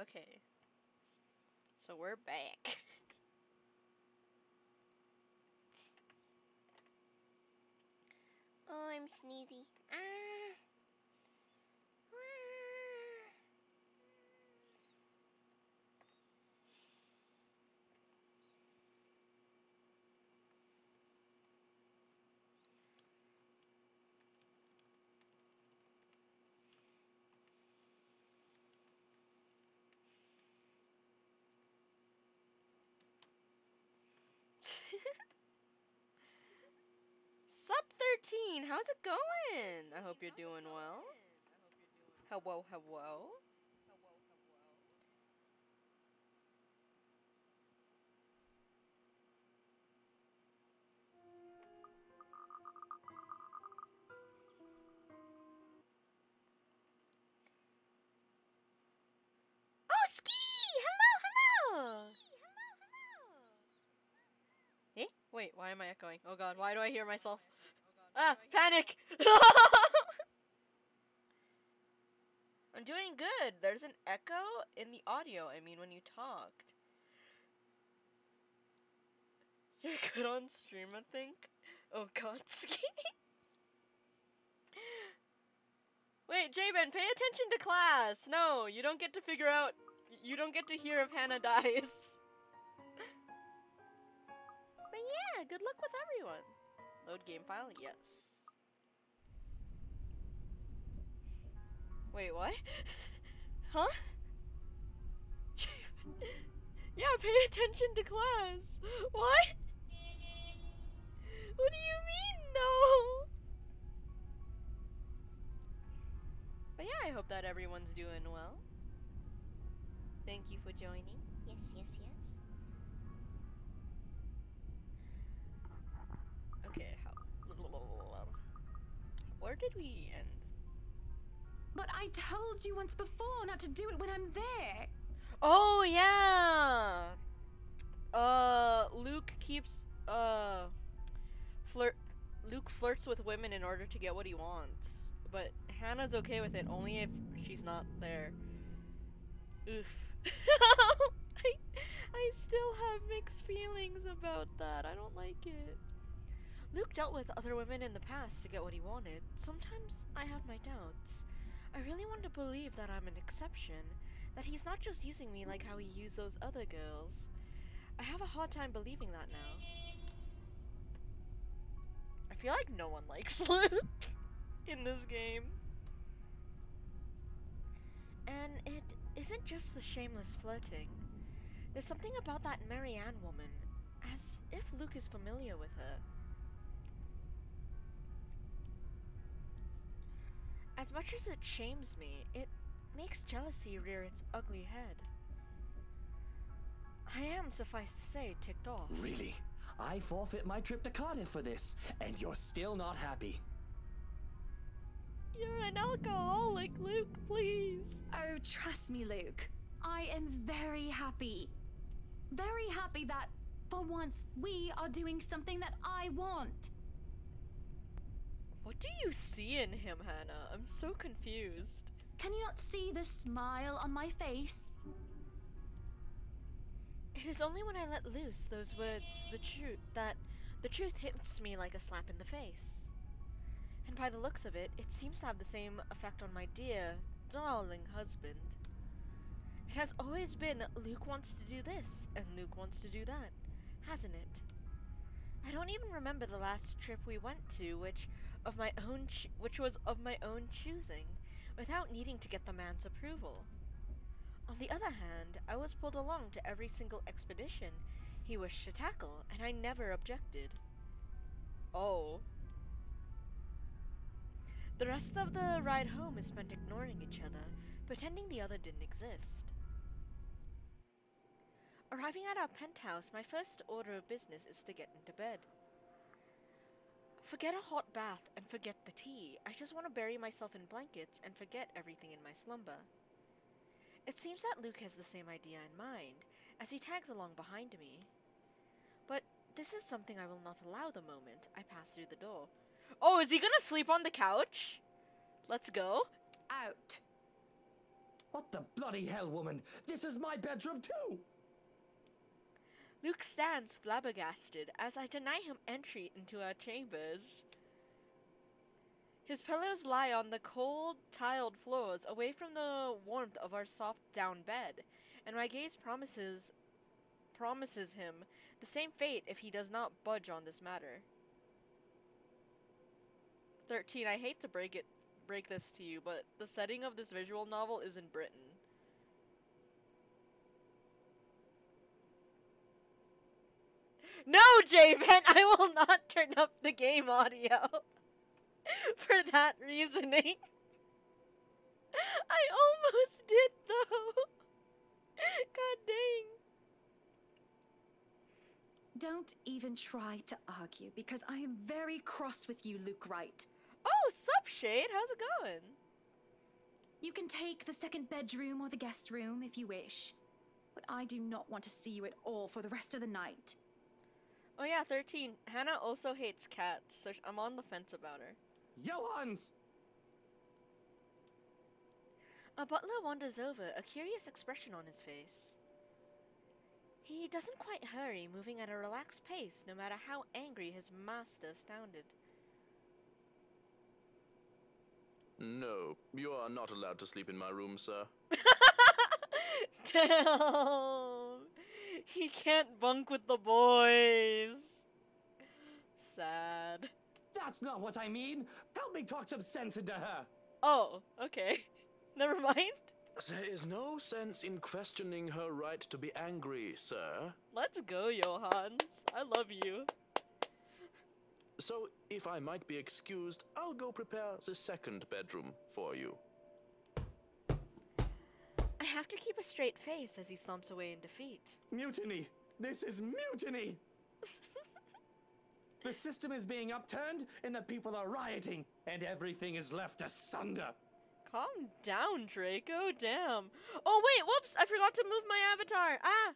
Okay. So we're back. Oh, I'm sneezy. Ah. Ah. 13, how's it going? I hope you're doing well. Hello, hello. Oh, Ski! Hello, hello! Eh? Wait, why am I echoing? Oh god, why do I hear myself? Ah, panic! I'm doing good. There's an echo in the audio, I mean, when you talked. You're good on stream, I think? Oh god, Ski. Wait, J-Ben, pay attention to class! No, you don't get to figure out... You don't get to hear if Hannah dies. But yeah, good luck with everyone. Load game file? Yes. Wait, what? Huh? Yeah, pay attention to class. What? What do you mean, no? But yeah, I hope that everyone's doing well. Thank you for joining. Yes, yes, yes. Okay, how... Where did we end? But I told you once before not to do it when I'm there. Oh, yeah! Luke keeps, Luke flirts with women in order to get what he wants. But Hannah's okay with it only if she's not there. Oof. I still have mixed feelings about that. I don't like it. Luke dealt with other women in the past to get what he wanted. Sometimes I have my doubts. I really want to believe that I'm an exception, that he's not just using me like how he used those other girls. I have a hard time believing that now. I feel like no one likes Luke in this game. And it isn't just the shameless flirting. There's something about that Marianne woman, as if Luke is familiar with her. As much as it shames me, it makes jealousy rear its ugly head. I am, suffice to say, ticked off. Really? I forfeit my trip to Cardiff for this, and you're still not happy. You're an alcoholic, Luke, please. Oh, trust me, Luke. I am very happy. Very happy that, for once, we are doing something that I want. What do you see in him, Hannah? I'm so confused. Can you not see the smile on my face? It is only when I let loose those words, that the truth hits me like a slap in the face. And by the looks of it, it seems to have the same effect on my dear, darling husband. It has always been Luke wants to do this, and Luke wants to do that, hasn't it? I don't even remember the last trip we went to, which was of my own choosing, without needing to get the man's approval. On the other hand, I was pulled along to every single expedition he wished to tackle, and I never objected. Oh. The rest of the ride home is spent ignoring each other, pretending the other didn't exist. Arriving at our penthouse, my first order of business is to get into bed. Forget a hot bath and forget the tea. I just want to bury myself in blankets and forget everything in my slumber. It seems that Luke has the same idea in mind, as he tags along behind me. But this is something I will not allow the moment I pass through the door. Oh, is he gonna sleep on the couch? Let's go. Out. What the bloody hell, woman? This is my bedroom too! Luke stands flabbergasted as I deny him entry into our chambers. His pillows lie on the cold, tiled floors, away from the warmth of our soft down bed, and my gaze promises him the same fate if he does not budge on this matter. 13. I hate to break this to you, but the setting of this visual novel is in Britain. No, J-Vent! I will not turn up the game audio for that reasoning. I almost did, though. God dang. Don't even try to argue, because I am very cross with you, Luke Wright. Oh, sup, Shade? How's it going? You can take the second bedroom or the guest room if you wish, but I do not want to see you at all for the rest of the night. Oh yeah, 13. Hannah also hates cats, so I'm on the fence about her. Johans! A butler wanders over, a curious expression on his face. He doesn't quite hurry, moving at a relaxed pace, no matter how angry his master sounded. No, you are not allowed to sleep in my room, sir. Damn! He can't bunk with the boys. Sad. That's not what I mean! Help me talk some sense into her! Oh, okay. Never mind. There is no sense in questioning her right to be angry, sir. Let's go, Johans. I love you. So, if I might be excused, I'll go prepare the second bedroom for you. I have to keep a straight face as he slumps away in defeat. Mutiny! This is mutiny! The system is being upturned, and the people are rioting, and everything is left asunder. Calm down, Draco. Damn. Oh, wait. Whoops. I forgot to move my avatar. Ah.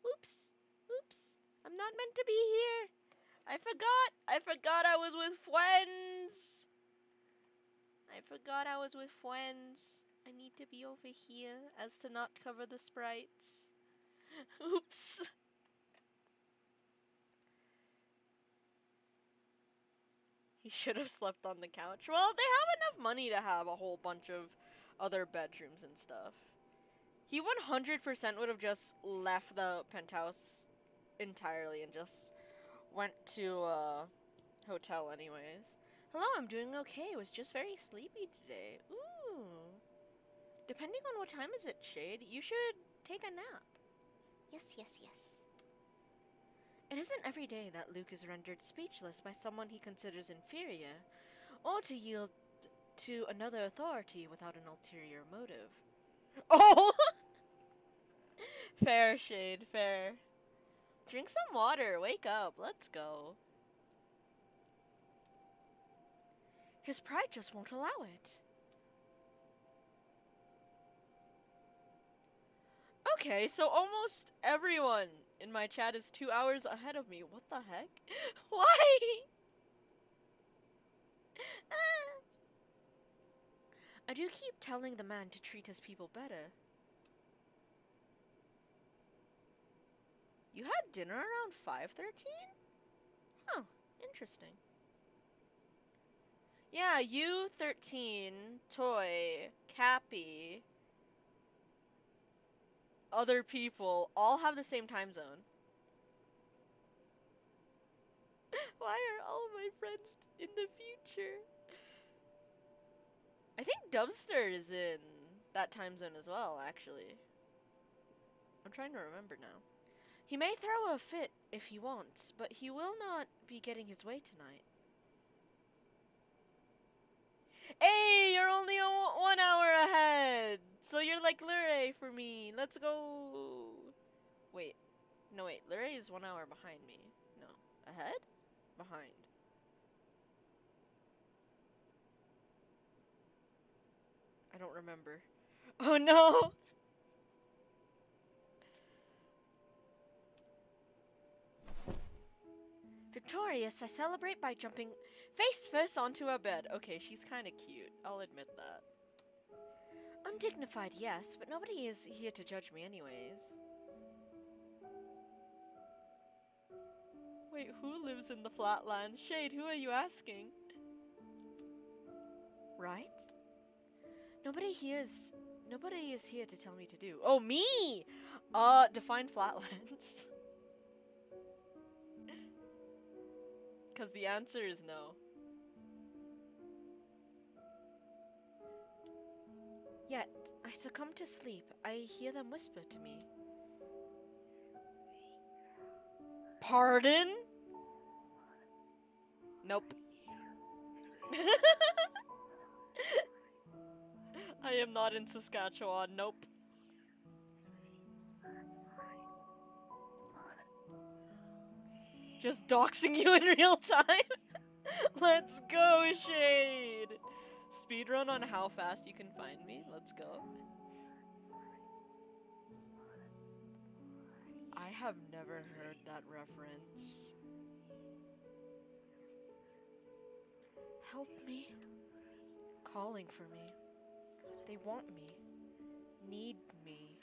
Oops. I'm not meant to be here. I forgot I was with friends. I need to be over here as to not cover the sprites. Oops. He should have slept on the couch. Well, they have enough money to have a whole bunch of other bedrooms and stuff. He 100% would have just left the penthouse entirely and just went to a hotel anyways. Hello, I'm doing okay. Was just very sleepy today. Ooh. Depending on what time is it, Shade, you should take a nap. Yes. It isn't every day that Luke is rendered speechless by someone he considers inferior, or to yield to another authority without an ulterior motive. Oh! Fair, Shade, fair. Drink some water, wake up, let's go. His pride just won't allow it. Okay, so almost everyone in my chat is 2 hours ahead of me. What the heck? Why? I do keep telling the man to treat his people better. You had dinner around 5:13? Huh, interesting. Yeah, you, 13, Toy, Cappy, other people all have the same time zone. Why are all my friends in the future? I think Dubster is in that time zone as well, actually. I'm trying to remember now. He may throw a fit if he wants, but he will not be getting his way tonight. Hey, you're only 1 hour ahead! So you're like Luray for me. Let's go. Wait. No, wait. Luray is 1 hour behind me. No. Ahead? Behind. I don't remember. Oh no! Victorious, I celebrate by jumping face first onto her bed. Okay, she's kinda cute. I'll admit that. Undignified, yes, but nobody is here to judge me anyways. Wait, who lives in the Flatlands? Shade, who are you asking? Right? Nobody is here to tell me to do. Oh, me! Define Flatlands. Because the answer is no. Yet, I succumb to sleep. I hear them whisper to me. Pardon? Nope. I am not in Saskatchewan. Nope. Just doxing you in real time? Let's go, Shade! Speedrun on how fast you can find me. Let's go. I have never heard that reference. Help me. Calling for me. They want me. Need me.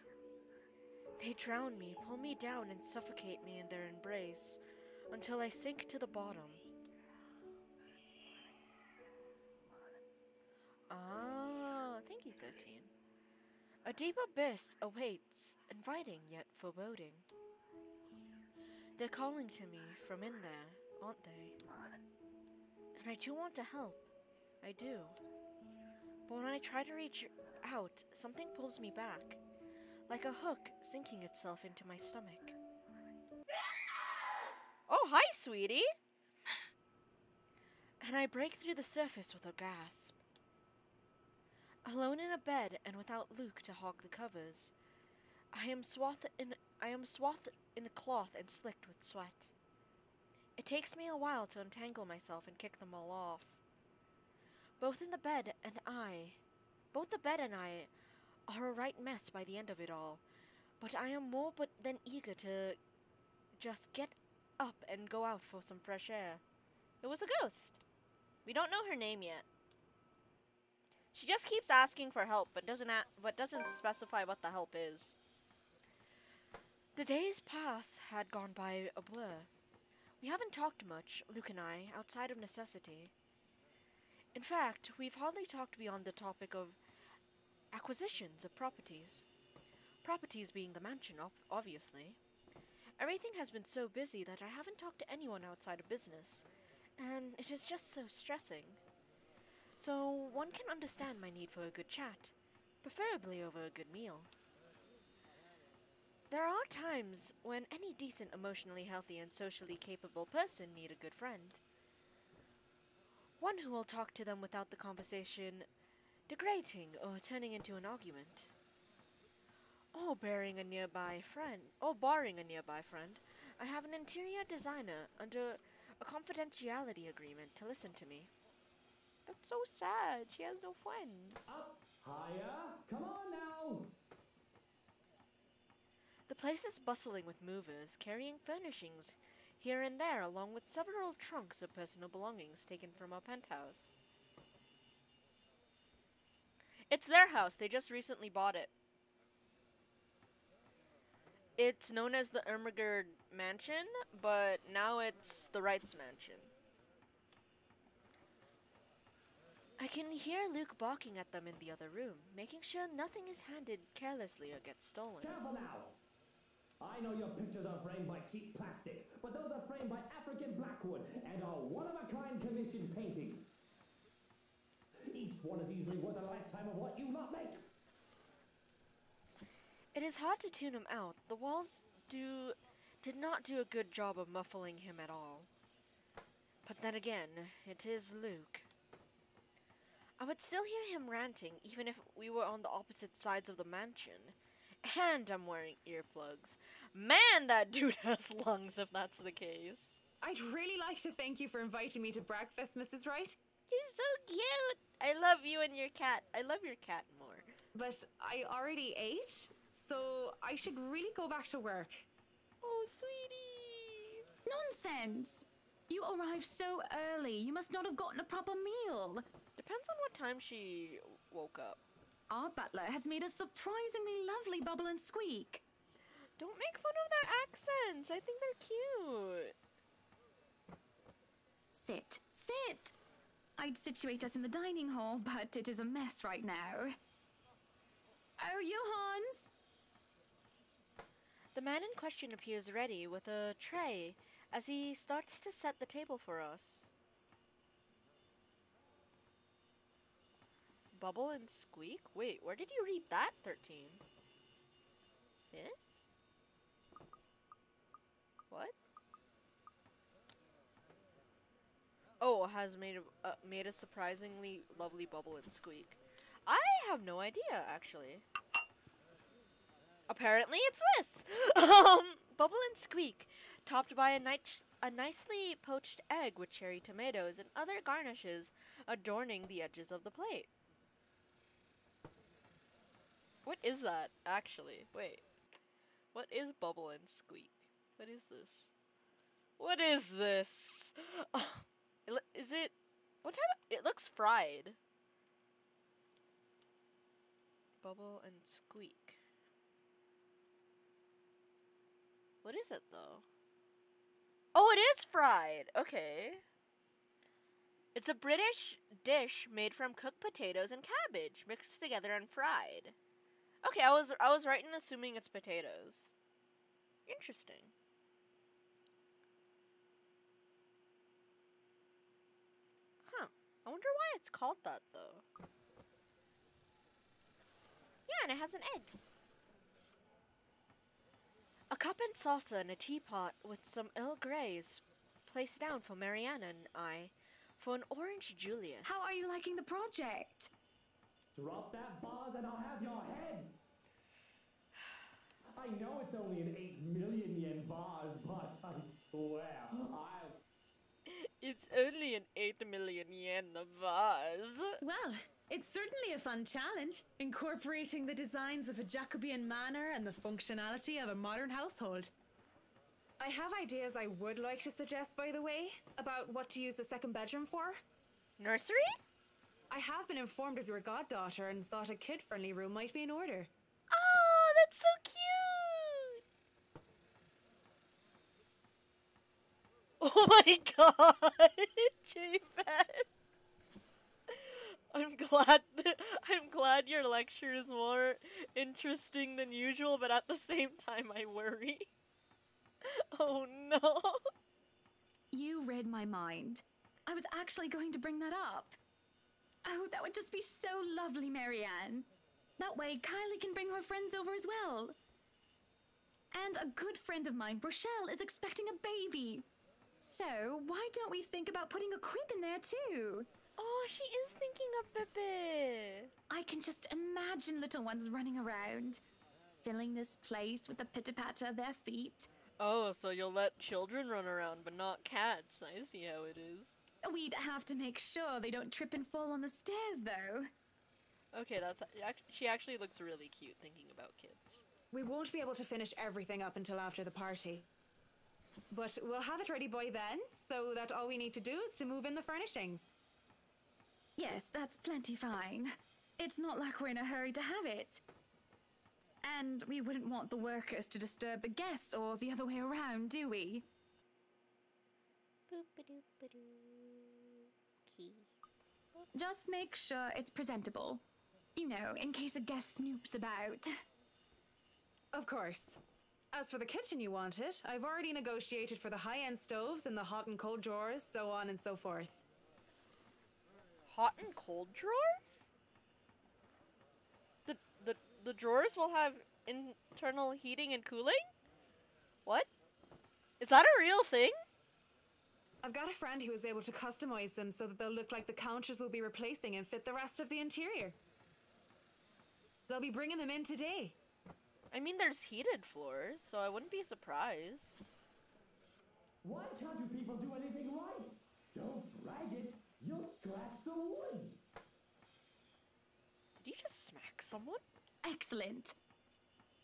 They drown me, pull me down, and suffocate me in their embrace until I sink to the bottom. Ah, thank you, 13. A deep abyss awaits, inviting yet foreboding. They're calling to me from in there, aren't they? And I do want to help. I do. But when I try to reach out, something pulls me back, like a hook sinking itself into my stomach. Oh, hi, sweetie! And I break through the surface with a gasp. Alone in a bed and without Luke to hog the covers, I am swathed in a cloth and slicked with sweat. It takes me a while to untangle myself and kick them all off. Both the bed and I are a right mess by the end of it all, but I am more than eager to just get up and go out for some fresh air. It was a ghost. We don't know her name yet. She just keeps asking for help, but doesn't specify what the help is. The days past had gone by a blur. We haven't talked much, Luke and I, outside of necessity. In fact, we've hardly talked beyond the topic of acquisitions of properties. Properties being the mansion, obviously. Everything has been so busy that I haven't talked to anyone outside of business, and it is just so stressing. So one can understand my need for a good chat, preferably over a good meal. There are times when any decent, emotionally healthy, and socially capable person need a good friend. One who will talk to them without the conversation degrading or turning into an argument. Or barring a nearby friend, I have an interior designer under a confidentiality agreement to listen to me. That's so sad. She has no friends. Up higher. Come on now. The place is bustling with movers carrying furnishings here and there, along with several trunks of personal belongings taken from our penthouse. It's their house. They just recently bought it. It's known as the Ermagerd Mansion, but now it's the Wrights Mansion. I can hear Luke barking at them in the other room, making sure nothing is handed carelessly or gets stolen. Careful now. I know your pictures are framed by cheap plastic, but those are framed by African blackwood and are one-of-a-kind commissioned paintings. Each one is easily worth a lifetime of what you lot make. It is hard to tune him out. The walls did not do a good job of muffling him at all. But then again, it is Luke. I would still hear him ranting, even if we were on the opposite sides of the mansion. And I'm wearing earplugs. Man, that dude has lungs, if that's the case. I'd really like to thank you for inviting me to breakfast, Mrs. Wright. You're so cute. I love you and your cat. I love your cat more. But I already ate, so I should really go back to work. Oh, sweetie. Nonsense! You arrived so early. You must not have gotten a proper meal. Depends on what time she woke up. our butler has made a surprisingly lovely Bubble and Squeak. Don't make fun of their accents. I think they're cute. Sit, sit. I'd situate us in the dining hall, but it is a mess right now. Oh, Johans! The man in question appears ready with a tray as he starts to set the table for us. Bubble and Squeak? Wait, where did you read that, 13? Eh? What? Oh, has made a surprisingly lovely Bubble and Squeak. I have no idea, actually. Apparently it's this! Bubble and Squeak, topped by a nicely poached egg with cherry tomatoes and other garnishes adorning the edges of the plate. What is that, actually? Wait. What is Bubble and Squeak? What is this? What is this? Oh, is it... What type of... It looks fried. Bubble and Squeak. What is it, though? Oh, it is fried! Okay. It's a British dish made from cooked potatoes and cabbage, mixed together and fried. Okay, I was right in assuming it's potatoes. Interesting. Huh. I wonder why it's called that, though. Yeah, and it has an egg. A cup and saucer and a teapot with some Earl Greys placed down for Mariana and I for an orange Julius. How are you liking the project? Drop that vase and I'll have your head! I know it's only an 8 million yen vase, but I swear, It's only an 8 million yen vase. Well, it's certainly a fun challenge, incorporating the designs of a Jacobean manor and the functionality of a modern household. I have ideas I would like to suggest, by the way, about what to use the second bedroom for. Nursery? I have been informed of your goddaughter and thought a kid-friendly room might be in order. Oh, that's so cute! Oh my god, J-Fed. I'm glad your lecture is more interesting than usual, but at the same time I worry. Oh no. You read my mind. I was actually going to bring that up. Oh, that would just be so lovely, Marianne. That way, Kylie can bring her friends over as well. And a good friend of mine, Rochelle, is expecting a baby. So, why don't we think about putting a crib in there too? Oh, she is thinking of Pepe. I can just imagine little ones running around, filling this place with the pitter-patter of their feet. Oh, so you'll let children run around, but not cats. I see how it is. We'd have to make sure they don't trip and fall on the stairs, though. Okay, she actually looks really cute thinking about kids. We won't be able to finish everything up until after the party. But we'll have it ready by then, so that all we need to do is to move in the furnishings. Yes, that's plenty fine. It's not like we're in a hurry to have it. And we wouldn't want the workers to disturb the guests or the other way around, do we? Just make sure it's presentable. You know, in case a guest snoops about. Of course. As for the kitchen you wanted, I've already negotiated for the high-end stoves and the hot and cold drawers, so on and so forth. Hot and cold drawers? The drawers will have internal heating and cooling? What? Is that a real thing? I've got a friend who was able to customize them so that they'll look like the counters we'll be replacing and fit the rest of the interior. They'll be bringing them in today. I mean, there's heated floors, so I wouldn't be surprised. why can't you people do anything right? Don't drag it, you'll scratch the wood. Did you just smack someone? Excellent.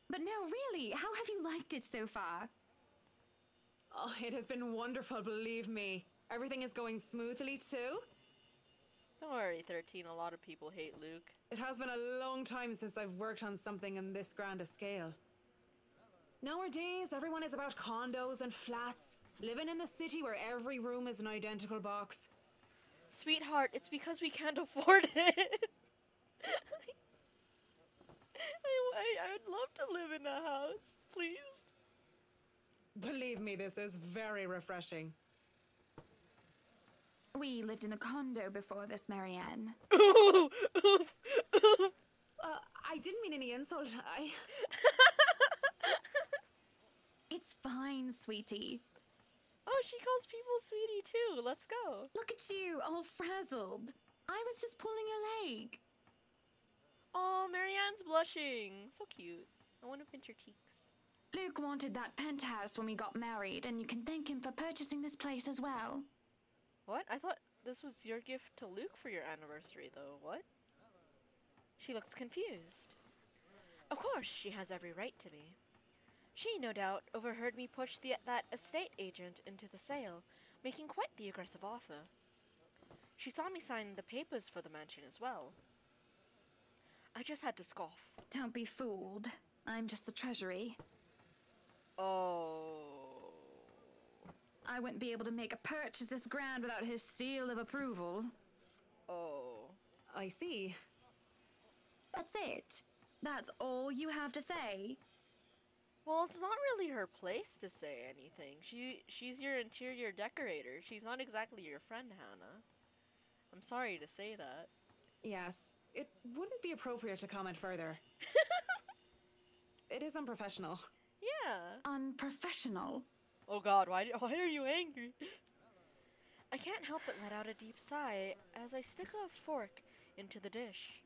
But no, really, how have you liked it so far? Oh, it has been wonderful, believe me. Everything is going smoothly too. Don't worry, 13. A lot of people hate Luke. It has been a long time since I've worked on something on this grand a scale. Nowadays, everyone is about condos and flats, living in the city where every room is an identical box. Sweetheart, it's because we can't afford it. I would love to live in a house, please. Believe me, this is very refreshing. We lived in a condo before this, Marianne. Ooh, oof, oof. I didn't mean any insult. It's fine, sweetie. Oh, she calls people sweetie too. Let's go. Look at you, all frazzled. I was just pulling your leg. Oh, Marianne's blushing. So cute. I want to pinch her cheeks. Luke wanted that penthouse when we got married, and you can thank him for purchasing this place as well. What? I thought this was your gift to Luke for your anniversary, though. What? She looks confused. Of course, she has every right to be. She, no doubt, overheard me push that estate agent into the sale, making quite the aggressive offer. She saw me sign the papers for the mansion as well. I just had to scoff. Don't be fooled. I'm just the treasury. Oh. I wouldn't be able to make a purchase this grand without his seal of approval. Oh. I see. That's it. That's all you have to say. Well, it's not really her place to say anything. She's your interior decorator. She's not exactly your friend, Hannah. I'm sorry to say that. Yes, it wouldn't be appropriate to comment further. It is unprofessional. Yeah. Unprofessional. Oh God, why are you angry? I can't help but let out a deep sigh as I stick a fork into the dish.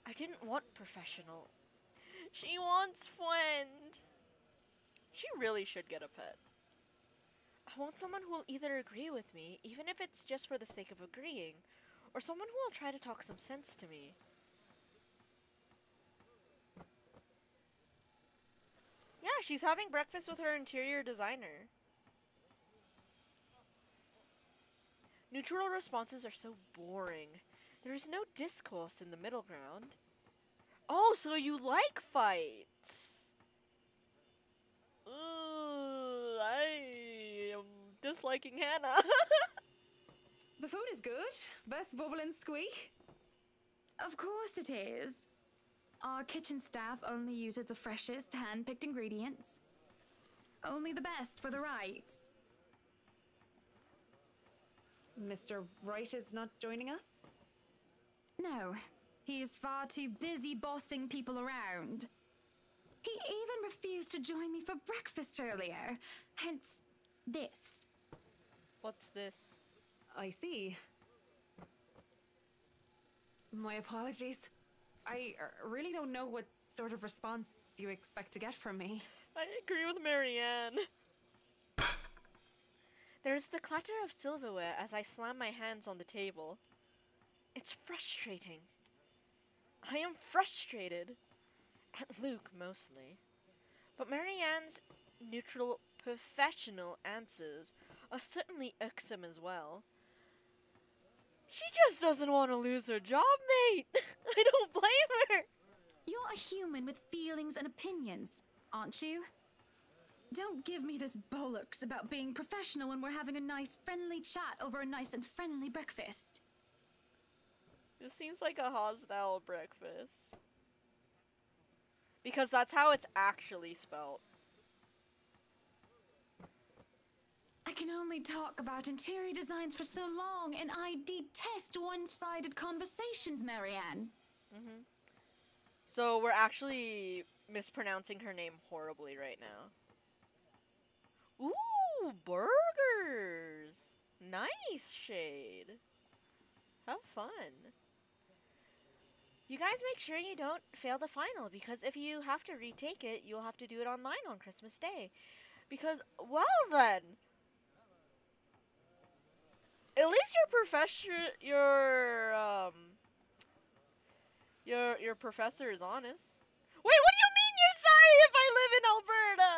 I didn't want professional. She wants friend. She really should get a pet. I want someone who will either agree with me, even if it's just for the sake of agreeing, or someone who will try to talk some sense to me. Yeah, she's having breakfast with her interior designer. Neutral responses are so boring. There is no discourse in the middle ground. Oh, so you like fights? Ooh, I am disliking Hannah. The food is good. Best bubble and squeak. Of course it is. Our kitchen staff only uses the freshest hand-picked ingredients. Only the best for the rights. Mr. Wright is not joining us? No, he is far too busy bossing people around. He even refused to join me for breakfast earlier, hence this. What's this? I see. My apologies. I really don't know what sort of response you expect to get from me. I agree with Marianne. There's the clatter of silverware as I slam my hands on the table. It's frustrating. I am frustrated. At Luke, mostly. But Marianne's neutral, professional answers are certainly irksome as well. She just doesn't want to lose her job, mate. I don't blame her. You're a human with feelings and opinions, aren't you? Don't give me this bollocks about being professional when we're having a nice, friendly chat over a nice and friendly breakfast. This seems like a hostile breakfast. Because that's how it's actually spelled. I can only talk about interior designs for so long, and I detest one-sided conversations, Marianne. So we're actually mispronouncing her name horribly right now. Ooh, burgers! Nice, Shade. Have fun. You guys make sure you don't fail the final, because if you have to retake it, you'll have to do it online on Christmas Day. Because, well then, at least your professor is honest. Wait, what do you mean you're sorry if I live in Alberta?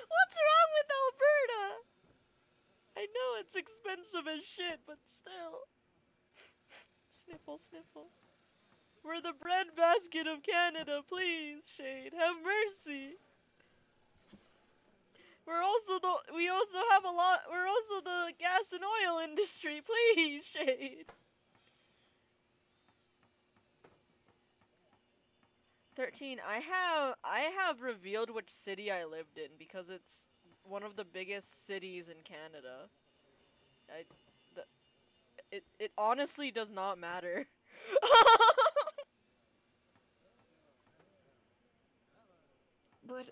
What's wrong with Alberta? I know it's expensive as shit, but still. Sniffle, sniffle. We're the breadbasket of Canada, please, Shade, have mercy. We're also the gas and oil industry, please, Shade. 13, I have revealed which city I lived in because it's one of the biggest cities in Canada. It honestly does not matter. But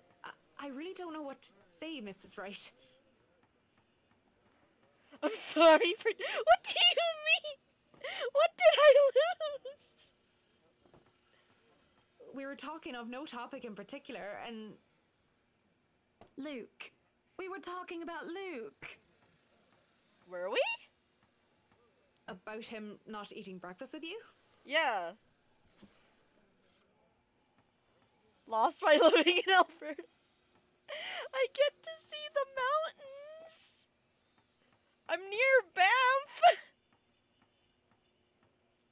I really don't know what to say, Mrs. Wright. I'm sorry for. What do you mean? What did I lose? We were talking of no topic in particular, and Luke. We were talking about Luke. Were we? about him not eating breakfast with you? Yeah. Lost by living in Alberta. I get to see the mountains. I'm near Banff.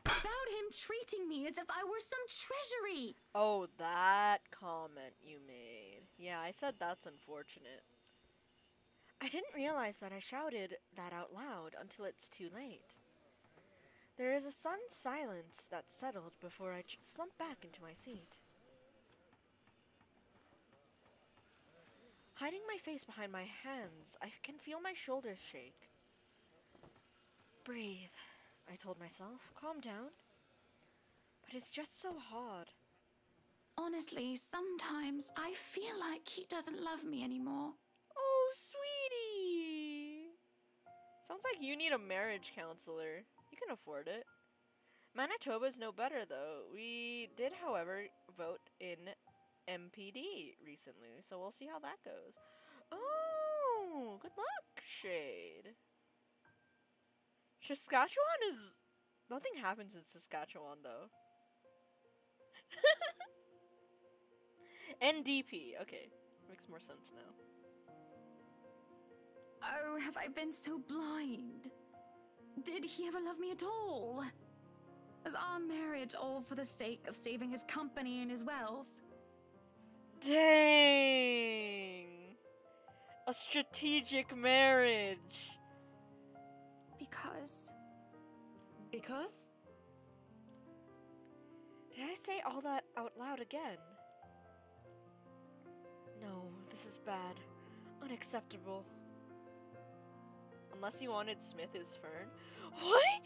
About him treating me as if I were some treasury. Oh, that comment you made. Yeah, I said that's unfortunate. I didn't realize that I shouted that out loud until it's too late. There is a sudden silence that settled before I slumped back into my seat. Hiding my face behind my hands, I can feel my shoulders shake. Breathe, I told myself. Calm down. But it's just so hard. Honestly, sometimes I feel like he doesn't love me anymore. Oh, sweetie. Sounds like you need a marriage counselor. You can afford it. Manitoba's no better, though. We did, however, vote in MPD recently, so we'll see how that goes. Oh, good luck, Shade. Saskatchewan is... Nothing happens in Saskatchewan, though. NDP. Okay, makes more sense now. Oh, have I been so blind? Did he ever love me at all? Was our marriage all for the sake of saving his company and his wealth? Dang! A strategic marriage. Because... Because? Did I say all that out loud again? No, this is bad. Unacceptable. Unless you wanted Smith as Fern. What?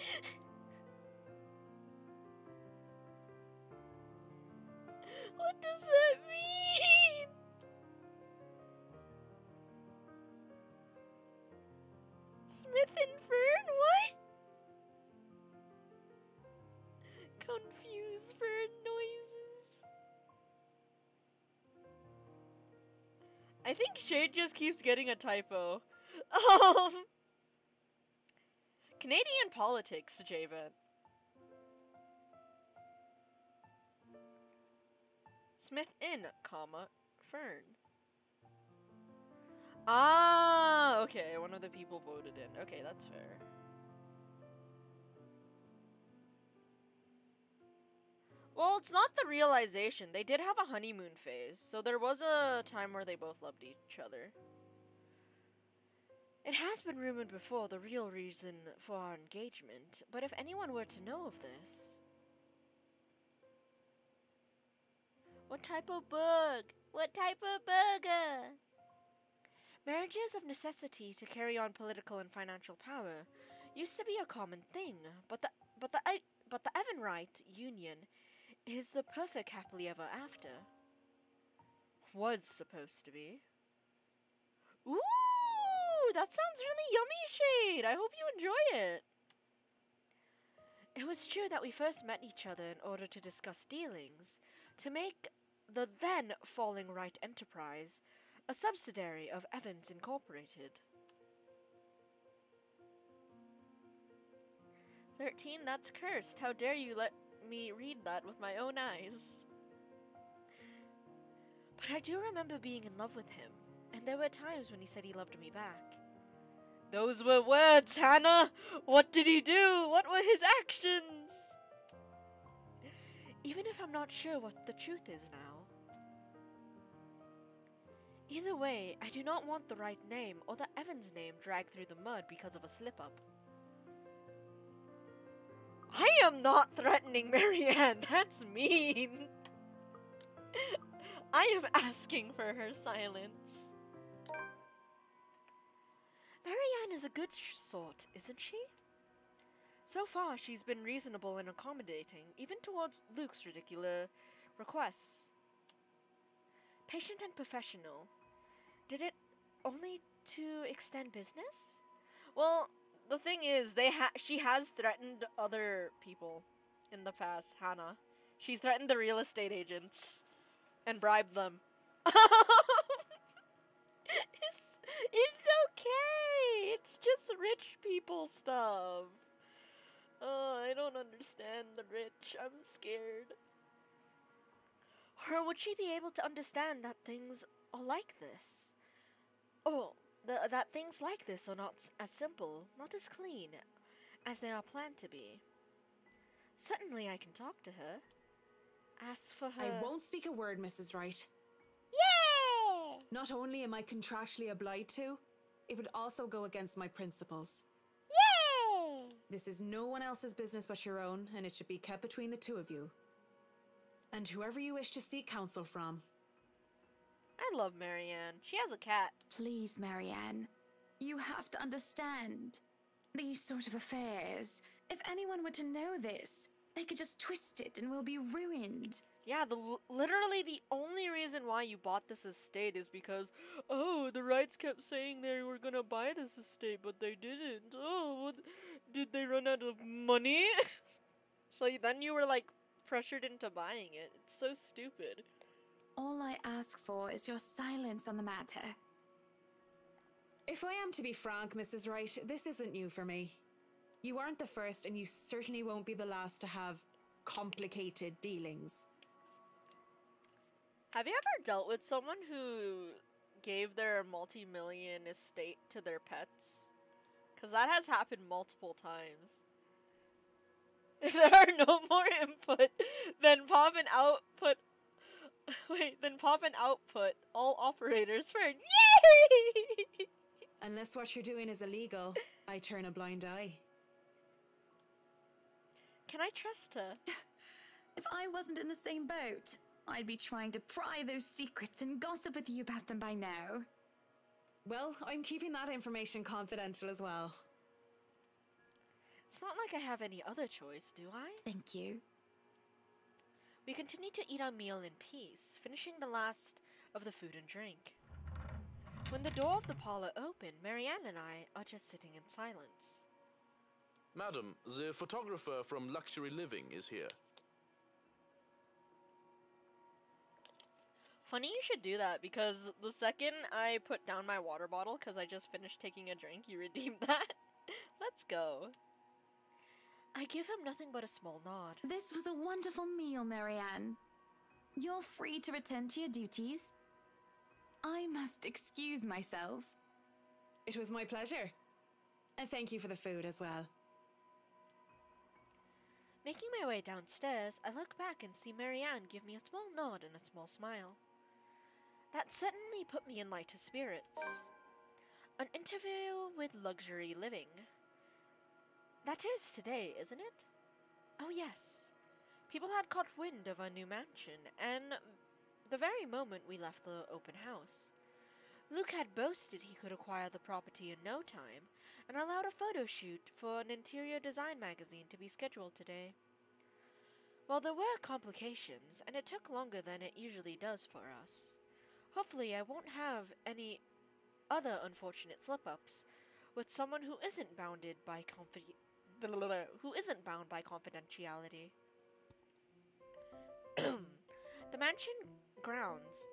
What does that mean? Smith and Fern? What? Confused Fern noises. I think Shade just keeps getting a typo. Canadian politics, Javen. Smith in, comma, Fern. Ah, okay, one of the people voted in. Okay, that's fair. Well, it's not the realization. They did have a honeymoon phase, so there was a time where they both loved each other. It has been rumored before the real reason for our engagement, but if anyone were to know of this... What type of bug? What type of burger? Marriages of necessity to carry on political and financial power used to be a common thing, but the Evan Wright union is the perfect happily ever after. Was supposed to be. Ooh! That sounds really yummy, Shade! I hope you enjoy it! It was true that we first met each other in order to discuss dealings, to make the then Falling Right Enterprise a subsidiary of Evans Incorporated. 13, that's cursed. How dare you let me read that with my own eyes? But I do remember being in love with him, and there were times when he said he loved me back. Those were words, Hannah! What did he do? What were his actions? even if I'm not sure what the truth is now. Either way, I do not want the right name or the Evans name dragged through the mud because of a slip-up. I am not threatening Marianne, that's mean. I am asking for her silence. Marianne is a good sort, isn't she? So far, she's been reasonable and accommodating, even towards Luke's ridiculous requests. Patient and professional. Did it only to extend business? Well, the thing is, she has threatened other people in the past, Hannah. She's threatened the real estate agents and bribed them. It's okay. It's just rich people stuff. I don't understand the rich. I'm scared. Or would she be able to understand that things are like this? Oh, that things like this are not as simple, not as clean, as they are planned to be. Certainly I can talk to her. Ask for her... I won't speak a word, Mrs. Wright. Yay! Not only am I contractually obliged to, it would also go against my principles. Yay! This is no one else's business but your own, and it should be kept between the two of you. And whoever you wish to seek counsel from. I love Marianne. She has a cat. Please, Marianne. You have to understand. These sort of affairs, if anyone were to know this, they could just twist it and we'll be ruined. Yeah, literally the only reason why you bought this estate is because, oh, the Wrights kept saying they were gonna buy this estate, but they didn't. Oh, what, did they run out of money? So then you were like pressured into buying it. It's so stupid. All I ask for is your silence on the matter. If I am to be frank, Mrs. Wright, this isn't new for me. You aren't the first, and you certainly won't be the last to have complicated dealings. Have you ever dealt with someone who gave their multi-million estate to their pets? Because that has happened multiple times. If there are no more input, then pop and output. Wait, then pop and output all operators for yay! Unless what you're doing is illegal, I turn a blind eye. Can I trust her? If I wasn't in the same boat, I'd be trying to pry those secrets and gossip with you about them by now. Well, I'm keeping that information confidential as well. It's not like I have any other choice, do I? Thank you. We continue to eat our meal in peace, finishing the last of the food and drink. When the door of the parlor opened, Marianne and I are just sitting in silence. Madam, the photographer from Luxury Living is here. Funny you should do that, because the second I put down my water bottle, because I just finished taking a drink, you redeemed that. Let's go. I give him nothing but a small nod. This was a wonderful meal, Marianne. You're free to return to your duties. I must excuse myself. It was my pleasure. And thank you for the food as well. Making my way downstairs, I look back and see Marianne give me a small nod and a small smile. That certainly put me in lighter spirits. An interview with Luxury Living. That is today, isn't it? Oh yes. People had caught wind of our new mansion, and the very moment we left the open house, Luke had boasted he could acquire the property in no time, and allowed a photo shoot for an interior design magazine to be scheduled today. Well, there were complications, and it took longer than it usually does for us. Hopefully I won't have any other unfortunate slip-ups with someone who isn't bounded by confidentiality. The mansion grounds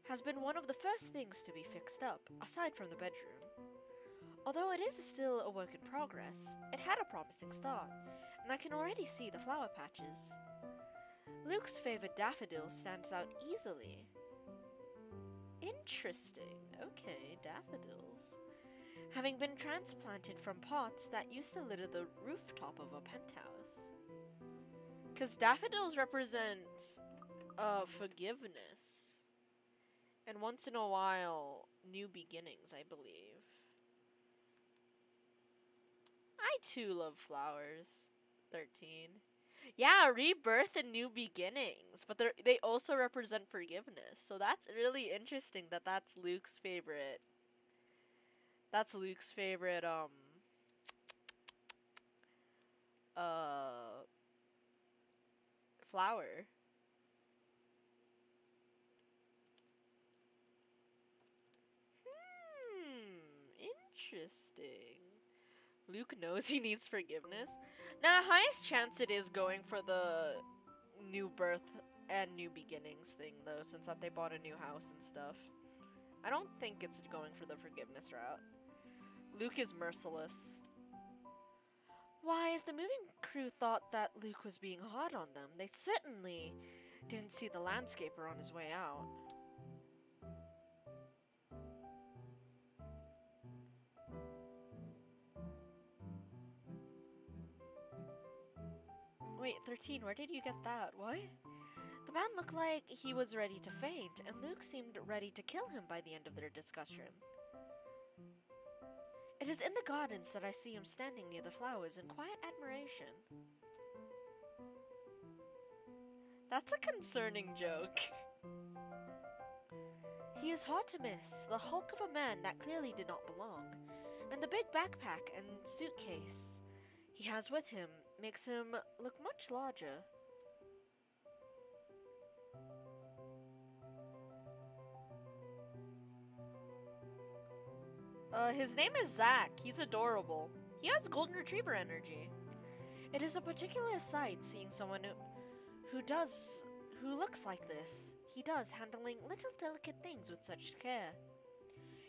has been one of the first things to be fixed up, aside from the bedroom. Although it is still a work in progress, it had a promising start, and I can already see the flower patches. Luke's favorite daffodil stands out easily. Interesting. Okay, daffodils. Having been transplanted from pots that used to litter the rooftop of a penthouse. Because daffodils represent forgiveness. And once in a while, new beginnings, I believe. I too love flowers. 13. Yeah, rebirth and new beginnings. But they also represent forgiveness. So that's really interesting that that's Luke's favorite. That's Luke's favorite, flower. Interesting. Luke knows he needs forgiveness. Now, highest chance it is going for the new birth and new beginnings thing, though, since that they bought a new house and stuff. I don't think it's going for the forgiveness route. Luke is merciless. Why, if the moving crew thought that Luke was being hard on them, they certainly didn't see the landscaper on his way out. Wait, 13, where did you get that? What? The man looked like he was ready to faint, and Luke seemed ready to kill him by the end of their discussion. It is in the gardens that I see him standing near the flowers in quiet admiration. That's a concerning joke. He is hard to miss, the hulk of a man that clearly did not belong, and the big backpack and suitcase he has with him makes him look much larger. His name is Zach. He's adorable. He has golden retriever energy. It is a particular sight seeing someone who looks like this. He does, handling little delicate things with such care.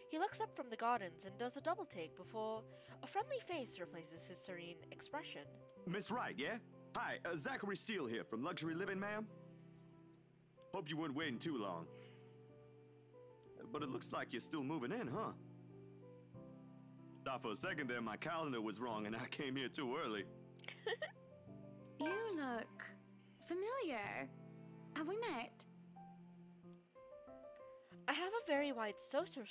He looks up from the gardens and does a double take before a friendly face replaces his serene expression. Miss Wright, yeah? Hi, Zachary Steele here from Luxury Living, ma'am. Hope you weren't waiting too long. But it looks like you're still moving in, huh? Thought for a second there my calendar was wrong and I came here too early. You look familiar. Have we met? I have a very wide social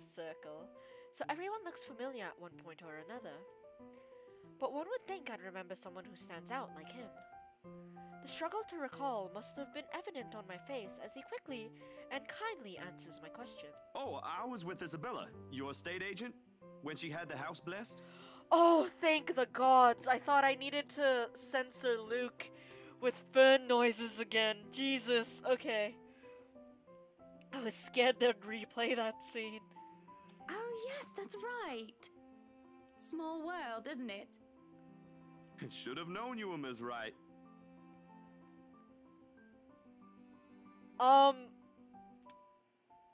circle, so everyone looks familiar at one point or another. But one would think I'd remember someone who stands out like him. The struggle to recall must have been evident on my face as he quickly and kindly answers my question. Oh, I was with Isabella, your estate agent, when she had the house blessed. Oh, thank the gods! I thought I needed to censor Luke with burn noises again. Jesus, okay. I was scared they'd replay that scene. Oh yes, that's right. Small world, isn't it? Should have known you were Miss Wright.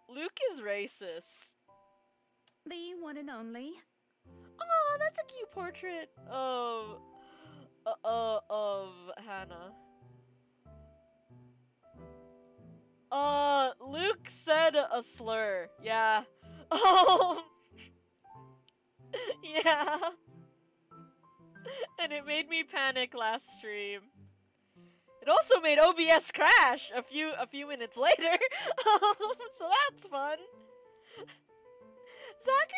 Luke is racist. The one and only. Oh, that's a cute portrait of Hannah. Luke said a slur. Yeah. Yeah. And it made me panic last stream. It also made OBS crash a few minutes later. So that's fun. Zach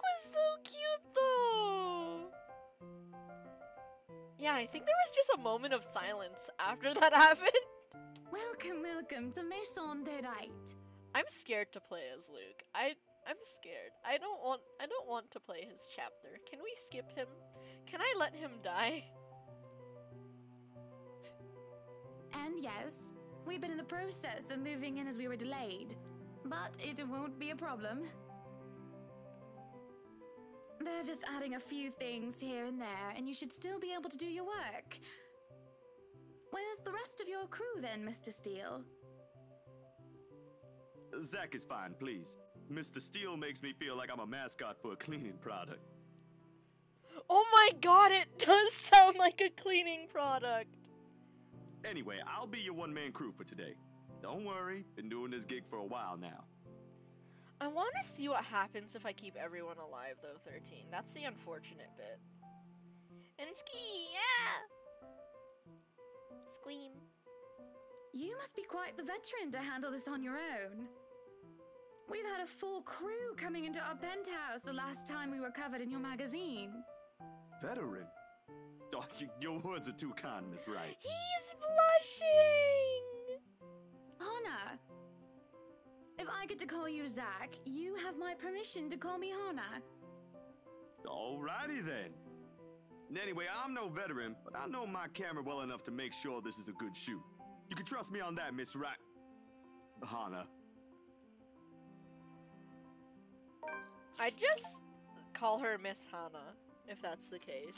was so cute though. Yeah, I think there was just a moment of silence after that happened. Welcome to Maison de Right. I'm scared to play as Luke. I'm scared. I don't want to play his chapter. Can we skip him? Can I let him die? And yes, we've been in the process of moving in as we were delayed, but it won't be a problem. They're just adding a few things here and there, and you should still be able to do your work. Where's the rest of your crew then, Mr. Steele? Zach is fine, please. Mr. Steele makes me feel like I'm a mascot for a cleaning product. Oh my god, it does sound like a cleaning product. Anyway, I'll be your one-man crew for today. Don't worry, been doing this gig for a while now. I want to see what happens if I keep everyone alive, though, 13. That's the unfortunate bit. And ski, yeah! Squeam. You must be quite the veteran to handle this on your own. We've had a full crew coming into our penthouse the last time we were covered in your magazine. Veteran? Oh, your words are too kind, Miss Wright. He's blushing! Hannah! If I get to call you Zach, you have my permission to call me Hannah. Alrighty then. Anyway, I'm no veteran, but I know my camera well enough to make sure this is a good shoot. You can trust me on that, Miss Wright. Hannah. I'd just call her Miss Hannah, if that's the case.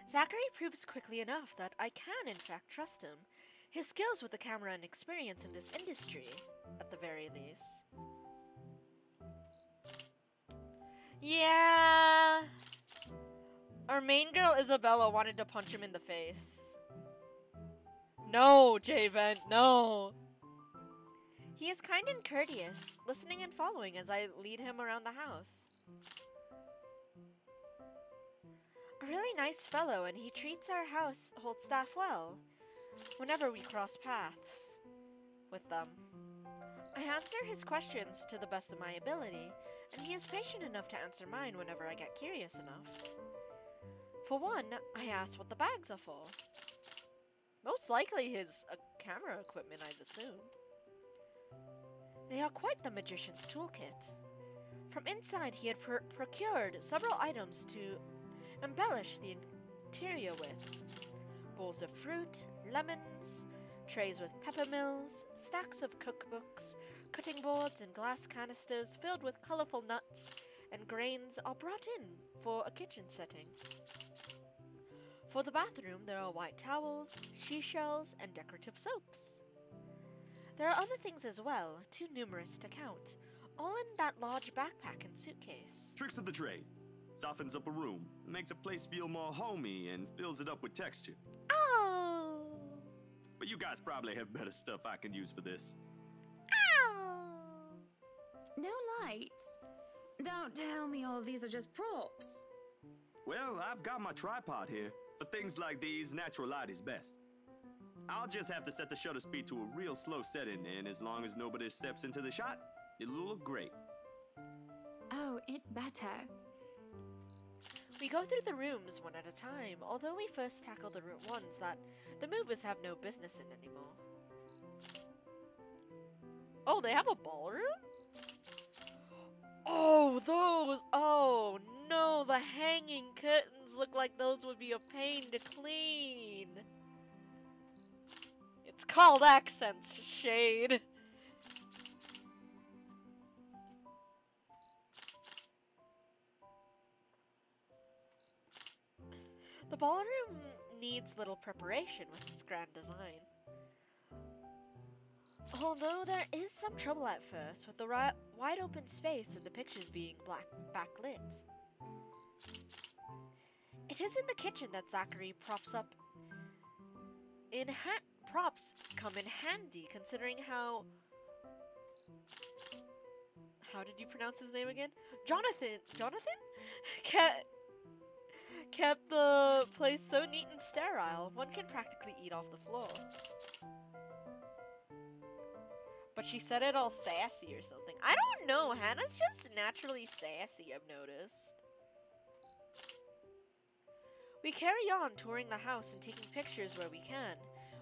Zachary proves quickly enough that I can, in fact, trust him. His skills with the camera and experience in this industry, at the very least. Yeah. Our main girl, Isabella, wanted to punch him in the face. No, J-Vent, no. He is kind and courteous, listening and following as I lead him around the house. A really nice fellow, and he treats our household staff well whenever we cross paths with them. I answer his questions to the best of my ability, and he is patient enough to answer mine whenever I get curious enough. For one, I ask what the bags are for. Most likely his camera equipment, I'd assume. They are quite the magician's toolkit. From inside, he had procured several items to embellish the interior with. Bowls of fruit, lemons, trays with peppermills, stacks of cookbooks, cutting boards and glass canisters filled with colorful nuts and grains are brought in for a kitchen setting. For the bathroom, there are white towels, seashells, and decorative soaps. There are other things as well, too numerous to count, all in that large backpack and suitcase. Tricks of the trade. Softens up a room, makes a place feel more homey, and fills it up with texture. Oh! But you guys probably have better stuff I can use for this. Oh! No lights. Don't tell me all of these are just props. Well, I've got my tripod here. For things like these, natural light is best. I'll just have to set the shutter speed to a real slow setting, and as long as nobody steps into the shot, it'll look great. Oh, it better. We go through the rooms one at a time, although we first tackle the ones that the movers have no business in anymore. Oh, they have a ballroom? Oh, those! Oh, no, the hanging curtains look like those would be a pain to clean. It's called accents, Shade. The ballroom needs little preparation with its grand design. Although there is some trouble at first with the wide open space and the pictures being backlit. It is in the kitchen that Zachary props come in handy, considering how did you pronounce his name again? Jonathan kept the place so neat and sterile, one can practically eat off the floor. But she said it all sassy or something. I don't know, Hannah's just naturally sassy, I've noticed. We carry on touring the house and taking pictures where we can,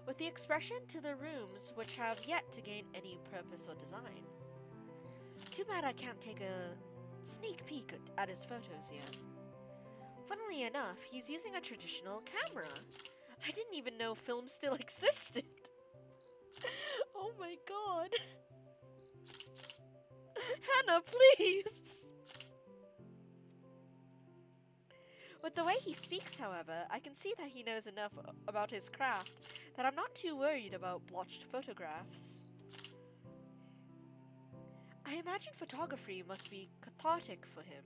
with the expression to the rooms which have yet to gain any purpose or design. Too bad I can't take a sneak peek at his photos yet. Funnily enough, he's using a traditional camera. I didn't even know film still existed. Oh my god. Hannah, please! With the way he speaks, however, I can see that he knows enough about his craft that I'm not too worried about blotched photographs. I imagine photography must be cathartic for him,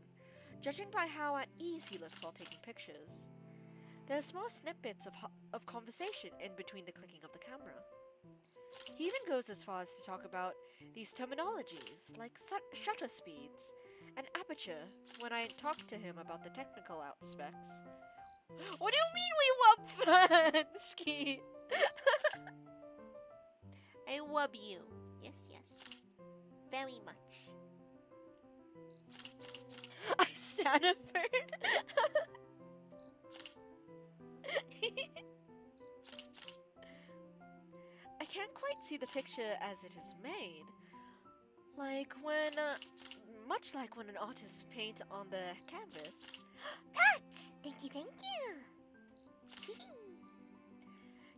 judging by how at ease he looks while taking pictures. There are small snippets of conversation in between the clicking of the camera. He even goes as far as to talk about these terminologies, like shutter speeds and aperture, when I talk to him about the technical aspects, What do you mean we wub Ski? I wub you. Yes, yes. Very much. I Staniford. I can't quite see the picture as it is made. Like when, much like when an artist paints on the canvas. Pat! Thank you, thank you!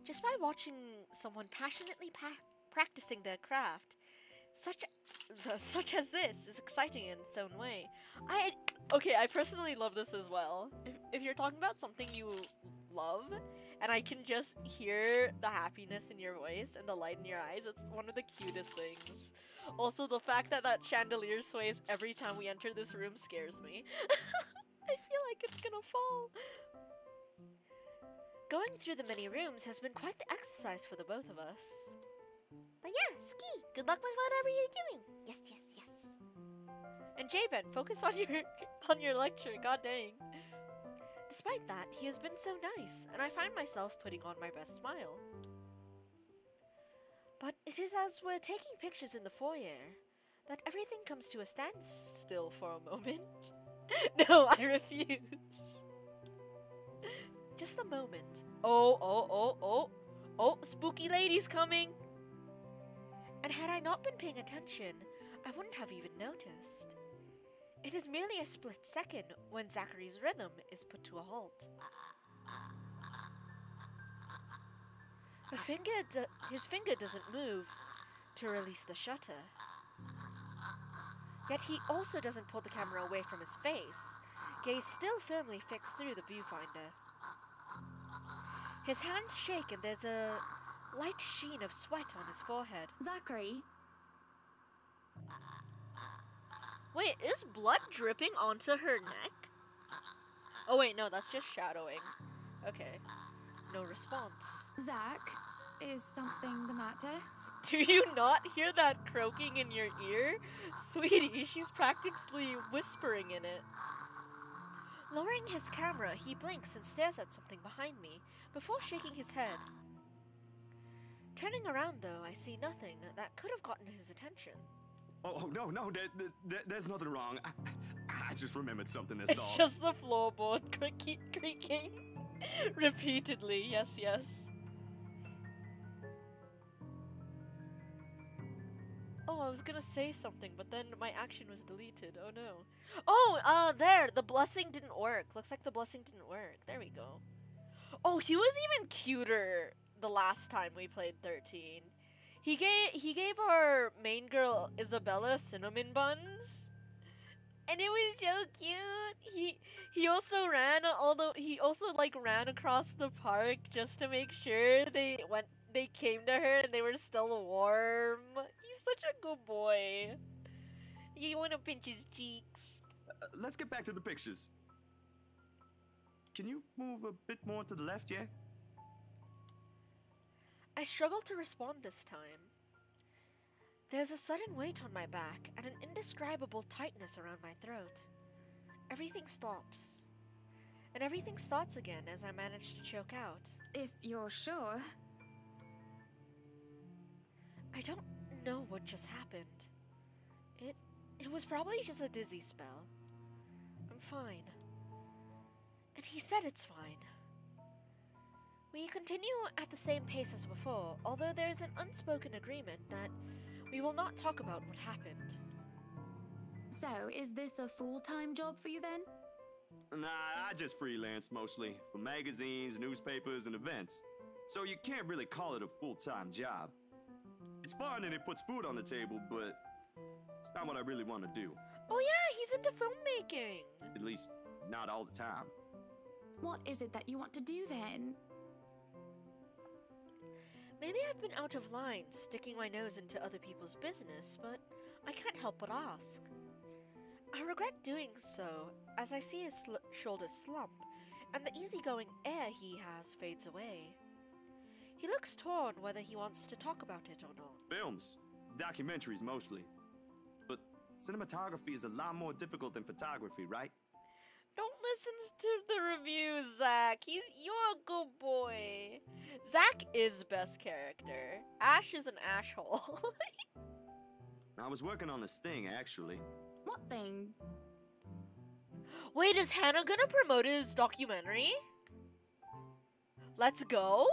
Just by watching someone passionately practicing their craft, such as this, is exciting in its own way. I personally love this as well. If you're talking about something you love, and I can just hear the happiness in your voice and the light in your eyes, it's one of the cutest things. Also, the fact that that chandelier sways every time we enter this room scares me. I feel like it's gonna fall. Going through the many rooms has been quite the exercise for the both of us. But yeah, Ski, good luck with whatever you're doing. Yes, yes, yes. And J-Ben, focus on your lecture, god dang. Despite that, he has been so nice, and I find myself putting on my best smile. But it is as we're taking pictures in the foyer that everything comes to a standstill for a moment. No, I refuse. Just a moment. Oh, spooky lady's coming. And had I not been paying attention, I wouldn't have even noticed. It is merely a split second when Zachary's rhythm is put to a halt. His finger doesn't move to release the shutter. Yet he also doesn't pull the camera away from his face, gaze still firmly fixed through the viewfinder. His hands shake and there's a light sheen of sweat on his forehead. Zachary? Wait, is blood dripping onto her neck? Oh wait, no, that's just shadowing. Okay. No response. Zach, is something the matter? Do you not hear that croaking in your ear? Sweetie, she's practically whispering in it. Lowering his camera, he blinks and stares at something behind me, before shaking his head. Turning around though, I see nothing that could have gotten his attention. Oh, no, there's nothing wrong. I just remembered something that's all. It's just the floorboard creaking repeatedly, yes, yes. Oh, I was gonna say something, but then my action was deleted. Oh no. Oh, there! The blessing didn't work. Looks like the blessing didn't work. There we go. Oh, he was even cuter the last time we played 13. He gave our main girl Isabella cinnamon buns. And it was so cute. He also ran ran across the park just to make sure they came to her and they were still warm. He's such a good boy. You want to pinch his cheeks. Let's get back to the pictures. Can you move a bit more to the left, yeah? I struggle to respond this time. There's a sudden weight on my back and an indescribable tightness around my throat. Everything stops. And everything starts again as I manage to choke out. If you're sure. I don't know what just happened. It was probably just a dizzy spell. I'm fine. And he said it's fine. We continue at the same pace as before, although there is an unspoken agreement that we will not talk about what happened. So, is this a full-time job for you then? Nah, I just freelance mostly, for magazines, newspapers, and events. So you can't really call it a full-time job. It's fun and it puts food on the table, but it's not what I really want to do. Oh yeah, he's into filmmaking! At least, not all the time. What is it that you want to do then? Maybe I've been out of line, sticking my nose into other people's business, but I can't help but ask. I regret doing so, as I see his shoulders slump, and the easygoing air he has fades away. He looks torn whether he wants to talk about it or not. Films. Documentaries mostly. But cinematography is a lot more difficult than photography, right? Don't listens to the reviews, Zach. You're a good boy. Zach is best character. Ash is an asshole. I was working on this thing, actually. What thing? Wait, is Hannah gonna promote his documentary? Let's go?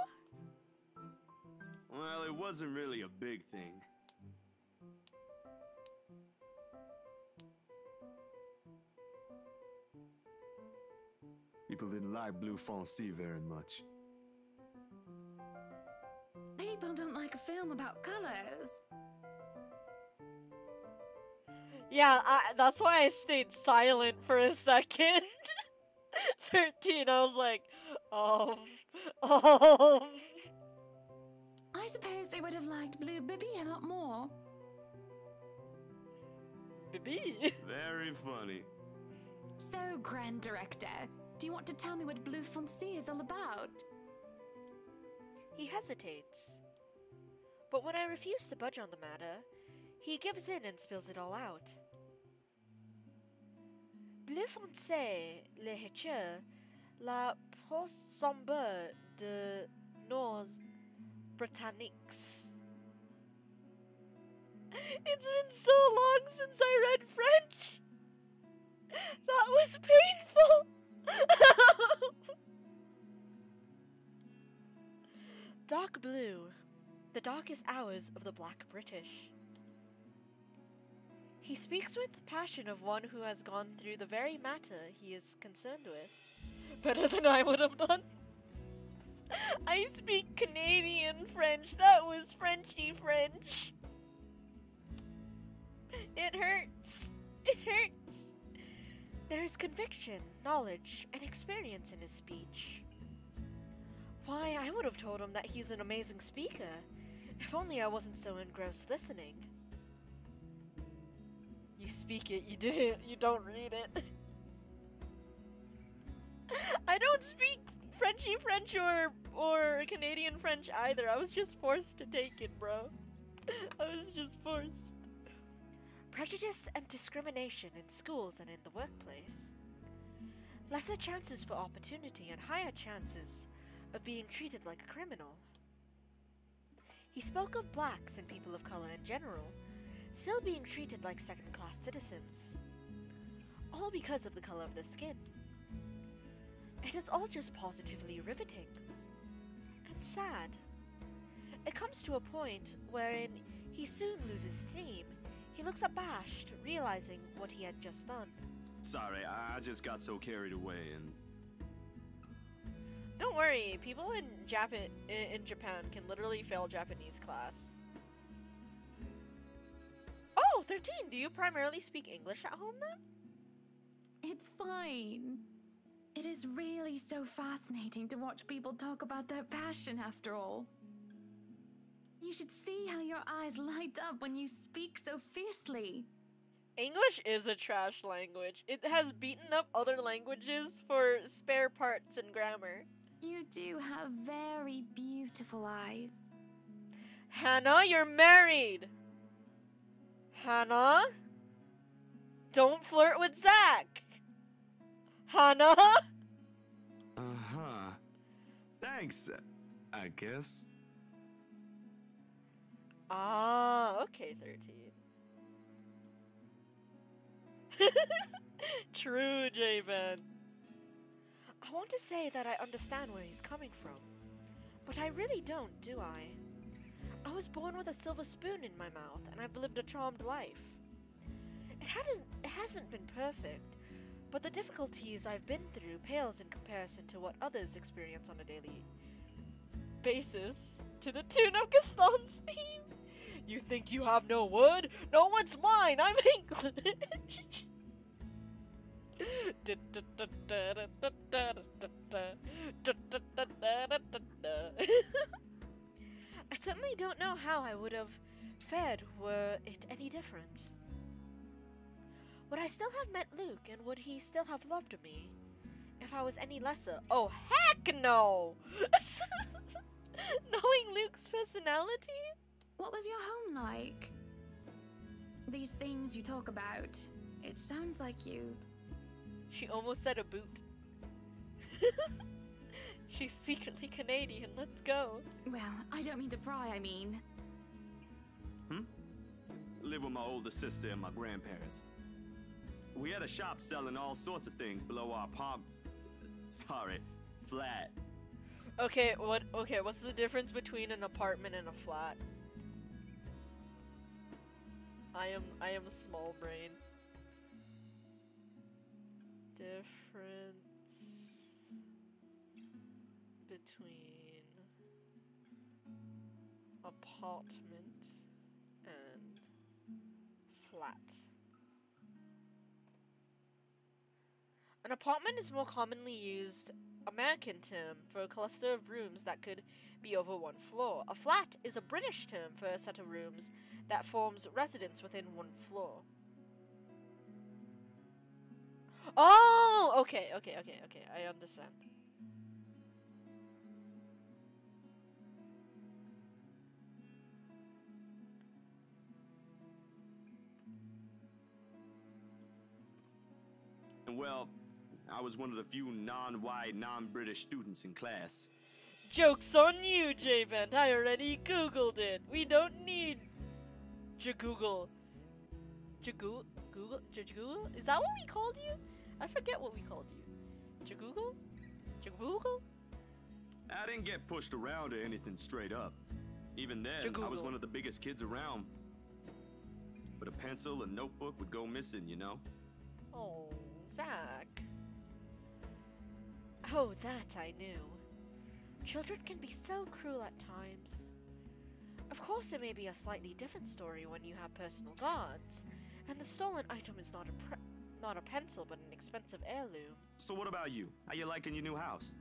Well, it wasn't really a big thing. People didn't like Blue Fonzie very much. People don't like a film about colors. Yeah, that's why I stayed silent for a second. 13, I was like, oh. I suppose they would have liked Blue Bibby a lot more. Bibi. Very funny. So, Grand Director, do you want to tell me what Blue Fonzie is all about? He hesitates. But when I refuse to budge on the matter, he gives in and spills it all out. Bleu Fonzie, le Hetcher, la post sombre de nos Britanniques. It's been so long since I read French. That was painful. Dark blue, the darkest hours of the Black British. He speaks with the passion of one who has gone through the very matter he is concerned with. Better than I would have done. I speak Canadian French. That was Frenchy French. It hurts. It hurts. There is conviction, knowledge, and experience in his speech. Why, I would have told him that he's an amazing speaker, if only I wasn't so engrossed listening. You speak it, you don't read it. I don't speak Frenchy French or Canadian French either. I was just forced to take it, bro. I was just forced. Prejudice and discrimination in schools and in the workplace. Lesser chances for opportunity and higher chances of being treated like a criminal. He spoke of blacks and people of color in general still being treated like second-class citizens, all because of the color of their skin. And it's all just positively riveting and sad. It comes to a point wherein he soon loses steam. He looks abashed, realizing what he had just done. Sorry, I just got so carried away and... Don't worry, people in Japan can literally fail Japanese class. Oh, 13, do you primarily speak English at home then? It's fine. It is really so fascinating to watch people talk about their passion after all. You should see how your eyes light up when you speak so fiercely. English is a trash language. It has beaten up other languages for spare parts and grammar. You do have very beautiful eyes. Hannah, you're married! Hannah? Don't flirt with Zach! Hannah? Uh-huh. Thanks, I guess. Ah, okay, 13. True, J-Ben. I want to say that I understand where he's coming from, but I really don't, do I? I was born with a silver spoon in my mouth, and I've lived a charmed life. It hasn't been perfect, but the difficulties I've been through pales in comparison to what others experience on a daily basis. To the tune of Gaston's theme. You think you have no wood? No one's mine. I'm English. I certainly don't know how I would have fared were it any different. Would I still have met Luke, and would he still have loved me if I was any lesser? Oh, heck no! Knowing Luke's personality? What was your home like? These things you talk about, it sounds like you've... She almost said a boot. She's secretly Canadian. Let's go. Well, I don't mean to pry, I mean. Live with my older sister and my grandparents. We had a shop selling all sorts of things below our flat. Okay, what's the difference between an apartment and a flat? I am a small brain. Difference between apartment and flat. An apartment is more commonly used American term for a cluster of rooms that could be over one floor. A flat is a British term for a set of rooms that forms residence within one floor. Oh, okay, I understand. And well, I was one of the few non-white, non-British students in class. Joke's on you, J-Vent. I already Googled it. We don't need Google. Google? Is that what we called you? I forget what we called you. Google? I didn't get pushed around or anything straight up. Even then, I was one of the biggest kids around. But a pencil and notebook would go missing, you know? Oh, Zach. Oh, that I knew. Children can be so cruel at times. Of course, it may be a slightly different story when you have personal guards, and the stolen item is not a pencil, but an expensive heirloom. So what about you? How you liking your new house?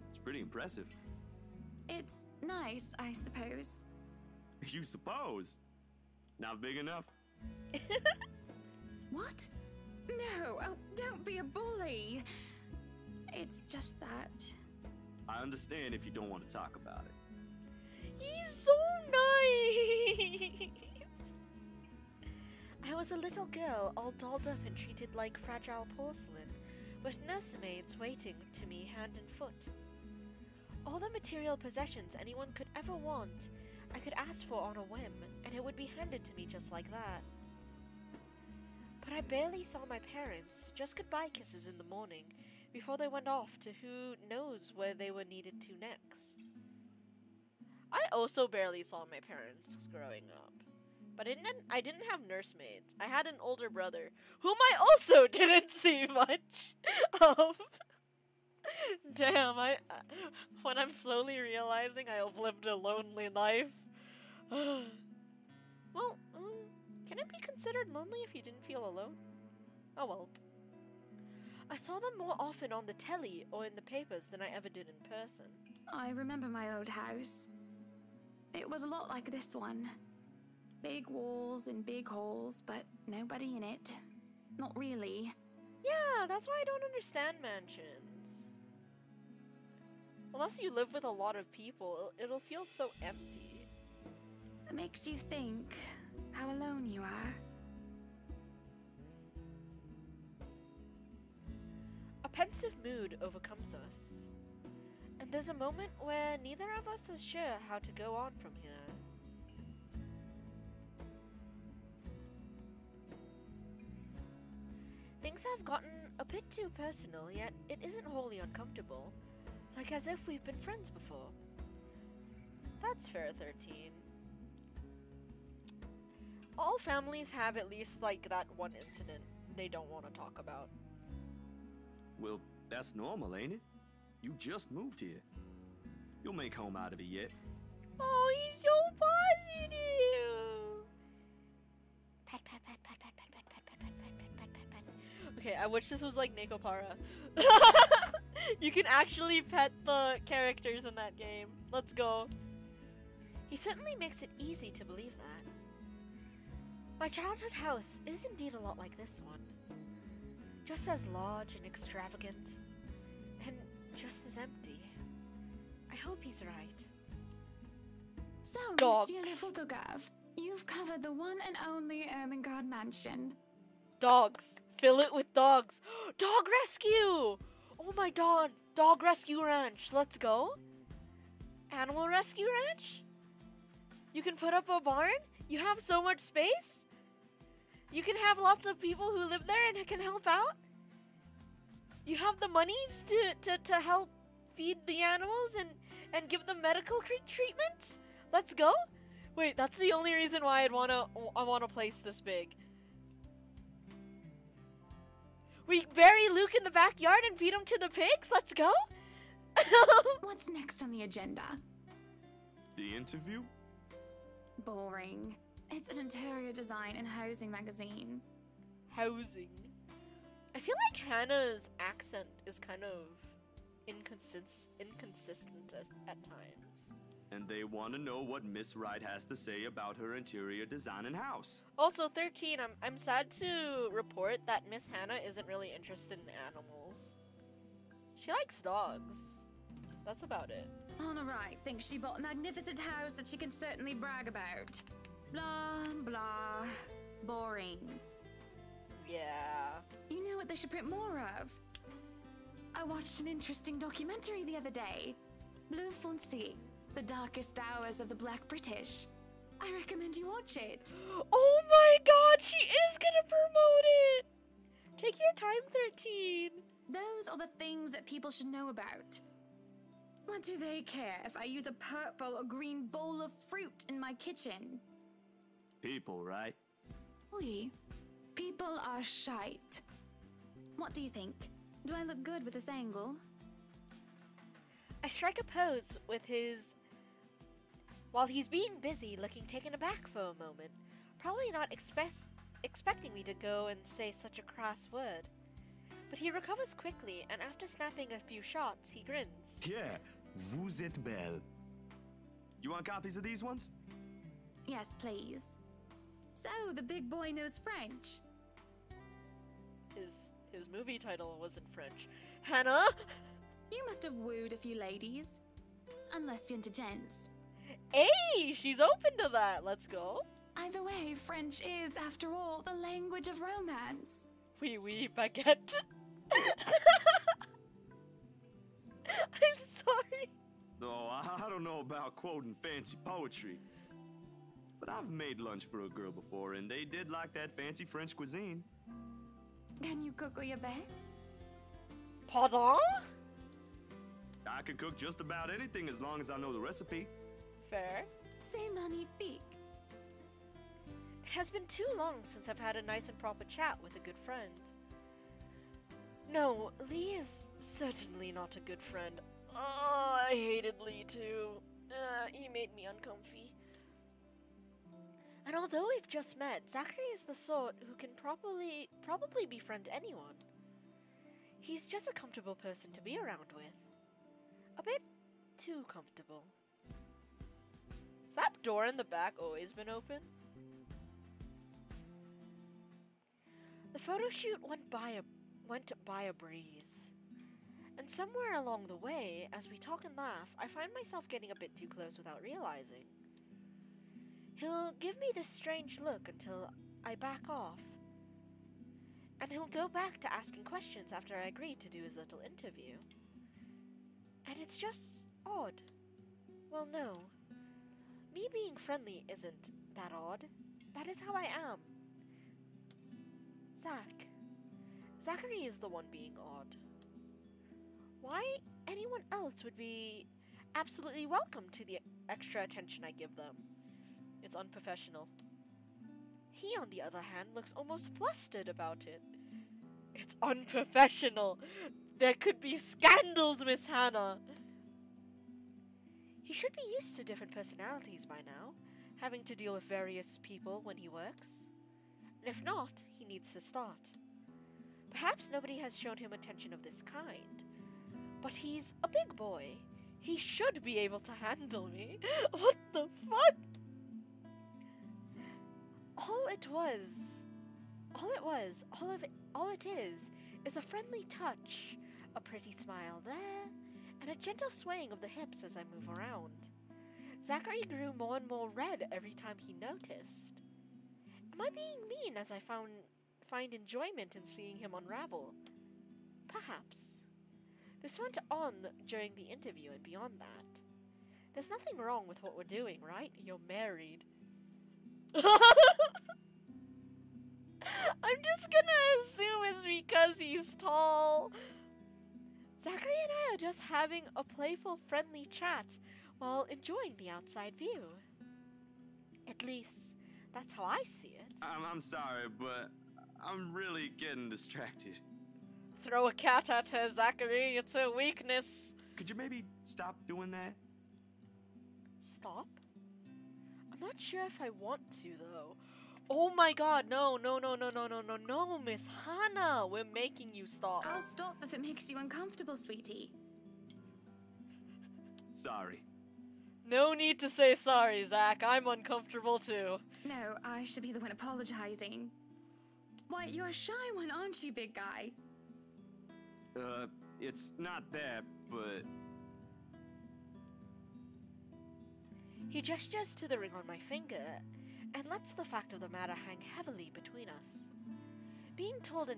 It's pretty impressive. It's nice, I suppose. You suppose? Not big enough? What? No, oh, don't be a bully. It's just that. I understand if you don't want to talk about it. He's so nice! I was a little girl, all dolled up and treated like fragile porcelain, with nursemaids waiting to me hand and foot. All the material possessions anyone could ever want, I could ask for on a whim, and it would be handed to me just like that. But I barely saw my parents, just goodbye kisses in the morning, before they went off to who knows where they were needed to next. I also barely saw my parents growing up. But I didn't have nursemaids. I had an older brother, whom I also didn't see much of. Damn, when I'm slowly realizing I have lived a lonely life. Well, can it be considered lonely if you didn't feel alone? Oh well. I saw them more often on the telly or in the papers than I ever did in person. I remember my old house. It was a lot like this one. Big walls and big halls, but nobody in it. Not really. Yeah, that's why I don't understand mansions. Unless you live with a lot of people, it'll feel so empty. It makes you think how alone you are. A pensive mood overcomes us. And there's a moment where neither of us is sure how to go on from here. Things have gotten a bit too personal, yet it isn't wholly uncomfortable. Like as if we've been friends before. That's fair, 13. All families have at least, like, that one incident they don't want to talk about. Well, that's normal, ain't it? You just moved here. You'll make home out of it yet. Oh, he's so positive! Pat, pat, pat, pat, pat, pat, pat, pat, pat, pat, pat, pat, pat, pat. Okay, I wish this was like Nekopara. You can actually pet the characters in that game. Let's go. He certainly makes it easy to believe that. My childhood house is indeed a lot like this one. Just as large and extravagant, and just as empty. I hope he's right. So, Dogs. Monsieur Le Photographe, you've covered the one and only Ermengarde mansion. Dogs. Fill it with dogs. Dog rescue! Oh my god. Dog Rescue Ranch, let's go. Animal Rescue Ranch? You can put up a barn? You have so much space? You can have lots of people who live there and can help out? You have the monies to help feed the animals and give them medical treatments? Let's go? Wait, that's the only reason why I want a place this big. We bury Luke in the backyard and feed him to the pigs? Let's go? What's next on the agenda? The interview? Boring. It's an interior design and housing magazine. Housing. I feel like Hannah's accent is kind of inconsistent at times. And they want to know what Miss Wright has to say about her interior design and house. Also, 13, I'm sad to report that Miss Hannah isn't really interested in animals. She likes dogs. That's about it. Honor Wright thinks she bought a magnificent house that she can certainly brag about. Blah, blah. Boring. Yeah. You know what they should print more of? I watched an interesting documentary the other day. Blue Foncé, The Darkest Hours of the Black British. I recommend you watch it. Oh my god, she is gonna promote it! Take your time, 13. Those are the things that people should know about. What do they care if I use a purple or green bowl of fruit in my kitchen? People, right? Oui. People are shite. What do you think? Do I look good with this angle? I strike a pose with his... while he's being busy looking taken aback for a moment, probably not expecting me to go and say such a crass word. But he recovers quickly, and after snapping a few shots, he grins. Yeah, vous êtes belle. You want copies of these ones? Yes, please. So, the big boy knows French. His movie title was in French. Hannah? You must have wooed a few ladies. Unless you're into gents. Hey, she's open to that. Let's go. Either way, French is, after all, the language of romance. Oui, oui, baguette. I'm sorry. Oh, I don't know about quoting fancy poetry. But I've made lunch for a girl before, and they did like that fancy French cuisine. Can you cook your best? Pardon? I can cook just about anything as long as I know the recipe. Fair. C'est magnifique. It has been too long since I've had a nice and proper chat with a good friend. No, Lee is certainly not a good friend. Oh, I hated Lee too. He made me uncomfy. And although we've just met, Zachary is the sort who can probably befriend anyone. He's just a comfortable person to be around with. A bit too comfortable. Has that door in the back always been open? The photo shoot went by a breeze. And somewhere along the way, as we talk and laugh, I find myself getting a bit too close without realizing. He'll give me this strange look until I back off. And he'll go back to asking questions after I agree to do his little interview. And it's just odd. Well, no. Me being friendly isn't that odd. That is how I am. Zachary is the one being odd. Why anyone else would be absolutely welcome to the extra attention I give them? It's unprofessional. He, on the other hand, looks almost flustered about it. It's unprofessional. There could be scandals, Miss Hannah. He should be used to different personalities by now, having to deal with various people when he works. And if not, he needs to start. Perhaps nobody has shown him attention of this kind. But he's a big boy. He should be able to handle me. What the fuck? All it is a friendly touch, a pretty smile there, and a gentle swaying of the hips as I move around. Zachary grew more and more red every time he noticed. Am I being mean as I find enjoyment in seeing him unravel? Perhaps. This went on during the interview and beyond that. There's nothing wrong with what we're doing, right? You're married. I'm just gonna assume it's because he's tall. Zachary and I are just having a playful, friendly chat while enjoying the outside view. At least, that's how I see it. I'm sorry, but I'm really getting distracted. Throw a cat at her, Zachary. It's a weakness. Could you maybe stop doing that? Stop? I'm not sure if I want to, though. Oh my god, no, Miss Hannah. We're making you stop. I'll stop if it makes you uncomfortable, sweetie. Sorry. No need to say sorry, Zach. I'm uncomfortable too. No, I should be the one apologizing. Why, you're a shy one, aren't you, big guy? It's not that, but... He gestures to the ring on my finger and lets the fact of the matter hang heavily between us. Being told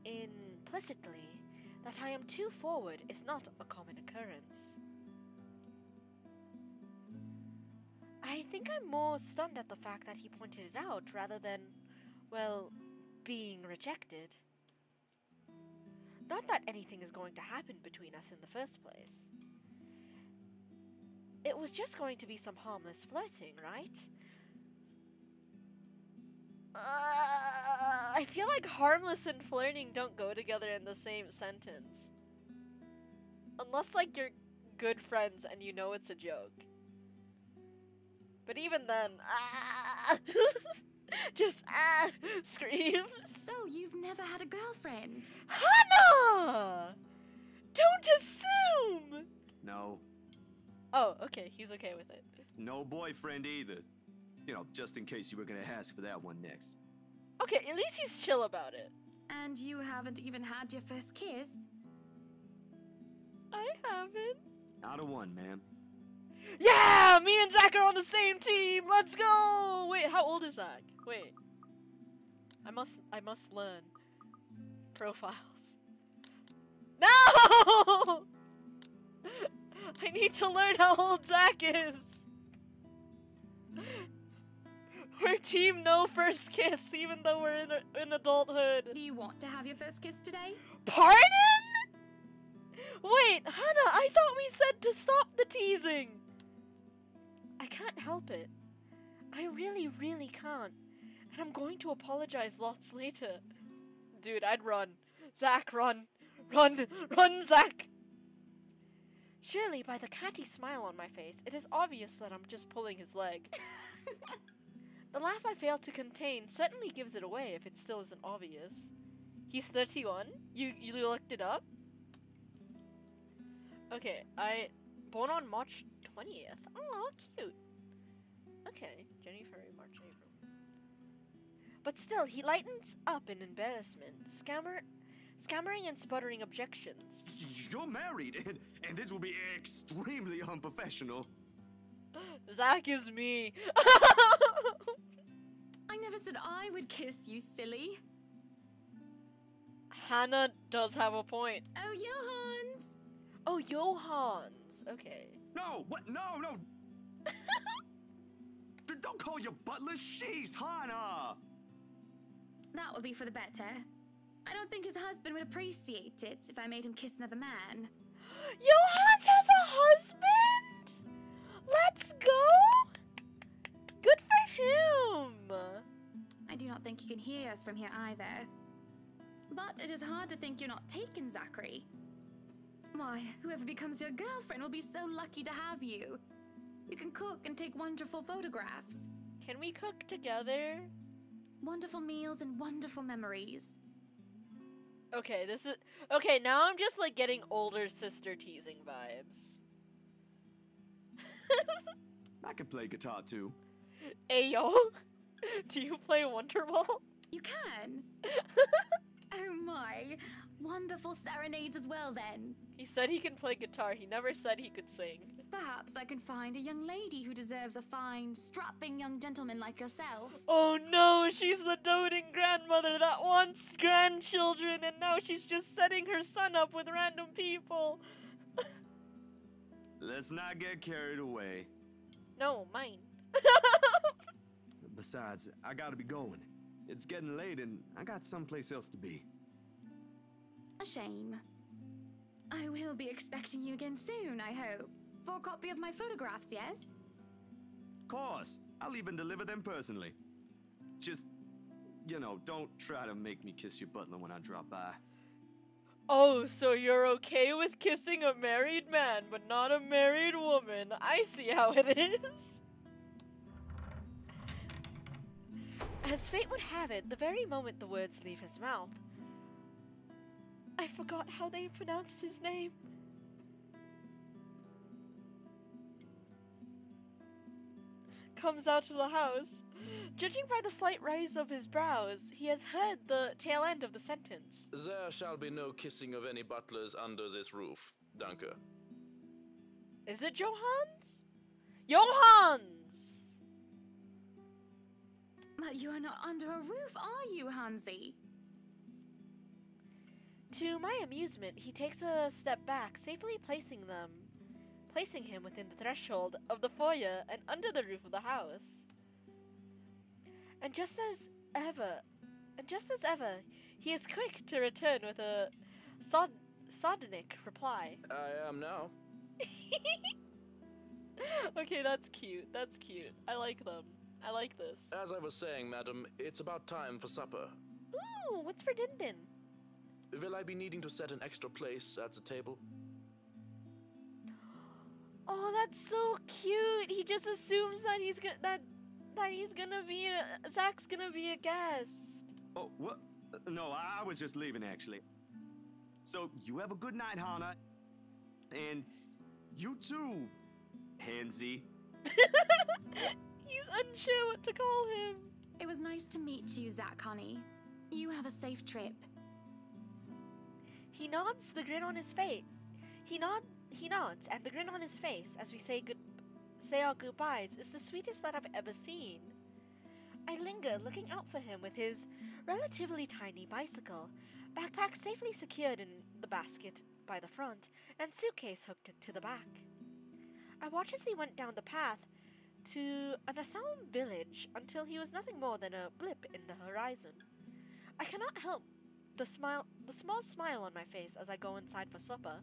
implicitly that I am too forward is not a common occurrence. I think I'm more stunned at the fact that he pointed it out rather than, well, being rejected. Not that anything is going to happen between us in the first place. It was just going to be some harmless flirting, right? I feel like harmless and flirting don't go together in the same sentence. Unless, like, you're good friends and you know it's a joke. But even then, just scream. So, you've never had a girlfriend? Hannah! Don't assume! No. Oh, okay, he's okay with it. No boyfriend either. You know, just in case you were gonna ask for that one next. Okay, at least he's chill about it. And you haven't even had your first kiss? I haven't. Not a one, ma'am. Yeah! Me and Zach are on the same team! Let's go! Wait, how old is Zach? Wait. I must learn. Profiles. No! I need to learn how old Zach is. We're team no first kiss, even though we're in adulthood. Do you want to have your first kiss today? Pardon? Wait, Hannah, I thought we said to stop the teasing. I can't help it. I really, really can't. And I'm going to apologize lots later. Dude, I'd run. Zach, run. Run, Zach. Surely, by the catty smile on my face, it is obvious that I'm just pulling his leg. The laugh I failed to contain certainly gives it away if it still isn't obvious. He's 31? You looked it up? Okay, born on March 20th. Oh, cute. Okay, January, February, March, April. But still, he lightens up in embarrassment, scammering and sputtering objections. You're married, and this will be extremely unprofessional. Zach is me. I never said I would kiss you, silly. Hannah does have a point. Oh, Johans! Oh, Johans. Okay. No, what? No. Don't call your butler. She's Hannah. That would be for the better. I don't think his husband would appreciate it if I made him kiss another man. Johans has a husband? Let's go! Good for him! I do not think you can hear us from here either. But it is hard to think you're not taken, Zachary. Why, whoever becomes your girlfriend will be so lucky to have you. You can cook and take wonderful photographs. Can we cook together? Wonderful meals and wonderful memories. Okay, okay, now I'm just like getting older sister teasing vibes. I can play guitar too. Ayo, do you play Wonderball? You can? Oh my, wonderful serenades as well then. He said he can play guitar, he never said he could sing. Perhaps I can find a young lady who deserves a fine, strapping young gentleman like yourself. Oh no, she's the doting grandmother that wants grandchildren, and now she's just setting her son up with random people. Let's not get carried away. No, mine. Besides, I gotta be going. It's getting late and I got someplace else to be. A shame. I will be expecting you again soon, I hope. For a copy of my photographs, yes? Of course, I'll even deliver them personally. Just, you know, don't try to make me kiss your butler when I drop by. Oh, so you're okay with kissing a married man, but not a married woman. I see how it is. As fate would have it, the very moment the words leave his mouth, I forgot how they pronounced his name. Comes out of the house. Judging by the slight raise of his brows, he has heard the tail end of the sentence. There shall be no kissing of any butlers under this roof. Danke. Is it Johans? Johans! But you are not under a roof, are you, Hansi? To my amusement, he takes a step back, safely placing him within the threshold of the foyer and under the roof of the house. And just as ever, he is quick to return with a sardonic reply. I am now. Okay, that's cute. That's cute. I like them. I like this. As I was saying, madam, it's about time for supper. Ooh, what's for din-din? Will I be needing to set an extra place at the table? Oh, that's so cute. He just assumes that Zach's gonna be a guest. Oh, what? No, I was just leaving, actually. So, you have a good night, Hana. And you too, Hansi. He's unsure what to call him. It was nice to meet you, Zach, honey. You have a safe trip. He nods, the grin on his face. He nods, and the grin on his face as we say our goodbyes is the sweetest that I've ever seen. I linger, looking out for him with his relatively tiny bicycle, backpack safely secured in the basket by the front, and suitcase hooked to the back. I watch as he went down the path to an asylum village until he was nothing more than a blip in the horizon. I cannot help the small smile on my face as I go inside for supper.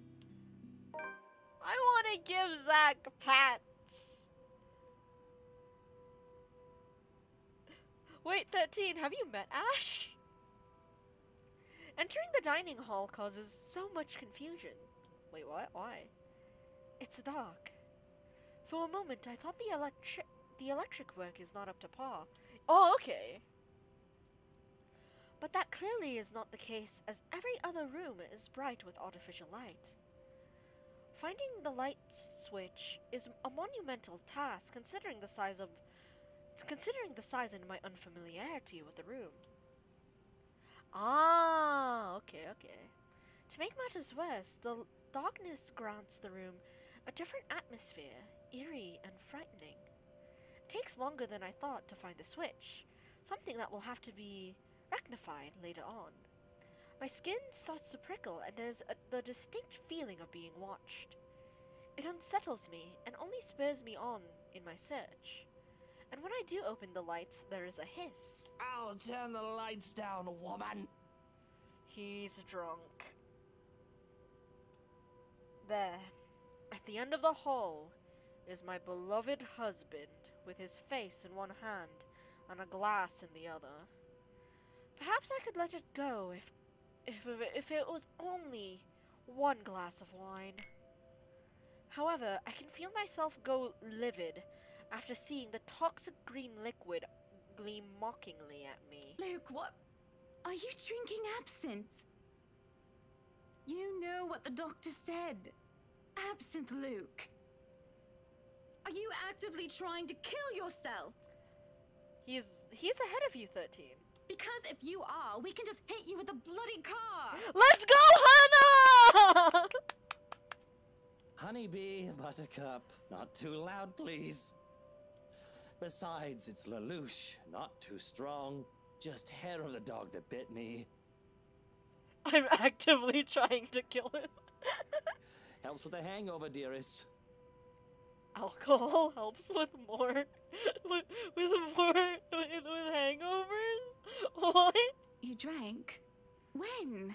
I want to give Zach pats. Wait, 13, have you met Ash? Entering the dining hall causes so much confusion. Wait, what? Why? It's dark. For a moment, I thought the electric work is not up to par. Oh, okay. But that clearly is not the case, as every other room is bright with artificial light. Finding the light switch is a monumental task, considering the size and my unfamiliarity with the room. Ah, okay. To make matters worse, the darkness grants the room a different atmosphere, eerie and frightening. It takes longer than I thought to find the switch, something that will have to be rectified later on. My skin starts to prickle, and there's the distinct feeling of being watched. It unsettles me and only spurs me on in my search. And when I do open the lights, there is a hiss. I'll turn the lights down, woman. He's drunk. There, at the end of the hall, is my beloved husband, with his face in one hand and a glass in the other. Perhaps I could let it go if it was only one glass of wine. However, I can feel myself go livid after seeing the toxic green liquid gleam mockingly at me. Luke, what? Are you drinking absinthe? You know what the doctor said. Absinthe, Luke. Are you actively trying to kill yourself? He's ahead of you, 13. Because if you are, we can just hit you with a bloody car. Let's go, Hannah! Honey, Maybe, Buttercup. Not too loud, please. Besides, it's Lelouch. Not too strong. Just hair of the dog that bit me. I'm actively trying to kill him. Helps with the hangover, dearest. Alcohol helps with more, with hangovers? What? You drank? When?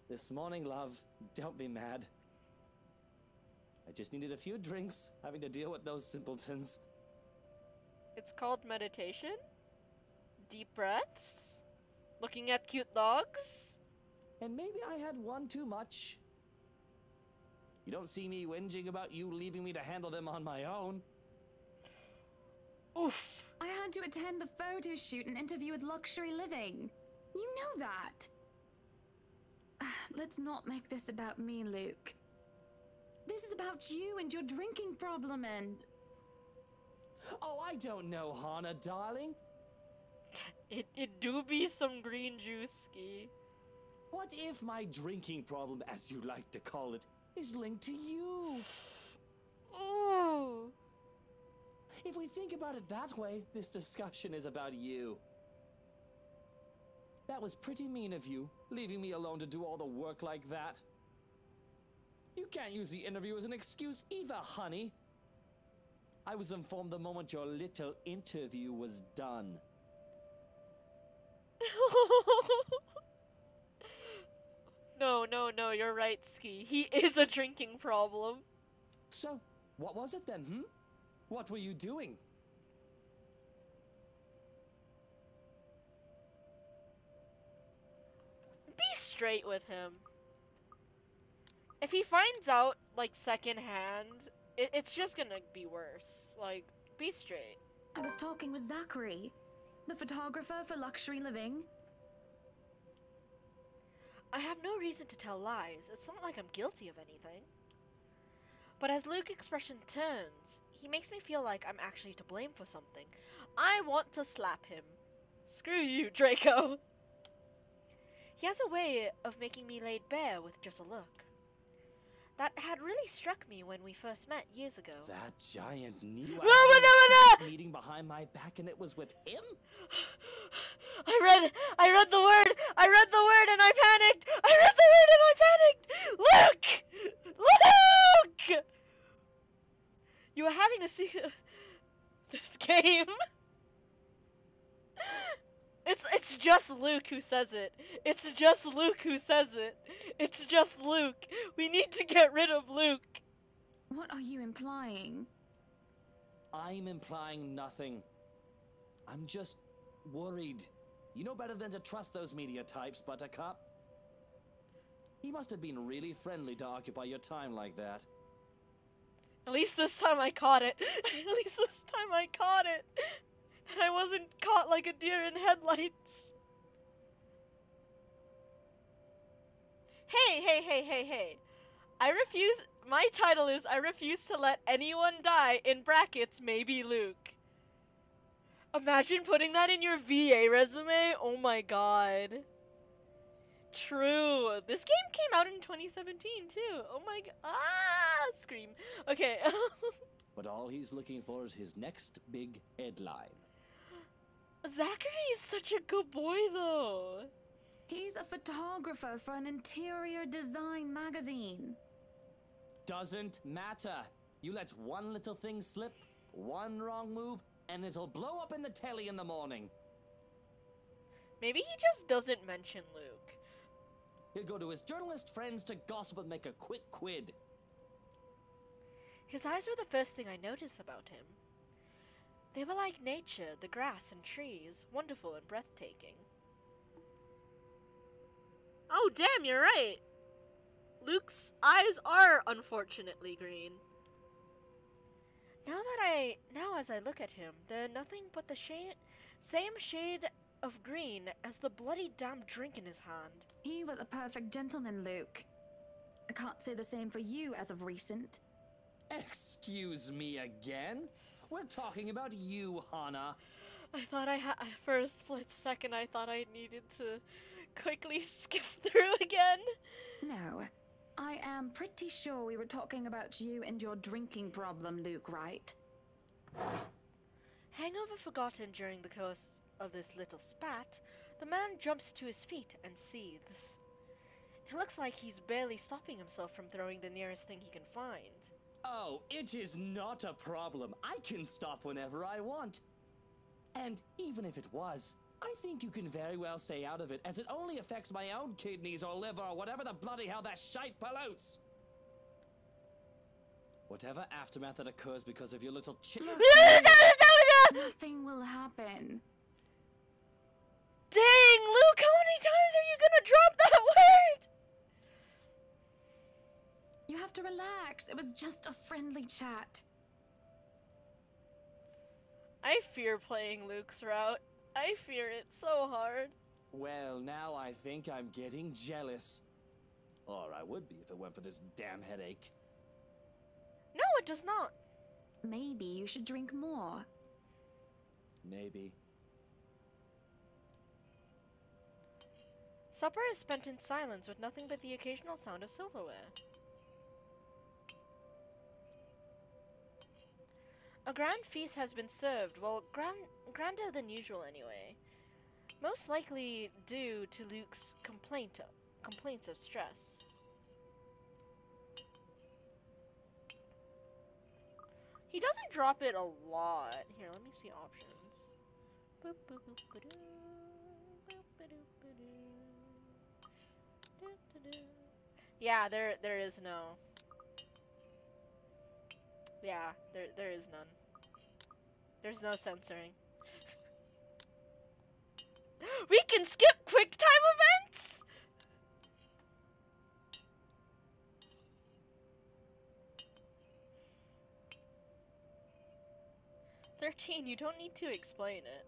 This morning, love. Don't be mad. I just needed a few drinks, having to deal with those simpletons. It's called meditation? Deep breaths? Looking at cute dogs? And maybe I had one too much. You don't see me whinging about you leaving me to handle them on my own. Oof. I had to attend the photo shoot and interview with Luxury Living. You know that. Let's not make this about me, Luke. This is about you and your drinking problem and... Oh, I don't know, Hana, darling. It do be some green juice ski. What if my drinking problem, as you like to call it, is linked to you? Ooh. If we think about it that way, this discussion is about you. That was pretty mean of you, leaving me alone to do all the work like that. You can't use the interview as an excuse either, honey. I was informed the moment your little interview was done. No, you're right, Ski. He is a drinking problem. So, what was it then, hmm? What were you doing? Be straight with him. If he finds out, like, secondhand, it's just gonna be worse. Like, be straight. I was talking with Zachary, the photographer for Luxury Living. I have no reason to tell lies. It's not like I'm guilty of anything. But as Luke's expression turns, he makes me feel like I'm actually to blame for something. I want to slap him. Screw you, Draco. He has a way of making me laid bare with just a look. That had really struck me when we first met years ago. That giant knew I meeting behind my back, and it was with him? I read the word and I panicked! I read the word and I panicked! Luke! You are having to see this game. It's just Luke who says it. It's just Luke who says it. It's just Luke. We need to get rid of Luke. What are you implying? I'm implying nothing. I'm just worried. You know better than to trust those media types, Buttercup. He must have been really friendly to occupy your time like that. At least this time I caught it. At least this time I caught it. And I wasn't caught like a deer in headlights. Hey. I refuse. My title is I refuse to let anyone die, in brackets, maybe Luke. Imagine putting that in your VA resume. Oh my god. True. This game came out in 2017 too. Oh my god. Ah, scream. Okay. But all he's looking for is his next big headline. Zachary is such a good boy though. He's a photographer for an interior design magazine. Doesn't matter. You let one little thing slip, one wrong move, and it'll blow up in the telly in the morning. Maybe he just doesn't mention Luke. He'll go to his journalist friends to gossip and make a quick quid. His eyes were the first thing I noticed about him. They were like nature, the grass and trees, wonderful and breathtaking. Oh damn, you're right! Luke's eyes are unfortunately green. Now as I look at him, they're nothing but the same shade of green as the bloody damn drink in his hand. He was a perfect gentleman, Luke. I can't say the same for you as of recent. Excuse me again? We're talking about you, Hana. I thought for a split second, I needed to quickly skip through again. No, I am pretty sure we were talking about you and your drinking problem, Luke, right? Hangover forgotten during the course of this little spat, the man jumps to his feet and seethes. It looks like he's barely stopping himself from throwing the nearest thing he can find. Oh, it is not a problem. I can stop whenever I want. And even if it was, I think you can very well stay out of it, as it only affects my own kidneys or liver or whatever the bloody hell that shite pollutes. Whatever aftermath that occurs because of your little Nothing will happen. Dang, Luke, how many times are you gonna drop that word? You have to relax. It was just a friendly chat. I fear playing Luke's route. I fear it so hard. Well, now I think I'm getting jealous. Or I would be if it weren't for this damn headache. No, it does not. Maybe you should drink more. Maybe. Supper is spent in silence with nothing but the occasional sound of silverware. A grand feast has been served, well, grander than usual anyway. Most likely due to Luke's complaints of stress. He doesn't drop it a lot. Here, let me see options. Boop, boop, boop, ba-doo. Boop, ba-doo, ba-doo. Doo, doo, doo. Yeah, there is no. Yeah, there is none. There's no censoring. We can skip quick time events! "13, you don't need to explain it."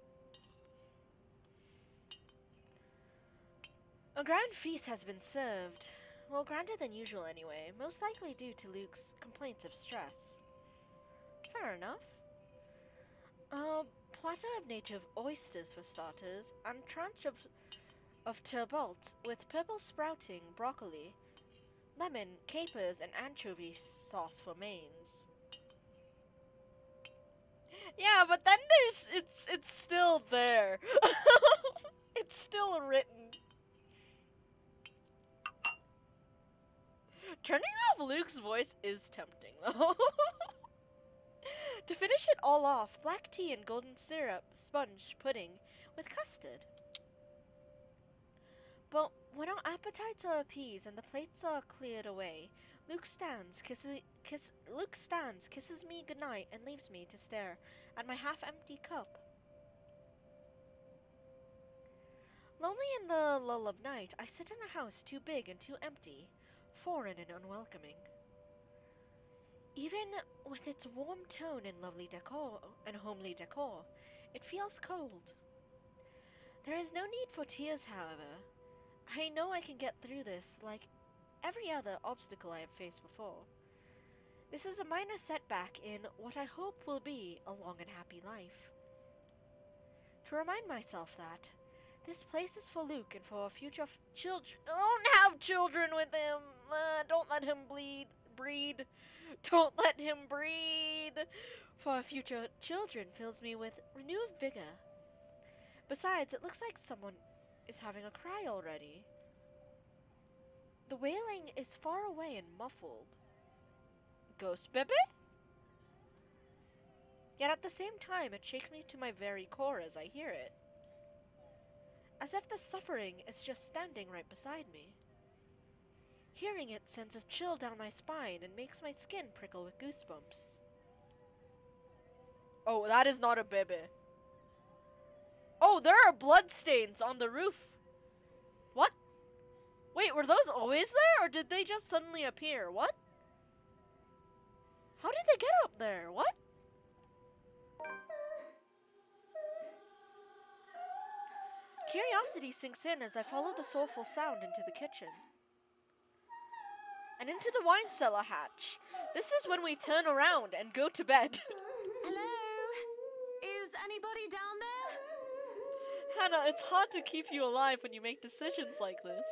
A grand feast has been served. Well, grander than usual anyway, most likely due to Luke's complaints of stress. Fair enough. A platter of native oysters for starters, and tranche of turbot with purple sprouting broccoli, lemon, capers, and anchovy sauce for mains. Yeah, but then it's still there. It's still written. Turning off Luke's voice is tempting, though. To finish it all off, black tea and golden syrup sponge pudding with custard. But when our appetites are appeased and the plates are cleared away, Luke stands, kisses me goodnight, and leaves me to stare at my half-empty cup. Lonely in the lull of night, I sit in a house too big and too empty, foreign and unwelcoming. Even with its warm tone and lovely decor and homely decor, it feels cold. There is no need for tears, however. I know I can get through this like every other obstacle I have faced before. This is a minor setback in what I hope will be a long and happy life. To remind myself that this place is for Luke and for future children. Don't have children with him. Don't let him breed. Don't let him breed. For future children fills me with renewed vigor. Besides, it looks like someone is having a cry already. The wailing is far away and muffled. Ghost baby? Yet at the same time, it shakes me to my very core as I hear it. As if the suffering is just standing right beside me. Hearing it sends a chill down my spine and makes my skin prickle with goosebumps. Oh, that is not a baby. Oh, there are bloodstains on the roof. What? Wait, were those always there, or did they just suddenly appear? What? How did they get up there? What? Curiosity sinks in as I follow the soulful sound into the kitchen. And into the wine cellar hatch. This is when we turn around and go to bed. Hello? Is anybody down there? Hannah, it's hard to keep you alive when you make decisions like this.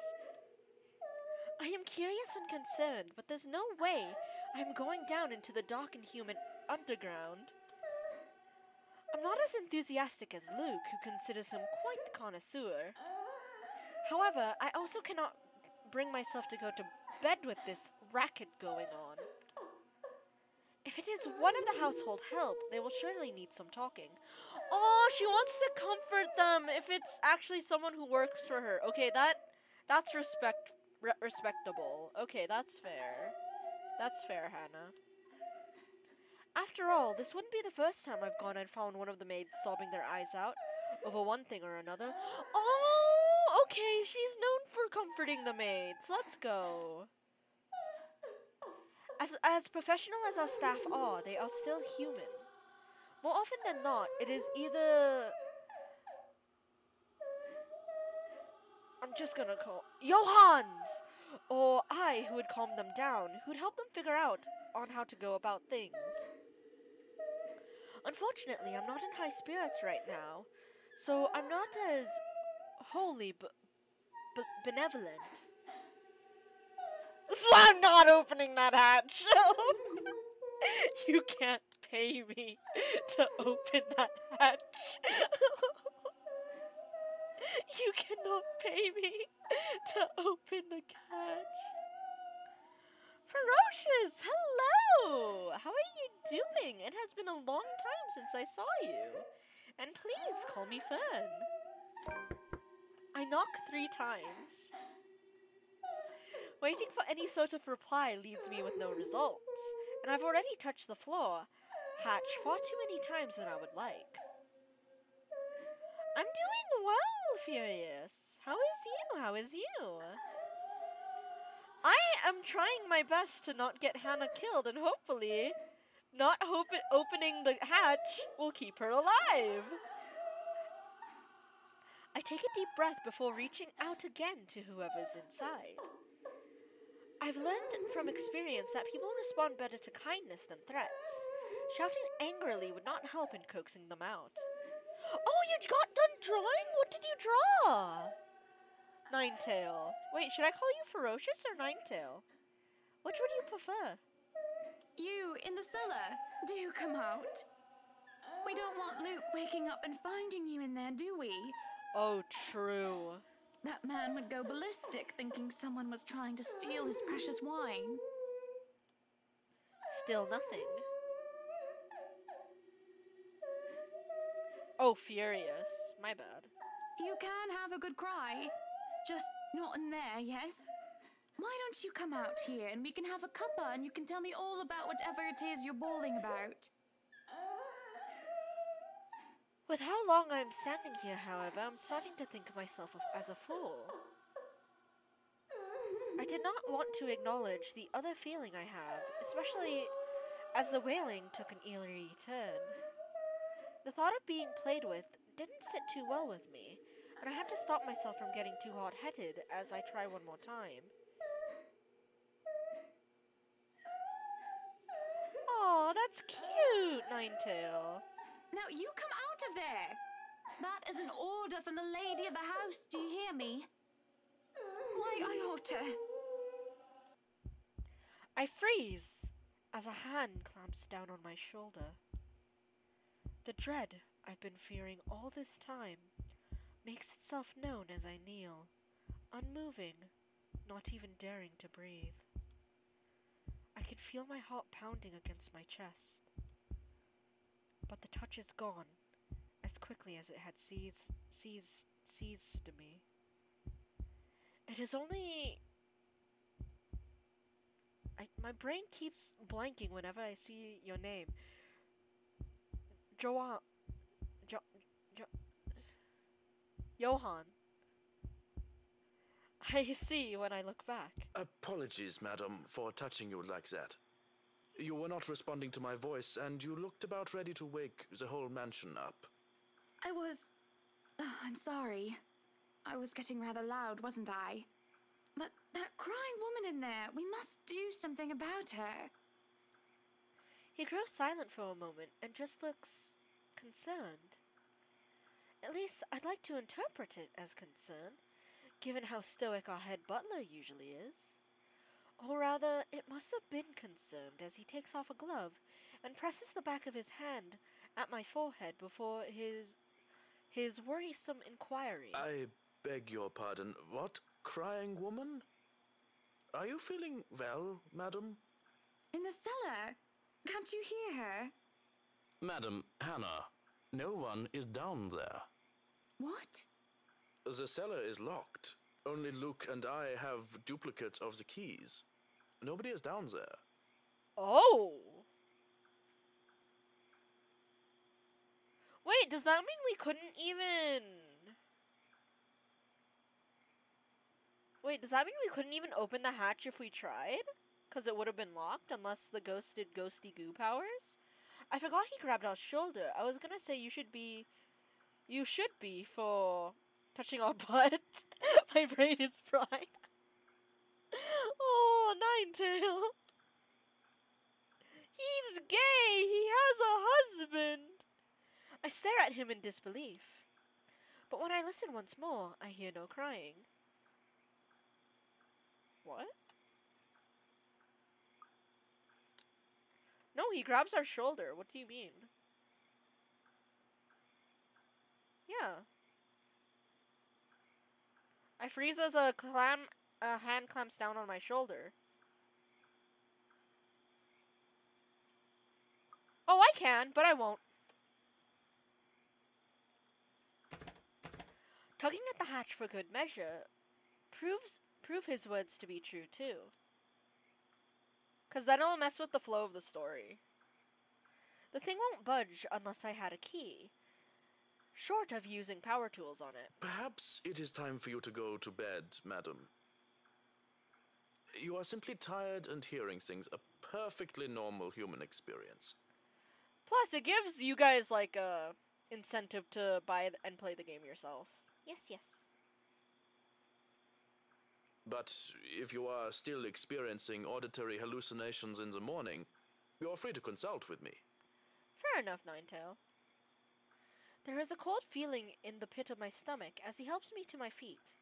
I I am curious and concerned, but there's no way I am going down into the dark and human underground. I'm not as enthusiastic as Luke, who considers him quite the connoisseur. However, I also cannot bring myself to go to bed with this racket going on. If it is one of the household help, they will surely need some talking. Oh, she wants to comfort them if it's actually someone who works for her. Okay, that's respectable. Okay, that's fair. That's fair, Hannah. After all, this wouldn't be the first time I've gone and found one of the maids sobbing their eyes out over one thing or another. Oh, okay, she's known for comforting the maids. Let's go. As professional as our staff are, they are still human. More often than not, it is either... I'm just gonna call... Johans! Or I who would calm them down, who'd help them figure out on how to go about things. Unfortunately, I'm not in high spirits right now, so I'm not as wholly benevolent. So I'm not opening that hatch. You can't pay me to open that hatch. You cannot pay me to open the hatch. Ferocious, hello! How are you doing? It has been a long time since I saw you. And please call me Fern. I knock 3 times. Waiting for any sort of reply leaves me with no results, and I've already touched the floor hatch far too many times than I would like. I'm doing well, Furious. How is you? How is you? I am trying my best to not get Hannah killed, and hopefully not opening the hatch will keep her alive. I take a deep breath before reaching out again to whoever's inside. I've learned from experience that people respond better to kindness than threats. Shouting angrily would not help in coaxing them out. Oh, you got done drawing? What did you draw? Ninetail. Wait, should I call you Ferocious or Ninetail? Which would you prefer? You, in the cellar, do come out. We don't want Luke waking up and finding you in there, do we? Oh, true. That man would go ballistic thinking someone was trying to steal his precious wine. Still nothing. Oh, Furious. My bad. You can have a good cry. Just not in there, yes? Why don't you come out here and we can have a cuppa and you can tell me all about whatever it is you're bawling about? With how long I'm standing here, however, I'm starting to think of myself as a fool. I did not want to acknowledge the other feeling I have, especially as the wailing took an eerie turn. The thought of being played with didn't sit too well with me, and I had to stop myself from getting too hot-headed as I try one more time. Aw, that's cute, Ninetail. Now you come out of there! That is an order from the lady of the house, do you hear me? Why, I ought to... I freeze as a hand clamps down on my shoulder. The dread I've been fearing all this time makes itself known as I kneel, unmoving, not even daring to breathe. I can feel my heart pounding against my chest. But the touch is gone, as quickly as it had seized me. It is only... my brain keeps blanking whenever I see your name. Johan. I see when I look back. Apologies, madam, for touching you like that. You were not responding to my voice, and you looked about ready to wake the whole mansion up. I was... I'm sorry. I was getting rather loud, wasn't I? But that crying woman in there, we must do something about her. He grows silent for a moment and just looks concerned. At least I'd like to interpret it as concern, given how stoic our head butler usually is. Or rather, it must have been concerned as he takes off a glove and presses the back of his hand at my forehead before his worrisome inquiry. I beg your pardon. What? Crying woman? Are you feeling well, madam? In the cellar. Can't you hear her? Madam, Hannah, no one is down there. What? The cellar is locked. Only Luke and I have duplicates of the keys. Nobody is down there. Oh! Wait, does that mean we couldn't even... Wait, does that mean we couldn't even open the hatch if we tried? Because it would have been locked unless the ghost did ghosty goo powers? I forgot he grabbed our shoulder. I was gonna say you should be for touching our butt. My brain is fried. Oh, Ninetail. He's gay. He has a husband. I stare at him in disbelief. But when I listen once more, I hear no crying. What? No, he grabs our shoulder. What do you mean? Yeah. I freeze as a hand clamps down on my shoulder. Oh, I can, but I won't. Tugging at the hatch for good measure prove his words to be true too. 'Cause then it'll mess with the flow of the story. The thing won't budge unless I had a key, short of using power tools on it. Perhaps it is time for you to go to bed, madam. You are simply tired and hearing things, a perfectly normal human experience. Plus, it gives you guys, like, a incentive to buy and play the game yourself. Yes, yes. But if you are still experiencing auditory hallucinations in the morning, you are free to consult with me. Fair enough, Ninetail. There is a cold feeling in the pit of my stomach as he helps me to my feet.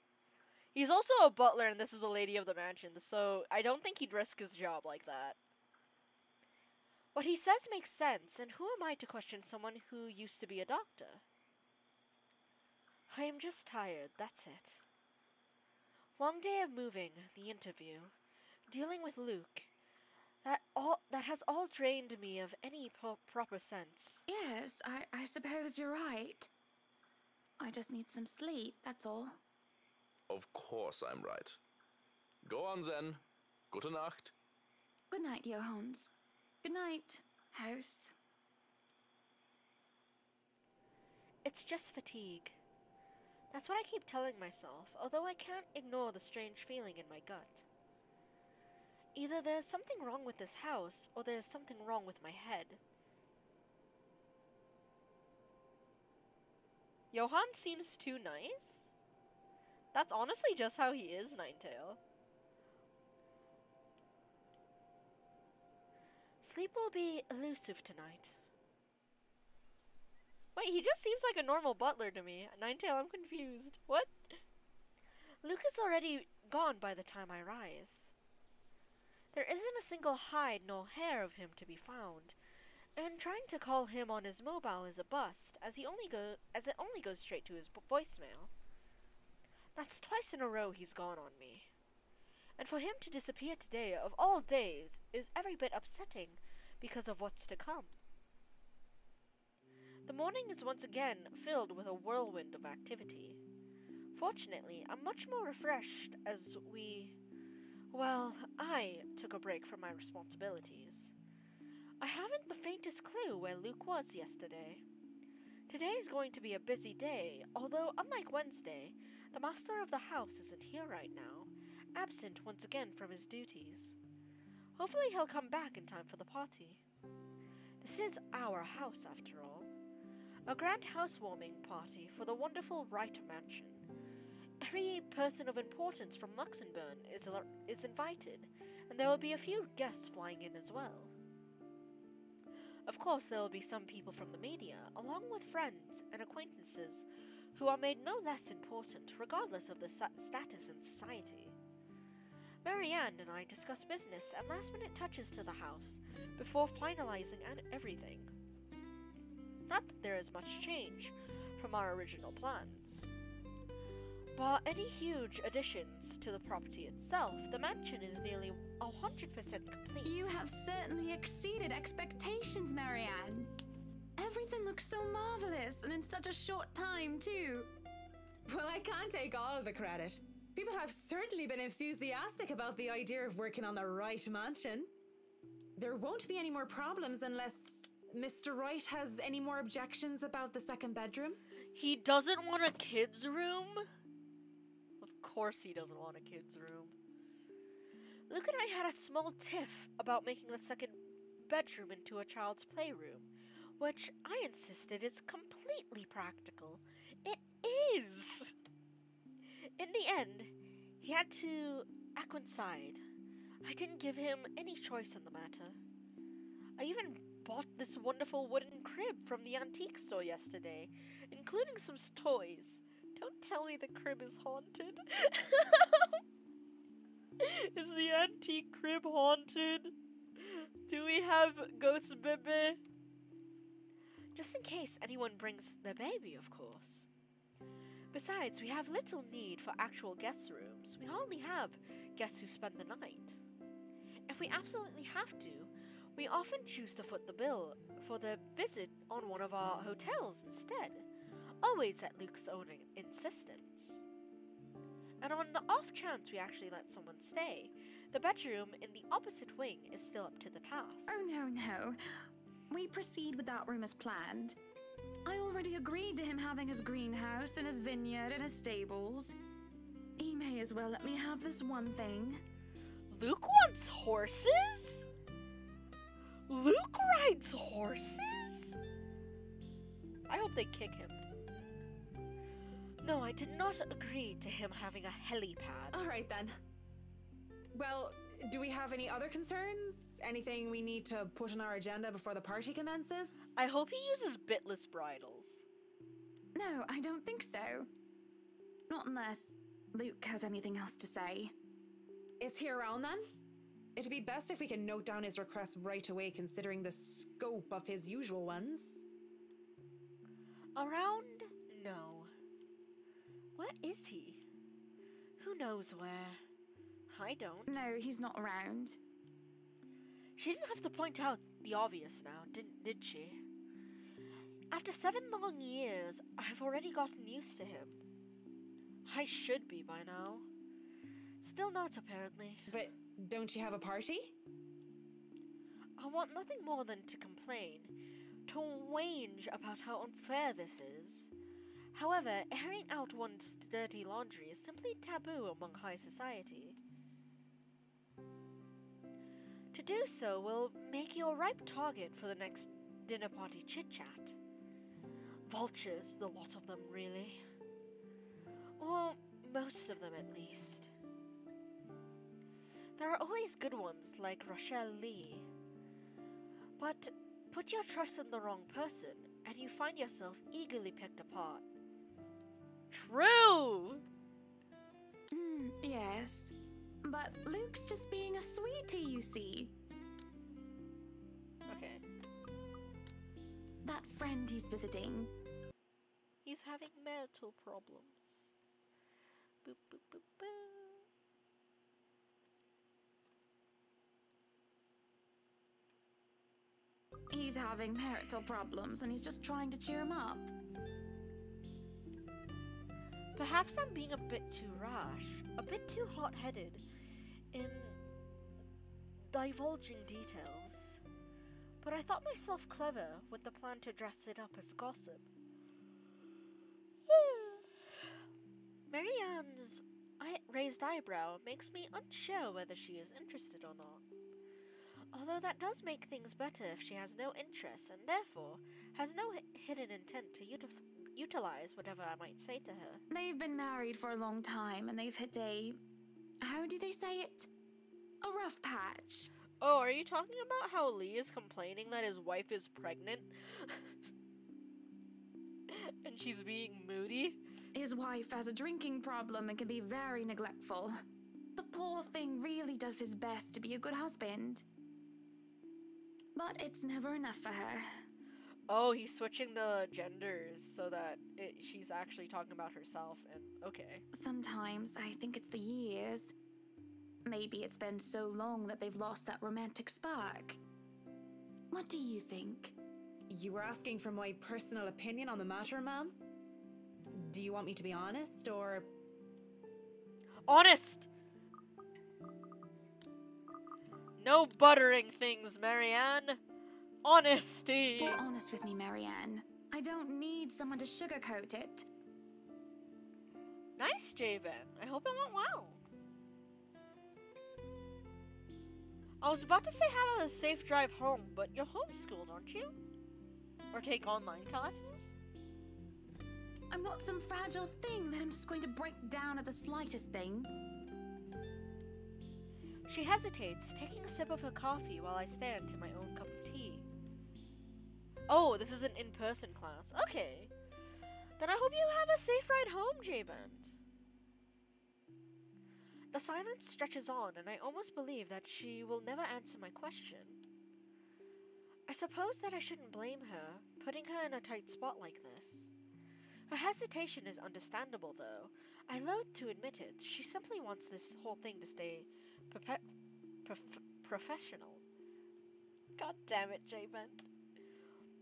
He's also a butler and this is the lady of the mansion, so I don't think he'd risk his job like that. What he says makes sense, and who am I to question someone who used to be a doctor? I am just tired, that's it. Long day of moving, the interview, dealing with Luke. That has all drained me of any proper sense. Yes, I suppose you're right. I just need some sleep, that's all. Of course I'm right. Go on then. Gute Nacht. Good night, Johannes. Good night, house. It's just fatigue. That's what I keep telling myself, although I can't ignore the strange feeling in my gut. Either there's something wrong with this house, or there's something wrong with my head. Johann seems too nice? That's honestly just how he is, Ninetail. Sleep will be elusive tonight. Wait, he just seems like a normal butler to me. Ninetail, I'm confused. What? Luke is already gone by the time I rise. There isn't a single hide nor hair of him to be found, and trying to call him on his mobile is a bust, as it only goes straight to his voicemail. That's twice in a row he's gone on me. And for him to disappear today, of all days, is every bit upsetting because of what's to come. The morning is once again filled with a whirlwind of activity. Fortunately, I'm much more refreshed as I took a break from my responsibilities. I haven't the faintest clue where Luke was yesterday. Today is going to be a busy day, although unlike Wednesday, the master of the house isn't here right now, absent once again from his duties. Hopefully he'll come back in time for the party. This is our house, after all. A grand housewarming party for the wonderful Wright Mansion. Every person of importance from Luxembourg is invited, and there will be a few guests flying in as well. Of course, there will be some people from the media, along with friends and acquaintances who are made no less important, regardless of the status in society. Marianne and I discuss business and last-minute touches to the house before finalizing everything. Not that there is much change from our original plans. Bar any huge additions to the property itself, the mansion is nearly 100% complete. You have certainly exceeded expectations, Marianne. Everything looks so marvelous, and in such a short time, too. Well, I can't take all of the credit. People have certainly been enthusiastic about the idea of working on the Wright mansion. There won't be any more problems unless Mr. Wright has any more objections about the second bedroom. He doesn't want a kid's room? Of course he doesn't want a kid's room. Luke and I had a small tiff about making the second bedroom into a child's playroom, which I insisted is completely practical. It is! In the end, he had to coincide. I didn't give him any choice in the matter. I even bought this wonderful wooden crib from the antique store yesterday, including some toys. Don't tell me the crib is haunted. Is the antique crib haunted? Do we have Ghost Bebe? Just in case anyone brings their baby, of course. Besides, we have little need for actual guest rooms. We hardly have guests who spend the night. If we absolutely have to, we often choose to foot the bill for the visit on one of our hotels instead, always at Luke's own insistence. And on the off chance we actually let someone stay, the bedroom in the opposite wing is still up to the task. Oh, no. We proceed with that room as planned. I already agreed to him having his greenhouse and his vineyard and his stables. He may as well let me have this one thing. Luke wants horses? Luke rides horses? I hope they kick him. No, I did not agree to him having a helipad. All right, then. Well, do we have any other concerns? Anything we need to put on our agenda before the party commences? I hope he uses bitless bridles. No, I don't think so. Not unless Luke has anything else to say. Is he around then? It'd be best if we can note down his requests right away, considering the scope of his usual ones. Around? No. Where is he? Who knows where? I don't. No, he's not around. She didn't have to point out the obvious now, did she? After 7 long years, I've already gotten used to him. I should be by now. Still not, apparently. But don't you have a party? I want nothing more than to complain, to whinge about how unfair this is. However, airing out one's dirty laundry is simply taboo among high society. To do so will make you a ripe target for the next dinner party chit-chat. Vultures, the lot of them, really. Or most of them, at least. There are always good ones, like Rochelle Lee. But put your trust in the wrong person, and you find yourself eagerly picked apart. True! Yes. But Luke's just being a sweetie, you see. Okay. That friend he's visiting. He's having marital problems. Boop, boop, boop, boop. He's having marital problems and he's just trying to cheer him up. Perhaps I'm being a bit too rash, a bit too hot-headed in divulging details. But I thought myself clever with the plan to dress it up as gossip. Marianne's raised eyebrow makes me unsure whether she is interested or not. Although that does make things better if she has no interest and therefore has no hidden intent to utilize whatever I might say to her. They've been married for a long time and they've hit a... how do they say it? A rough patch. Oh, are you talking about how Lee is complaining that his wife is pregnant? And she's being moody? His wife has a drinking problem and can be very neglectful. The poor thing really does his best to be a good husband. But it's never enough for her. Oh, he's switching the genders so that she's actually talking about herself, and okay. Sometimes I think it's the years. Maybe it's been so long that they've lost that romantic spark. What do you think? You were asking for my personal opinion on the matter, ma'am? Do you want me to be honest, or... Honest! No buttering things, Marianne. Honesty! Be honest with me, Marianne. I don't need someone to sugarcoat it. Nice, Javen. I hope it went well. I was about to say have a safe drive home, but you're homeschooled, aren't you? Or take online classes? I'm not some fragile thing that I'm just going to break down at the slightest thing. She hesitates, taking a sip of her coffee while I stand to my own cup of tea. Oh, this is an in-person class. Okay. Then I hope you have a safe ride home, J-Band. The silence stretches on, and I almost believe that she will never answer my question. I suppose that I shouldn't blame her, putting her in a tight spot like this. Her hesitation is understandable, though. I loathe to admit it. She simply wants this whole thing to stay professional. God damn it, J-Ben.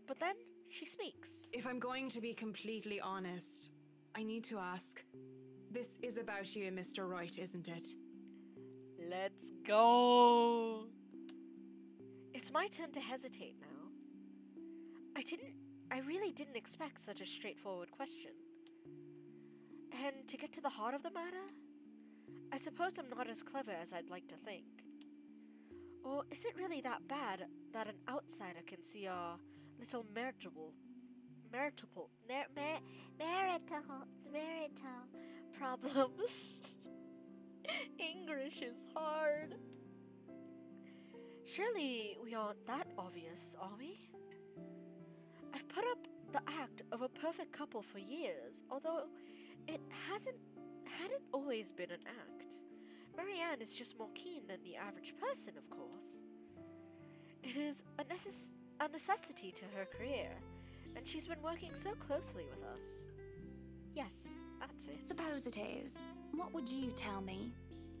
But then she speaks. If I'm going to be completely honest, I need to ask. This is about you and Mr. Wright, isn't it? Let's go. It's my turn to hesitate now. I really didn't expect such a straightforward question. And to get to the heart of the matter, I suppose I'm not as clever as I'd like to think. Or is it really that bad that an outsider can see our little marital problems? English is hard. Surely we aren't that obvious, are we? I've put up the act of a perfect couple for years, although it hadn't always been an act. Marianne is just more keen than the average person, of course. It is a necessity to her career, and she's been working so closely with us. Yes, that's it. Suppose it is. What would you tell me?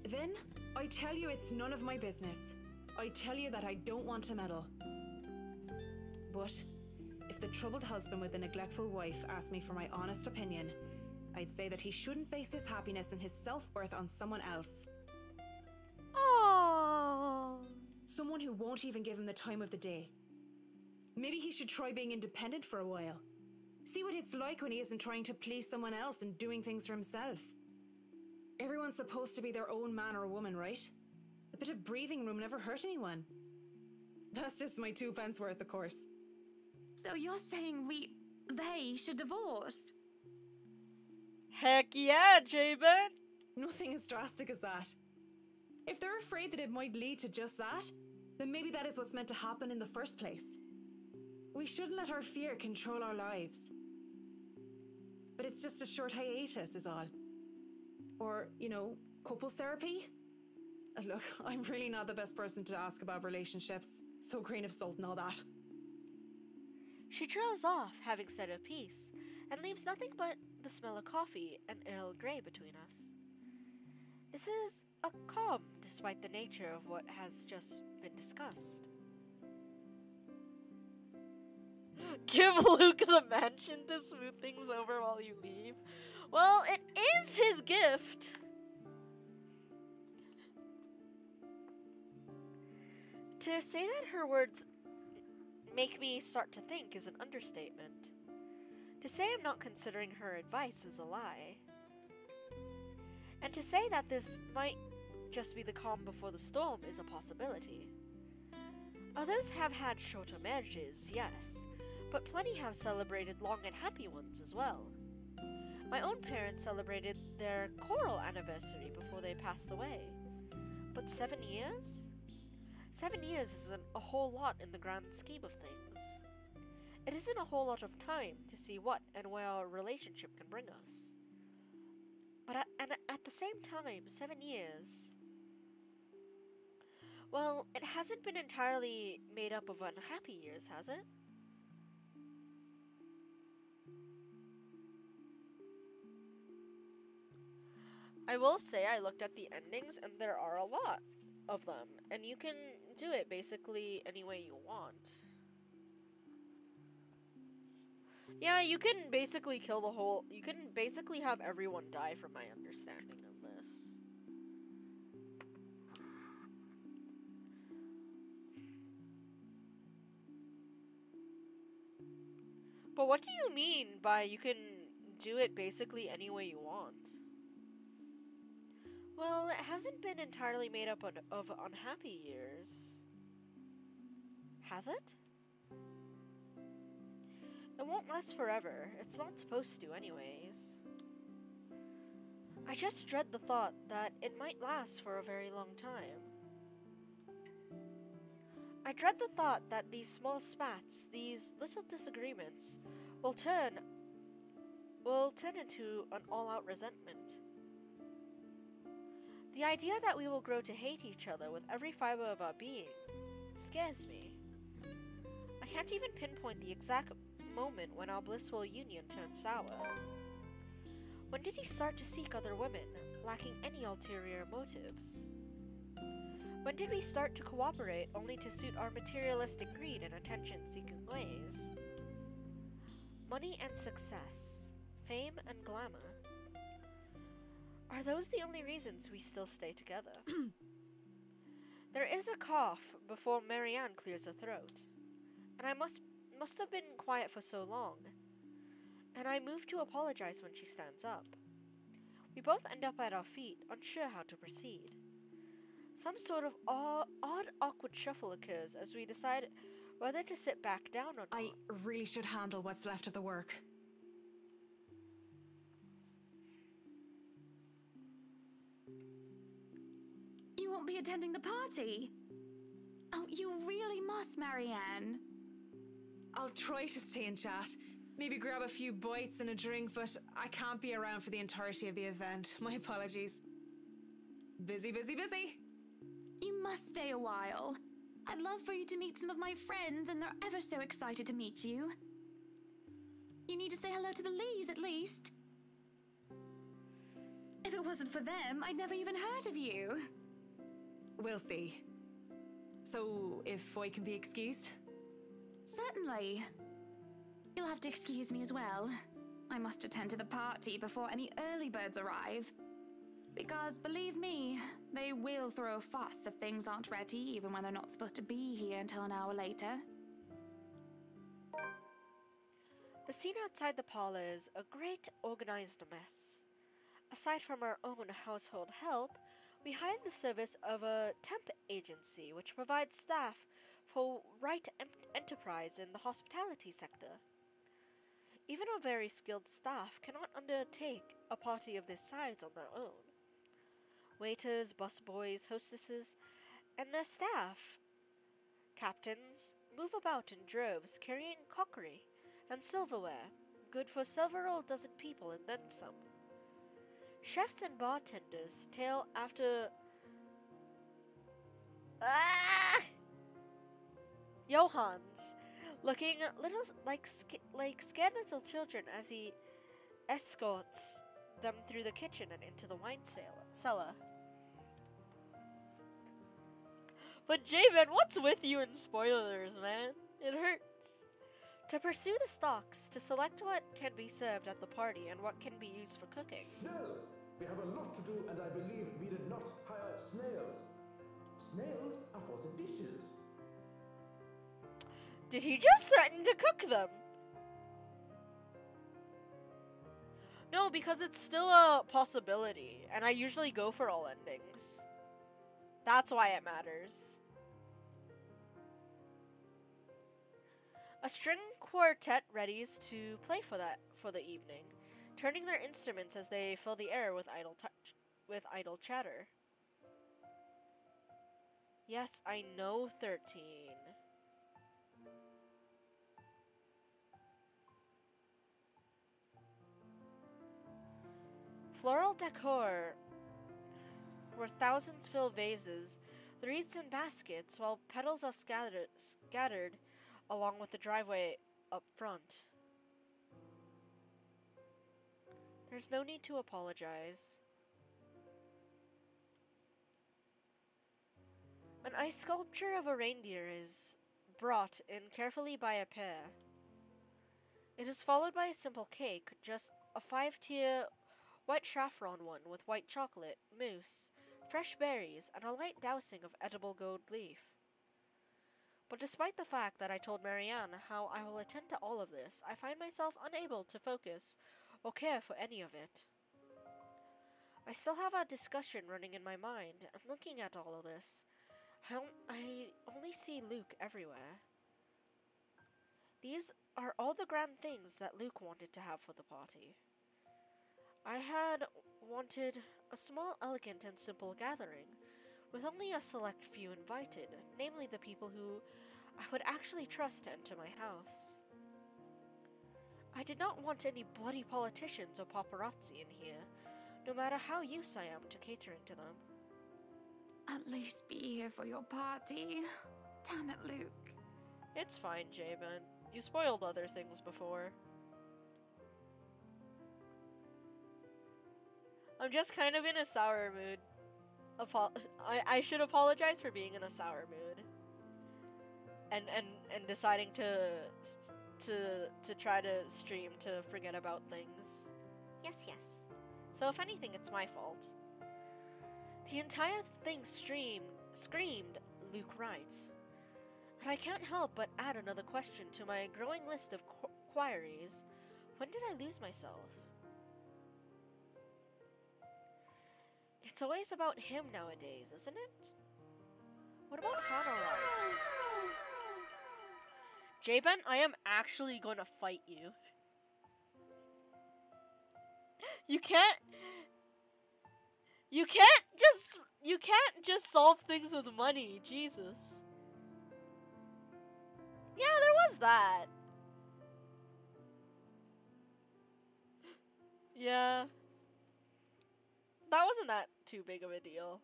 Then, I tell you it's none of my business. I tell you that I don't want to meddle. But if the troubled husband with the neglectful wife asked me for my honest opinion, I'd say that he shouldn't base his happiness and his self-worth on someone else. Aww. Someone who won't even give him the time of the day. Maybe he should try being independent for a while. See what it's like when he isn't trying to please someone else and doing things for himself. Everyone's supposed to be their own man or woman, right? A bit of breathing room never hurt anyone. That's just my 2 pence worth, of course. So you're saying they should divorce? Heck yeah, J-Ben! Nothing as drastic as that. If they're afraid that it might lead to just that, then maybe that is what's meant to happen in the first place. We shouldn't let our fear control our lives. But it's just a short hiatus is all. Or, couples therapy? Look, I'm really not the best person to ask about relationships, so grain of salt and all that. She trails off, having said her piece, and leaves nothing but the smell of coffee and Earl Grey between us. This is a calm despite the nature of what has just been discussed. Give Luke the mansion to smooth things over while you leave. Well, it is his gift. To say that her words make me start to think is an understatement. To say I'm not considering her advice is a lie. And to say that this might just be the calm before the storm is a possibility. Others have had shorter marriages, yes, but plenty have celebrated long and happy ones as well. My own parents celebrated their choral anniversary before they passed away. But 7 years? 7 years isn't a whole lot in the grand scheme of things. It isn't a whole lot of time to see what and where our relationship can bring us. But at the same time, 7 years, Well, it hasn't been entirely made up of unhappy years, has it? I will say I looked at the endings and there are a lot of them, and you can do it basically any way you want. Yeah, you can basically kill the whole... You can basically have everyone die from my understanding of this. But what do you mean by you can do it basically any way you want? Well, it hasn't been entirely made up of unhappy years. Has it? It won't last forever. It's not supposed to anyways. I just dread the thought that it might last for a very long time. I dread the thought that these small spats, these little disagreements, will turn into an all-out resentment. The idea that we will grow to hate each other with every fiber of our being scares me. I can't even pinpoint the exact moment when our blissful union turned sour. When did he start to seek other women, lacking any ulterior motives? When did we start to cooperate only to suit our materialistic greed and attention-seeking ways? Money and success, fame and glamour. Are those the only reasons we still stay together? There is a cough before Marianne clears her throat, and I must have been quiet for so long, and I move to apologize when she stands up. We both end up at our feet, unsure how to proceed. Some sort of odd, awkward shuffle occurs as we decide whether to sit back down or not. I really should handle what's left of the work. You won't be attending the party? Oh, you really must, Marianne. I'll try to stay and chat. Maybe grab a few bites and a drink, but I can't be around for the entirety of the event. My apologies. Busy, busy, busy. You must stay a while. I'd love for you to meet some of my friends, and they're ever so excited to meet you. You need to say hello to the Lees, at least. If it wasn't for them, I'd never even heard of you. We'll see. So, if I can be excused? Certainly. You'll have to excuse me as well. I must attend to the party before any early birds arrive. Because, believe me, they will throw a fuss if things aren't ready, even when they're not supposed to be here until an hour later. The scene outside the parlor is a great organized mess. Aside from our own household help, we hired the service of a temp agency which provides staff for Wright Enterprise in the hospitality sector. Even our very skilled staff cannot undertake a party of this size on their own. Waiters, busboys, hostesses, and their staff, captains, move about in droves carrying crockery and silverware, good for several dozen people and then some. Chefs and bartenders tail after Johans, looking little like scared little children as he escorts them through the kitchen and into the wine cellar. But Javen, what's with you and spoilers, man? It hurts. To pursue the stocks, to select what can be served at the party and what can be used for cooking. Schnell! We have a lot to do, and I believe we did not hire snails. Snails are for the dishes. Did he just threaten to cook them? No, because it's still a possibility, and I usually go for all endings. That's why it matters. A string quartet readies to play for the evening, turning their instruments as they fill the air with idle chatter. Yes, I know 13. Floral decor where thousands fill vases, the wreaths in baskets, while petals are scattered along with the driveway up front. There's no need to apologize. An ice sculpture of a reindeer is brought in carefully by a pair. It is followed by a simple cake, just a 5-tier white saffron one with white chocolate, mousse, fresh berries, and a light dousing of edible gold leaf. But despite the fact that I told Marianne how I will attend to all of this, I find myself unable to focus or care for any of it. I still have a discussion running in my mind, and looking at all of this, I only see Luke everywhere. These are all the grand things that Luke wanted to have for the party. I had wanted a small, elegant, and simple gathering, with only a select few invited, namely the people who I would actually trust to enter my house. I did not want any bloody politicians or paparazzi in here, no matter how used I am to catering to them. At least be here for your party. Damn it, Luke. It's fine, Jabin. You spoiled other things before. I'm just kind of in a sour mood. I should apologize for being in a sour mood. And deciding to try to stream to forget about things. Yes. So if anything, it's my fault. The entire thing screamed Luke Wright. And I can't help but add another question to my growing list of queries. When did I lose myself? It's always about him nowadays, isn't it? What about Hana Wright? Jabin, I am actually gonna fight you. You can't just solve things with money, Jesus. Yeah, there was that. Yeah. That wasn't that too big of a deal.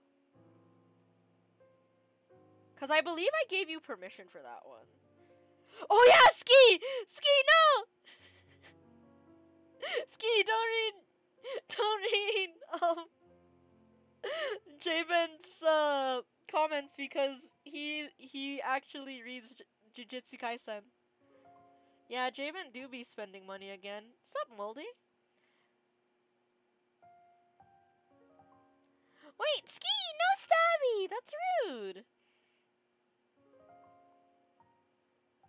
'Cause I believe I gave you permission for that one. Oh yeah, Ski! Ski, no! Ski, don't read, Javen's, comments, because he actually reads Jujutsu Kaisen. Yeah, Javen do be spending money again. Sup, Moldy? Wait, Ski, no stabby! That's rude!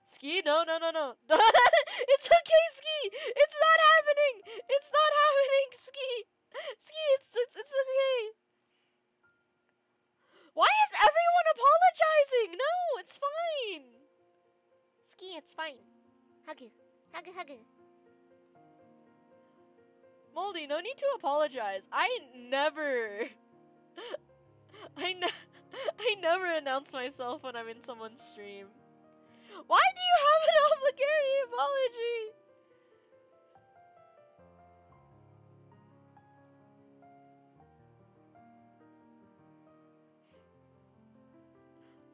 Ski, no. It's okay, Ski! It's not happening! It's not happening, Ski! Ski, it's okay! Why is everyone apologizing? No, it's fine! Ski, it's fine. Hug you. Moldy, no need to apologize. I never announce myself when I'm in someone's stream. Why do you have an obligatory apology?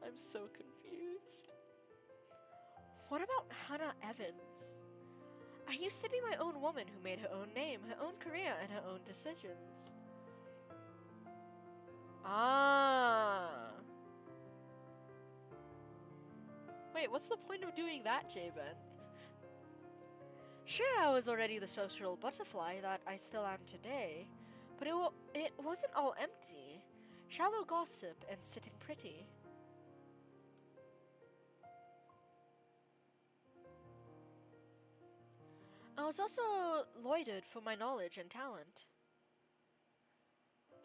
I'm so confused. What about Hannah Evans? I used to be my own woman who made her own name, her own career, and her own decisions. Ah. Wait, what's the point of doing that, Jabin? Sure, I was already the social butterfly that I still am today, but it wasn't all empty. Shallow gossip and sitting pretty. I was also loitered for my knowledge and talent.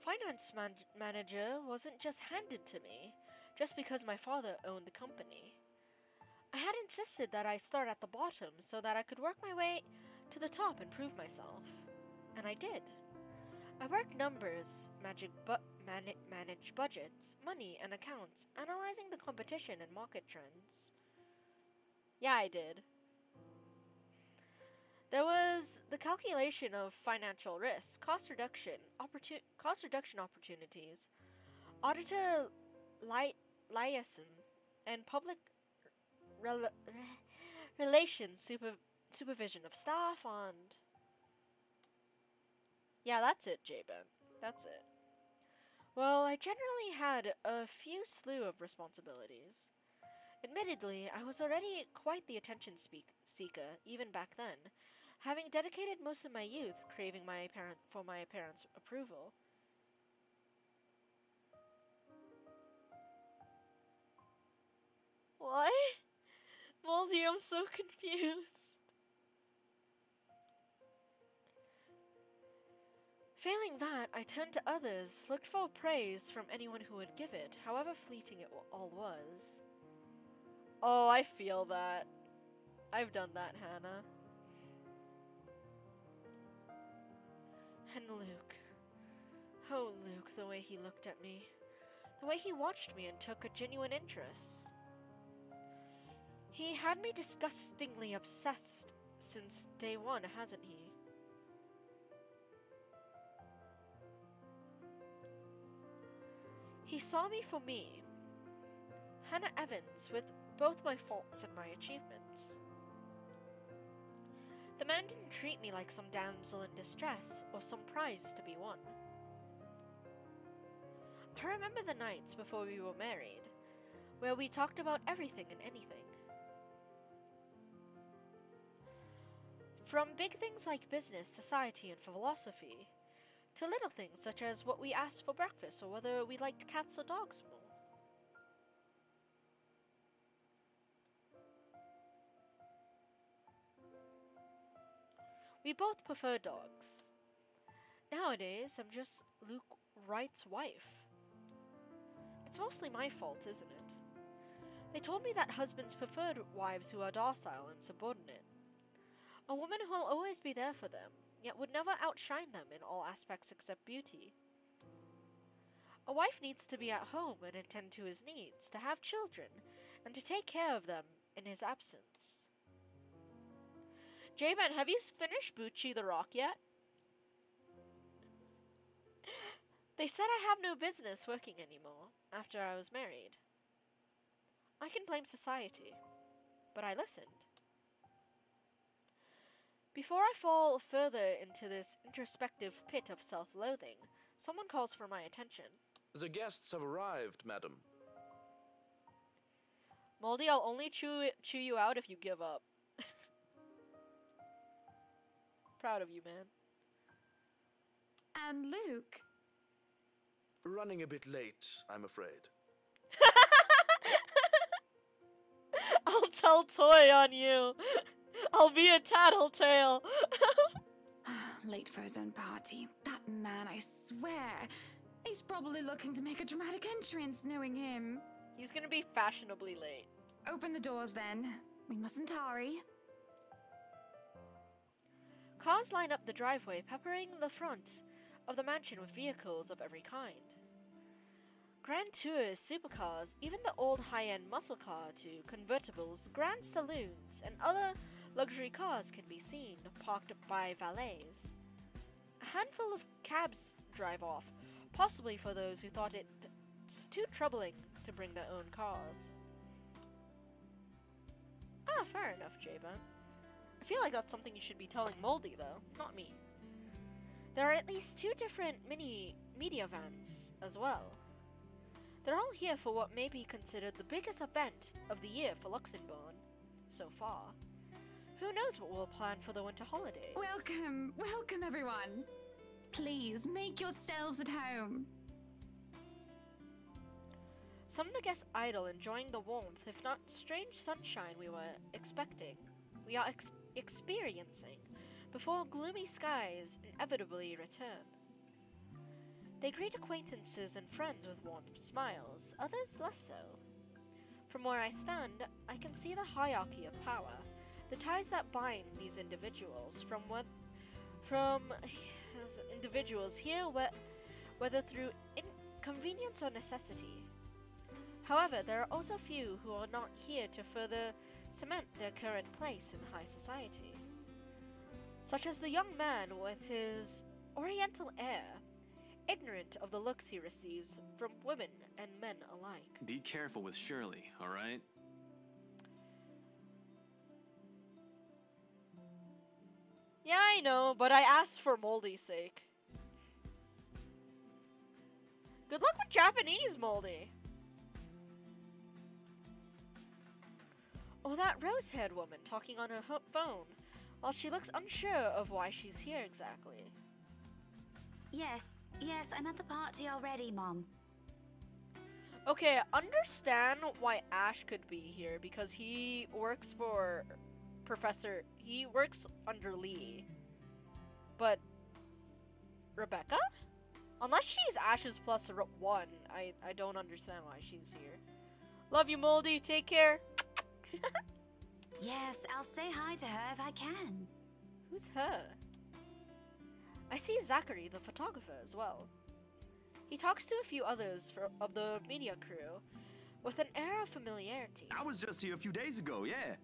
Finance manager wasn't just handed to me, just because my father owned the company. I had insisted that I start at the bottom so that I could work my way to the top and prove myself. And I did. I worked numbers, managed budgets, money and accounts, analyzing the competition and market trends. Yeah, I did. There was the calculation of financial risk, cost reduction opportunities, auditor liaison and public rel- relations supervision of staff and... Yeah, that's it, J-Ben. That's it. Well, I generally had a few slew of responsibilities. Admittedly, I was already quite the attention seeker, even back then, having dedicated most of my youth craving my parents' approval. What? Moldy, I'm so confused. Failing that, I turned to others, looked for praise from anyone who would give it, however fleeting it all was. Oh, I feel that. I've done that, Hannah. And Luke. Oh, Luke, the way he looked at me. The way he watched me and took a genuine interest. He had me disgustingly obsessed since day one, hasn't he? He saw me for me, Hannah Evans, with both my faults and my achievements. The man didn't treat me like some damsel in distress or some prize to be won. I remember the nights before we were married, where we talked about everything and anything. From big things like business, society, and philosophy, to little things such as what we asked for breakfast or whether we liked cats or dogs more. We both prefer dogs. Nowadays, I'm just Luke Wright's wife. It's mostly my fault, isn't it? They told me that husbands preferred wives who are docile and subordinate. A woman who will always be there for them, yet would never outshine them in all aspects except beauty. A wife needs to be at home and attend to his needs, to have children, and to take care of them in his absence. J-Man, have you finished Bucci the Rock yet? They said I have no business working anymore after I was married. I can blame society, but I listened. Before I fall further into this introspective pit of self-loathing, someone calls for my attention. The guests have arrived, madam. Moldy, I'll only chew you out if you give up. Proud of you, man. And Luke? Running a bit late, I'm afraid. I'll tell Toy on you. I'll be a tattletale. Late for his own party. That man, I swear. He's probably looking to make a dramatic entrance, knowing him. He's gonna be fashionably late. Open the doors, then. We mustn't hurry. Cars line up the driveway, peppering the front of the mansion with vehicles of every kind. Grand tours, supercars, even the old high-end muscle car to convertibles, grand saloons, and other luxury cars can be seen, parked by valets. A handful of cabs drive off, possibly for those who thought it's too troubling to bring their own cars. Ah, fair enough, J-Ben. I feel like that's something you should be telling Moldy, though, not me. There are at least 2 different media vans as well. They're all here for what may be considered the biggest event of the year for Luxembourg so far. Who knows what we'll plan for the winter holidays? Welcome, welcome everyone. Please, make yourselves at home. Some of the guests idle, enjoying the warmth, if not strange sunshine we are experiencing, before gloomy skies inevitably return. They greet acquaintances and friends with warm smiles, others less so. From where I stand, I can see the hierarchy of power, the ties that bind these individuals from individuals here, whether through inconvenience or necessity. However, there are also few who are not here to further cement their current place in high society, such as the young man with his oriental air, ignorant of the looks he receives from women and men alike. Be careful with Shirley, alright? Yeah, I know, but I asked for Moldy's sake. Good luck with Japanese, Moldy. Oh, that rose-haired woman talking on her phone, while she looks unsure of why she's here exactly. Yes, I'm at the party already, Mom. Okay, understand why Ash could be here, because he works for he works under Lee. But Rebecca? Unless she's Ash's plus one, I don't understand why she's here. Love you, Moldy. Take care. Yes, I'll say hi to her if I can. Who's her? I see Zachary, the photographer, as well. He talks to a few others of the media crew with an air of familiarity. I was just here a few days ago, yeah.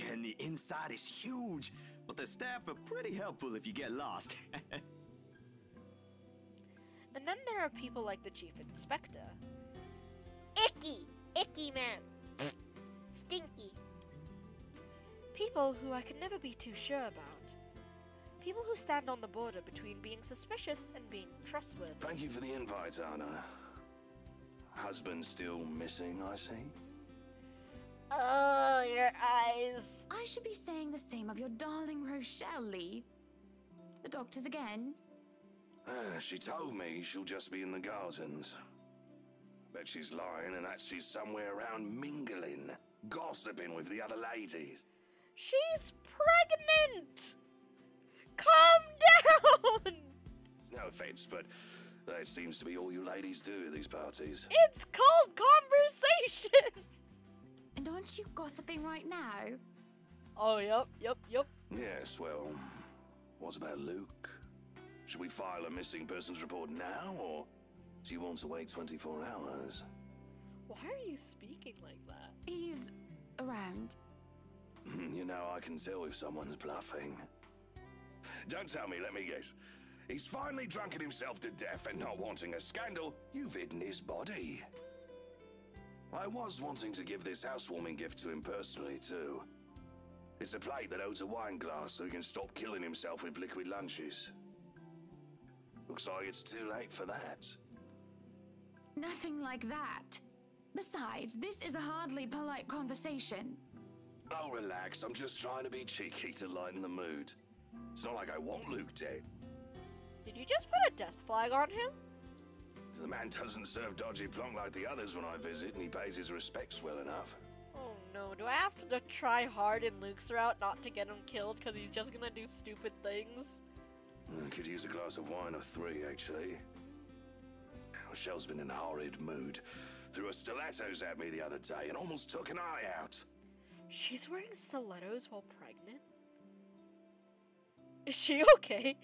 And the inside is huge, but the staff are pretty helpful if you get lost. And then there are people like the chief inspector. Icky man. Stinky. People who I can never be too sure about. People who stand on the border between being suspicious and being trustworthy. Thank you for the invite, Anna. Husband still missing, I see. Oh, your eyes. I should be saying the same of your darling Rochelle, Lee. The doctors again? She told me she'll just be in the gardens. Bet she's lying and that she's somewhere around mingling, gossiping with the other ladies. She's pregnant! Calm down! It's no offense, but that seems to be all you ladies do at these parties. It's called conversation! And aren't you gossiping right now? Oh, yep. Yes, well, what about Luke? Should we file a missing persons report now, or do you want to wait 24 hours? Why are you speaking like that? He's around. You know, I can tell if someone's bluffing. Don't tell me, let me guess. He's finally drunken himself to death and not wanting a scandal, you've hidden his body. I was wanting to give this housewarming gift to him personally, too. It's a plate that holds a wine glass so he can stop killing himself with liquid lunches. Looks like it's too late for that. Nothing like that. Besides, this is a hardly polite conversation. Oh, relax. I'm just trying to be cheeky to lighten the mood. It's not like I want Luke dead. Did you just put a death flag on him? The man doesn't serve dodgy plonk like the others when I visit, and he pays his respects well enough. Oh no, do I have to try hard in Luke's route not to get him killed because he's just gonna do stupid things? I could use a glass of wine or 3, actually. Rochelle's been in a horrid mood. Threw her stilettos at me the other day and almost took an eye out. She's wearing stilettos while pregnant? Is she okay?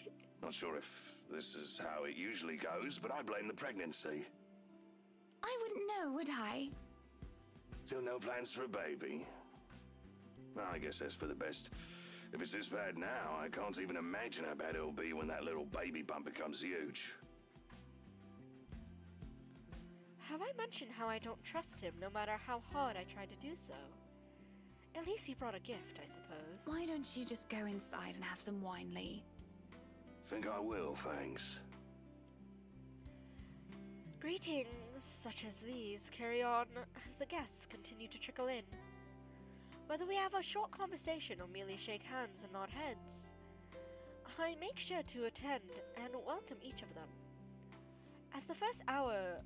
Not sure if this is how it usually goes, but I blame the pregnancy. I wouldn't know, would I? Still no plans for a baby? Well, I guess that's for the best. If it's this bad now, I can't even imagine how bad it'll be when that little baby bump becomes huge. Have I mentioned how I don't trust him no matter how hard I try to do so? At least he brought a gift, I suppose. Why don't you just go inside and have some wine, Lee? Think I will, thanks. Greetings such as these carry on as the guests continue to trickle in. Whether we have a short conversation or merely shake hands and nod heads, I make sure to attend and welcome each of them. As the first hour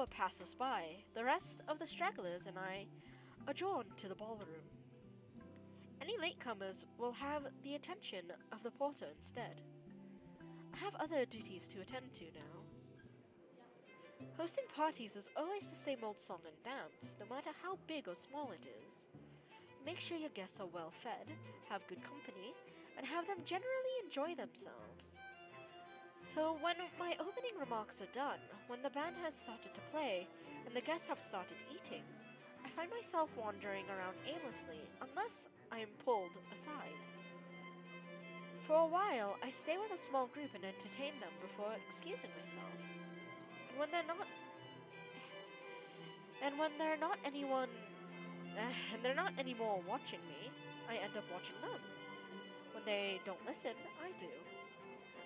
passes by, the rest of the stragglers and I adjourn to the ballroom. Any latecomers will have the attention of the porter instead. I have other duties to attend to now. Hosting parties is always the same old song and dance, no matter how big or small it is. Make sure your guests are well fed, have good company, and have them generally enjoy themselves. So when my opening remarks are done, when the band has started to play, and the guests have started eating, I find myself wandering around aimlessly unless I am pulled aside. For a while, I stay with a small group and entertain them before excusing myself. And when they're not anyone, and they're not anymore watching me, I end up watching them. When they don't listen, I do.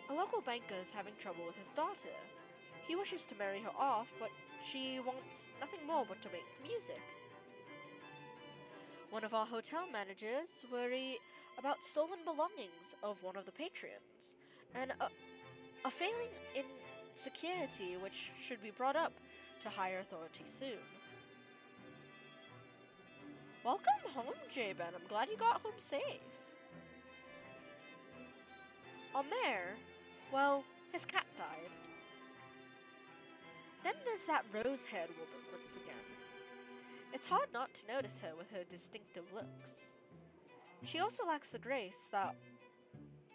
A local banker is having trouble with his daughter. He wishes to marry her off, but she wants nothing more but to make music. One of our hotel managers worry about stolen belongings of one of the patrons, and a failing in security which should be brought up to higher authority soon. Welcome home, J-Ben. I'm glad you got home safe. Omer, well, his cat died. Then there's that rose-haired woman once again. It's hard not to notice her with her distinctive looks. She also lacks the grace that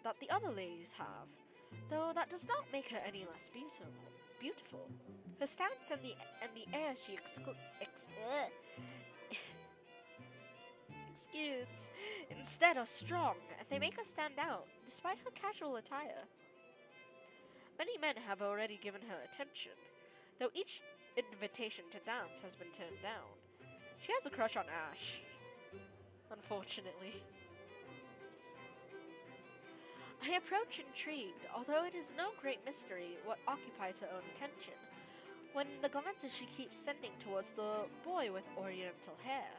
the other ladies have, though that does not make her any less beautiful. Her stance and the air she exudes instead are strong, and they make her stand out, despite her casual attire. Many men have already given her attention, though each invitation to dance has been turned down. She has a crush on Ash, unfortunately. I approach intrigued, although it is no great mystery what occupies her own attention, when the glances she keeps sending towards the boy with oriental hair.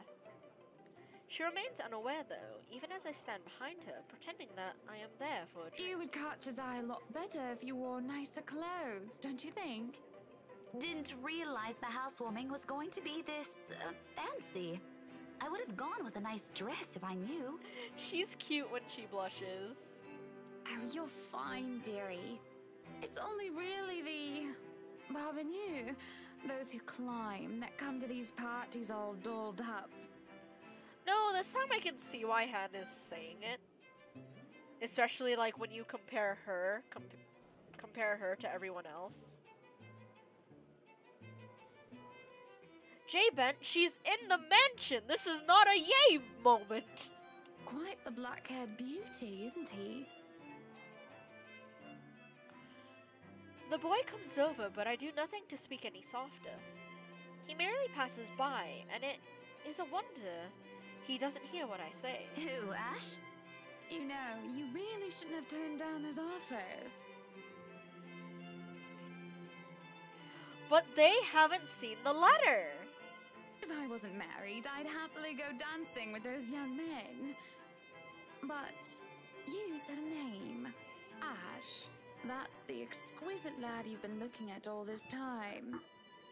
She remains unaware, though, even as I stand behind her, pretending that I am there for a drink. You would catch his eye a lot better if you wore nicer clothes, don't you think? Didn't realize the housewarming was going to be this fancy. I would have gone with a nice dress if I knew. She's cute when she blushes. Oh, you're fine, dearie. It's only really the parvenus, those who climb, that come to these parties all dolled up. No, this time I can see why Hannah's saying it. Especially like when you compare her to everyone else. J-Ben, she's in the mansion! This is not a yay moment! Quite the black-haired beauty, isn't he? The boy comes over, but I do nothing to speak any softer. He merely passes by, and it is a wonder he doesn't hear what I say. Who, Ash? You know, you really shouldn't have turned down his offers. But they haven't seen the letter! If I wasn't married, I'd happily go dancing with those young men. But you said a name. Ash. That's the exquisite lad you've been looking at all this time.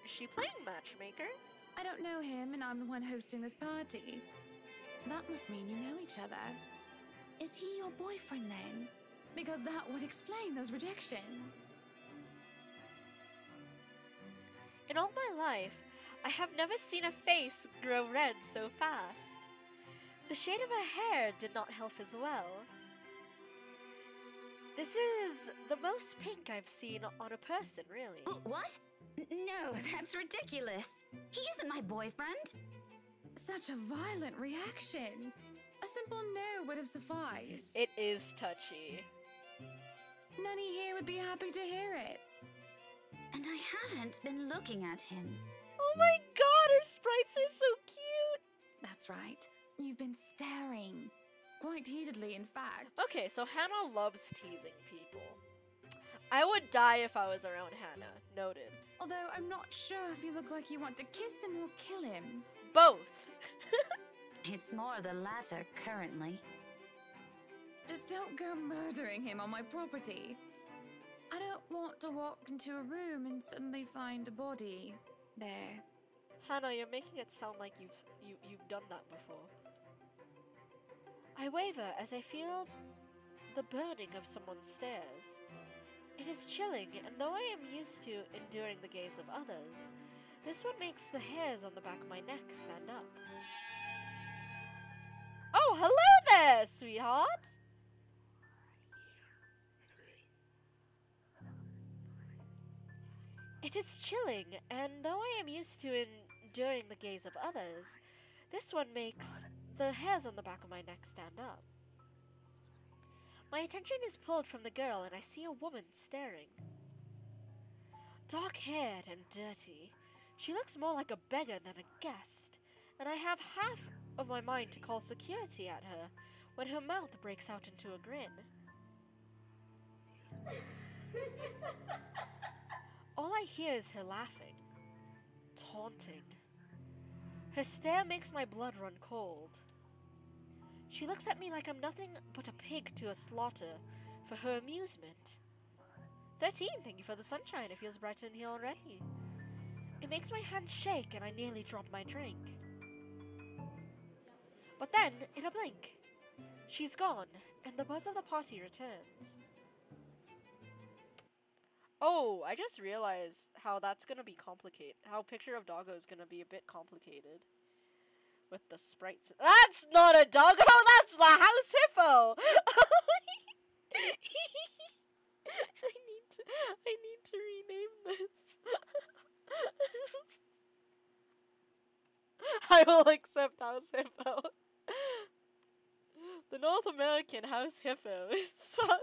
Is she playing matchmaker? I don't know him, and I'm the one hosting this party. That must mean you know each other. Is he your boyfriend then? Because that would explain those rejections. In all my life, I have never seen a face grow red so fast. The shade of her hair did not help as well. This is the most pink I've seen on a person, really. What? No, that's ridiculous. He isn't my boyfriend. Such a violent reaction. A simple no would have sufficed. It is touchy. Many here would be happy to hear it. And I haven't been looking at him. Oh my god, her sprites are so cute! That's right. You've been staring. Quite heatedly, in fact. Okay, so Hannah loves teasing people. I would die if I was around Hannah. Noted. Although I'm not sure if you look like you want to kiss him or kill him. Both. It's more the latter currently. Just don't go murdering him on my property. I don't want to walk into a room and suddenly find a body there. Hannah, you're making it sound like you've done that before. I waver as I feel the burning of someone's stares. It is chilling, and though I am used to enduring the gaze of others, this one makes the hairs on the back of my neck stand up. Oh, hello there, sweetheart! It is chilling, and though I am used to enduring the gaze of others, this one makes the hairs on the back of my neck stand up. My attention is pulled from the girl and I see a woman staring. Dark-haired and dirty, she looks more like a beggar than a guest, and I have half of my mind to call security at her when her mouth breaks out into a grin. All I hear is her laughing, taunting. Her stare makes my blood run cold. She looks at me like I'm nothing but a pig to a slaughter for her amusement. 13, thank you for the sunshine. It feels brighter in here already. It makes my hand shake and I nearly drop my drink. But then, in a blink, she's gone and the buzz of the party returns. Oh, I just realized how that's gonna be complicated. How Picture of Doggo is gonna be a bit complicated. With the sprites. That's not a doggo, that's the house hippo! I need to rename this. I will accept house hippo. The North American house hippo is fun.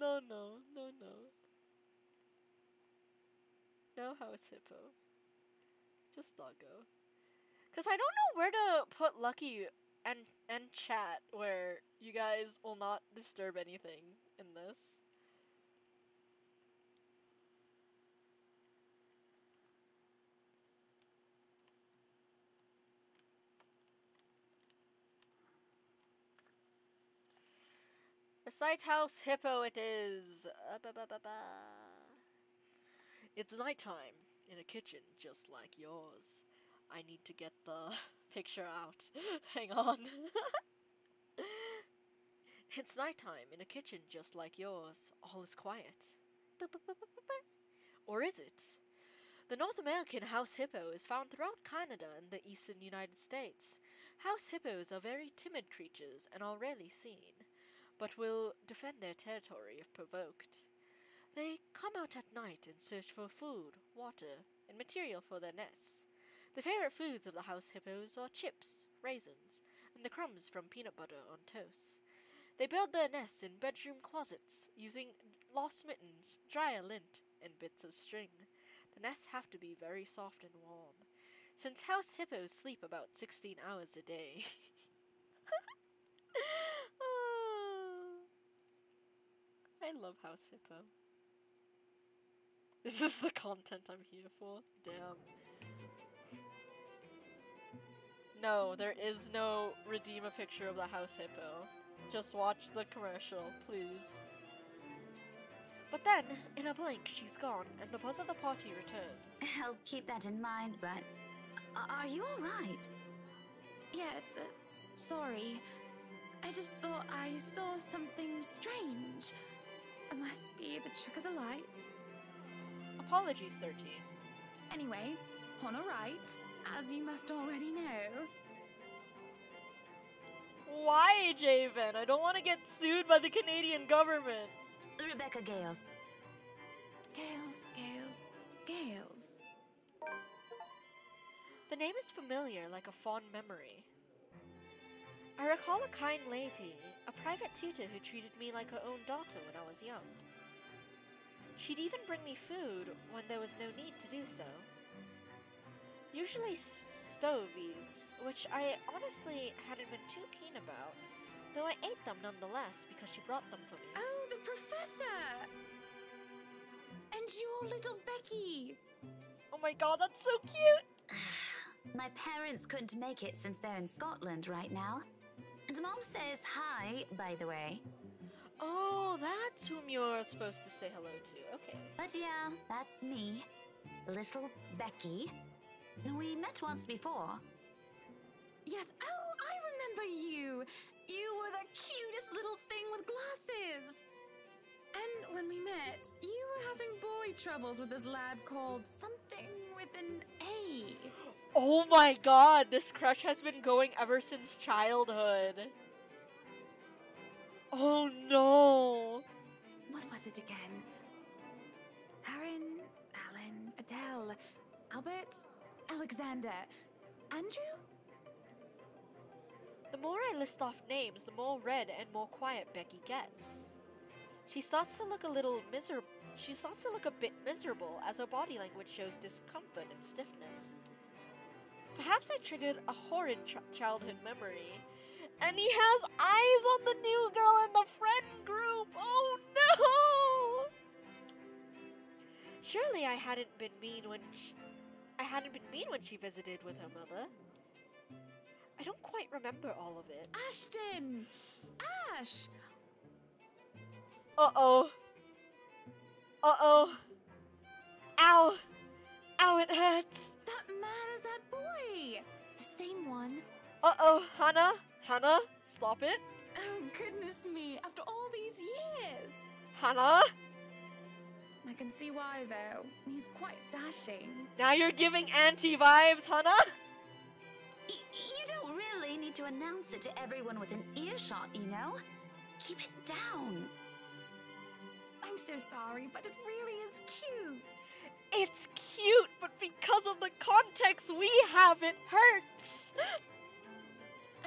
No. No house hippo. Just doggo. Cause I don't know where to put Lucky and chat where you guys will not disturb anything in this. Recite house hippo it is. It's nighttime in a kitchen just like yours. I need to get the picture out. Hang on. It's nighttime in a kitchen just like yours. All is quiet. Or is it? The North American house hippo is found throughout Canada and the eastern United States. House hippos are very timid creatures and are rarely seen, but will defend their territory if provoked. They come out at night and search for food, water, and material for their nests. The favorite foods of the house hippos are chips, raisins, and the crumbs from peanut butter on toast. They build their nests in bedroom closets, using lost mittens, dryer lint, and bits of string. The nests have to be very soft and warm, since house hippos sleep about 16 hours a day. I love house hippo. This is the content I'm here for. Damn. No, there is no redeem a picture of the house hippo. Just watch the commercial, please. But then, in a blink, she's gone, and the buzz of the party returns. I'll keep that in mind, but... Are you alright? Yes, sorry. I just thought I saw something strange. It must be the trick of the light. Apologies, 13. Anyway, on a right, as you must already know. Why, Javen? I don't want to get sued by the Canadian government. Rebecca Gales. Gales. The name is familiar, like a fond memory. I recall a kind lady, a private tutor who treated me like her own daughter when I was young. She'd even bring me food when there was no need to do so. Usually stovies, which I honestly hadn't been too keen about, though I ate them nonetheless because she brought them for me. Oh, the professor! And your little Becky! Oh my god, that's so cute! My parents couldn't make it since they're in Scotland right now. And Mom says hi, by the way. Oh, that's whom you're supposed to say hello to. Okay. But yeah, that's me. Little Becky. We met once before. Yes, oh, I remember you! You were the cutest little thing with glasses! And when we met, you were having boy troubles with this lad called something with an A. Oh my god, this crush has been going ever since childhood. Oh no! What was it again? Aaron, Alan, Adele, Albert, Alexander, Andrew? The more I list off names, the more red and more quiet Becky gets. She starts to look a bit miserable as her body language shows discomfort and stiffness. Perhaps I triggered a horrid childhood memory. And he has eyes on the new girl in the friend group! Oh no! Surely I hadn't been mean when she visited with her mother. I don't quite remember all of it. Ashton! Ash! Uh-oh. Uh-oh. Ow! Ow, it hurts! That man is that boy! The same one. Uh-oh, Hannah? Hannah, stop it. Oh, goodness me, after all these years! Hannah? I can see why, though. He's quite dashing. Now you're giving auntie-vibes, Hannah? You don't really need to announce it to everyone with an earshot, you know? Keep it down. I'm so sorry, but it really is cute. It's cute, but because of the context we have, it hurts.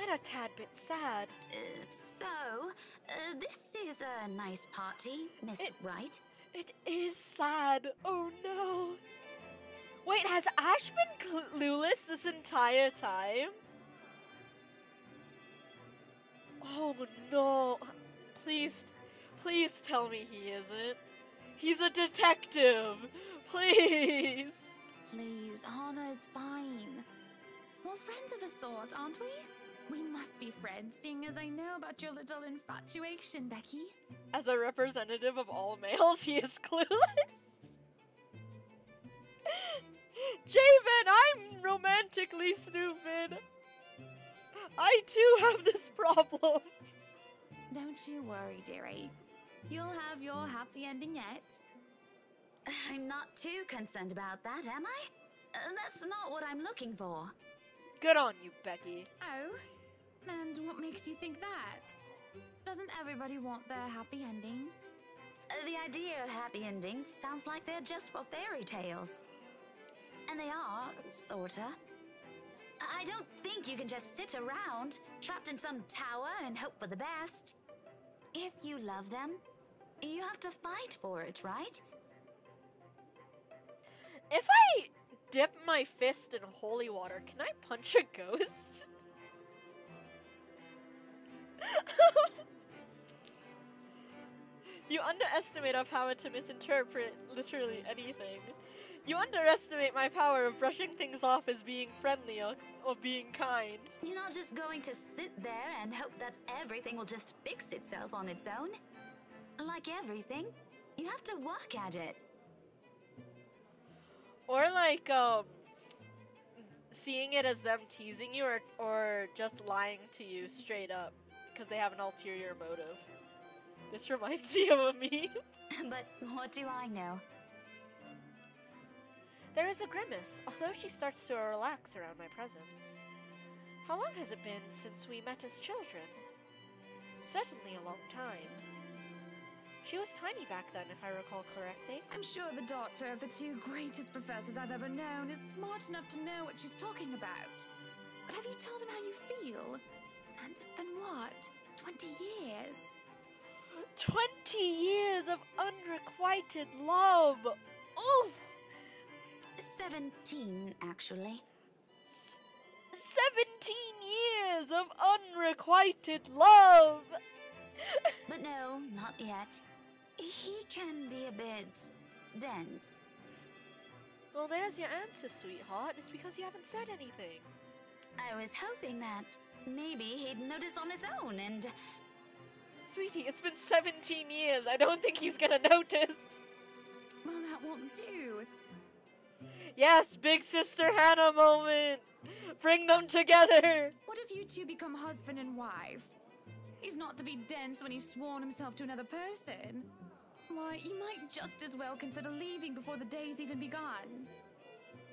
And a tad bit sad. This is a nice party, Miss Wright. It is sad. Oh no. Wait, has Ash been clueless this entire time? Oh no. Please tell me he isn't. He's a detective. Please. Please, Hannah is fine. We're friends of a sort, aren't we? We must be friends, seeing as I know about your little infatuation, Becky. As a representative of all males, he is clueless. Javen, I'm romantically stupid. I too have this problem. Don't you worry, dearie. You'll have your happy ending yet. I'm not too concerned about that, am I? That's not what I'm looking for. Good on you, Becky. Oh? And what makes you think that? Doesn't everybody want their happy ending? The idea of happy endings sounds like they're just for fairy tales. And they are, sorta. I don't think you can just sit around, trapped in some tower and hope for the best. If you love them, you have to fight for it, right? If I dip my fist in holy water, can I punch a ghost? You underestimate our power to misinterpret literally anything. You underestimate my power of brushing things off as being friendly or being kind. You're not just going to sit there and hope that everything will just fix itself on its own. Like everything, you have to work at it. Or like, seeing it as them teasing you or just lying to you straight up because they have an ulterior motive. This reminds me of a meme. But what do I know? There is a grimace, although she starts to relax around my presence. How long has it been since we met as children? Certainly a long time. She was tiny back then, if I recall correctly. I'm sure the daughter of the two greatest professors I've ever known is smart enough to know what she's talking about. But have you told him how you feel? And it's been what? 20 years? 20 years of unrequited love! Oof! 17, actually. 17 years of unrequited love! But no, not yet. He can be a bit dense. Well, there's your answer, sweetheart. It's because you haven't said anything. I was hoping that maybe he'd notice on his own and... Sweetie, it's been 17 years. I don't think he's gonna notice. Well, that won't do. Yes, big sister Hannah moment. Bring them together. What if you two become husband and wife? He's not to be dense when he's sworn himself to another person. Why, you might just as well consider leaving before the day's even begun.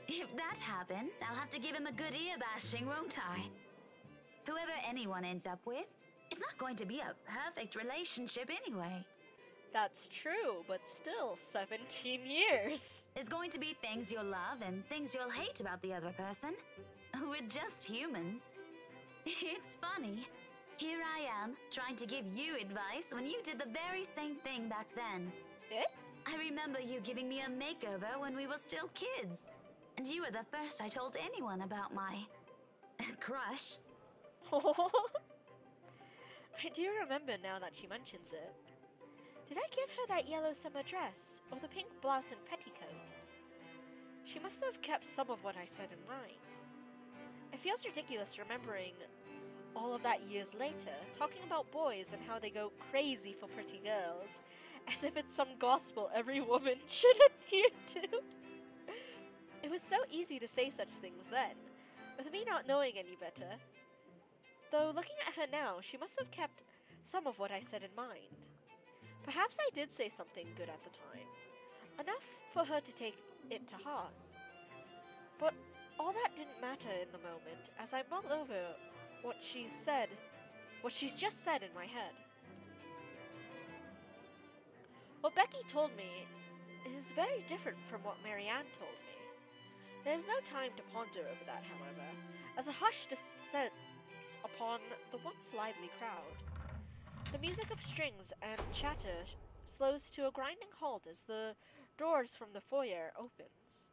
If that happens, I'll have to give him a good ear bashing, won't I? Whoever anyone ends up with, it's not going to be a perfect relationship anyway. That's true, but still, 17 years. There's going to be things you'll love and things you'll hate about the other person. We're just humans. It's funny. Here I am, trying to give you advice when you did the very same thing back then. Eh? I remember you giving me a makeover when we were still kids. And you were the first I told anyone about my crush. I do remember now that she mentions it. Did I give her that yellow summer dress, or the pink blouse and petticoat? She must have kept some of what I said in mind. It feels ridiculous remembering all of that years later, talking about boys and how they go crazy for pretty girls, as if it's some gospel every woman should adhere to. It was so easy to say such things then, with me not knowing any better. Though looking at her now, she must have kept some of what I said in mind. Perhaps I did say something good at the time, enough for her to take it to heart. But all that didn't matter in the moment, as I mulled over what she's just said in my head. What Becky told me is very different from what Marianne told me. There is no time to ponder over that, however, as a hush descends upon the once lively crowd. The music of strings and chatter slows to a grinding halt as the doors from the foyer opens.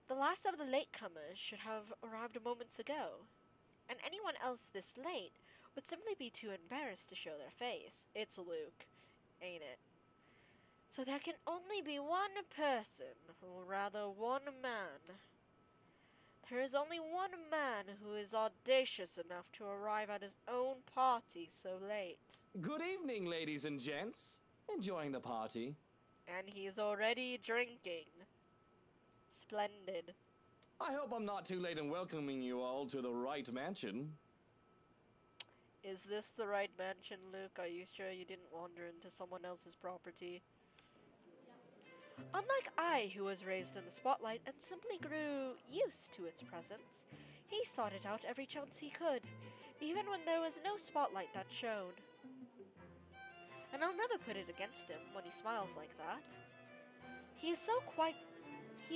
The last of the latecomers should have arrived moments ago, and anyone else this late would simply be too embarrassed to show their face. It's Luke, ain't it? So there can only be one person, or rather one man. There is only one man who is audacious enough to arrive at his own party so late. Good evening, ladies and gents. Enjoying the party? And he's already drinking. Splendid. I hope I'm not too late in welcoming you all to the right mansion. Is this the right mansion, Luke? Are you sure you didn't wander into someone else's property? Unlike I, who was raised in the spotlight and simply grew used to its presence, he sought it out every chance he could, even when there was no spotlight that shone. And I'll never put it against him when he smiles like that. He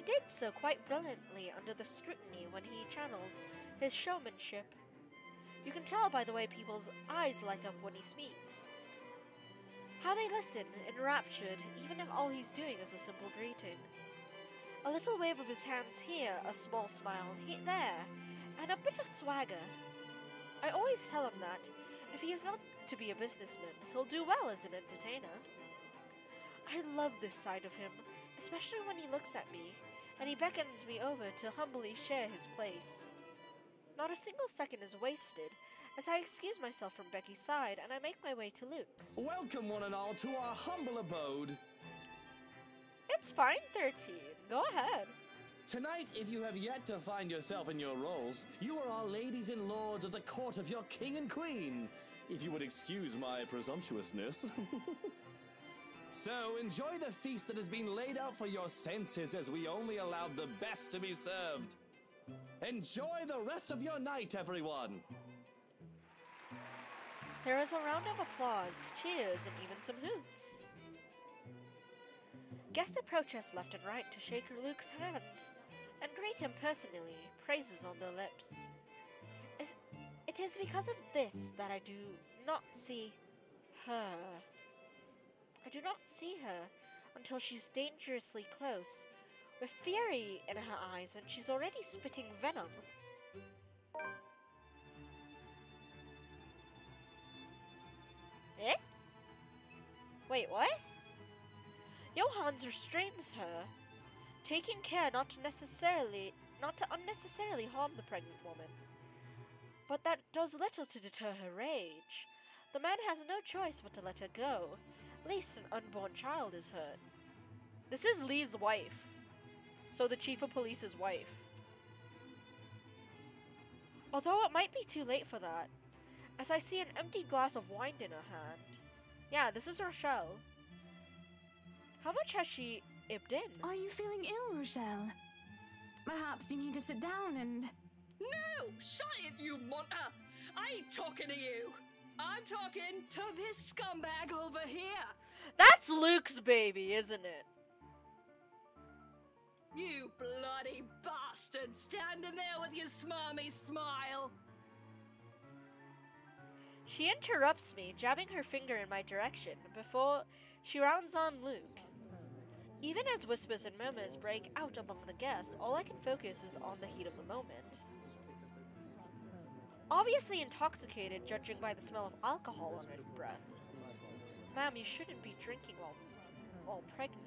did so quite brilliantly under the scrutiny when he channels his showmanship. You can tell by the way people's eyes light up when he speaks. How they listen, enraptured, even if all he's doing is a simple greeting. A little wave of his hands here, a small smile there, and a bit of swagger. I always tell him that, if he is not to be a businessman, he'll do well as an entertainer. I love this side of him, especially when he looks at me, and he beckons me over to humbly share his place. Not a single second is wasted, as I excuse myself from Becky's side and I make my way to Luke's. Welcome one and all to our humble abode. It's fine, 13. Go ahead. Tonight, if you have yet to find yourself in your roles, you are our ladies and lords of the court of your king and queen, if you would excuse my presumptuousness. So, enjoy the feast that has been laid out for your senses as we only allowed the best to be served. Enjoy the rest of your night, everyone! There is a round of applause, cheers, and even some hoots. Guests approach us left and right to shake Luke's hand and greet him personally, praises on their lips. It is because of this that I do not see her. I do not see her until she's dangerously close, with fury in her eyes, and she's already spitting venom. Eh? Wait, what? Johannes restrains her, taking care not to unnecessarily harm the pregnant woman. But that does little to deter her rage. The man has no choice but to let her go, lest an unborn child is hurt. This is Lee's wife, so the chief of police's wife. Although it might be too late for that, as I see an empty glass of wine in her hand. Yeah, this is Rochelle. How much has she ibbed in? Are you feeling ill, Rochelle? Perhaps you need to sit down and... No! Shut it, you munter! I ain't talking to you! I'm talking to this scumbag over here! That's Luke's baby, isn't it? You bloody bastard, standing there with your smarmy smile! She interrupts me, jabbing her finger in my direction, before she rounds on Luke. Even as whispers and murmurs break out among the guests, all I can focus is on the heat of the moment. Obviously intoxicated, judging by the smell of alcohol on her breath. Ma'am, you shouldn't be drinking while pregnant.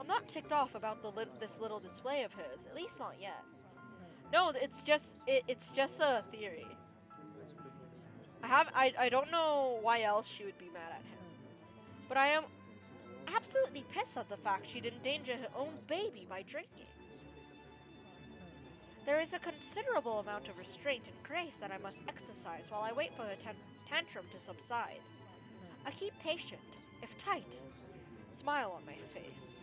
I'm not ticked off about this little display of hers, at least not yet. No, it's just a theory. I don't know why else she would be mad at him. But I am absolutely pissed at the fact she'd endanger her own baby by drinking. There is a considerable amount of restraint and grace that I must exercise while I wait for her tantrum to subside. I keep patient, if tight, smile on my face.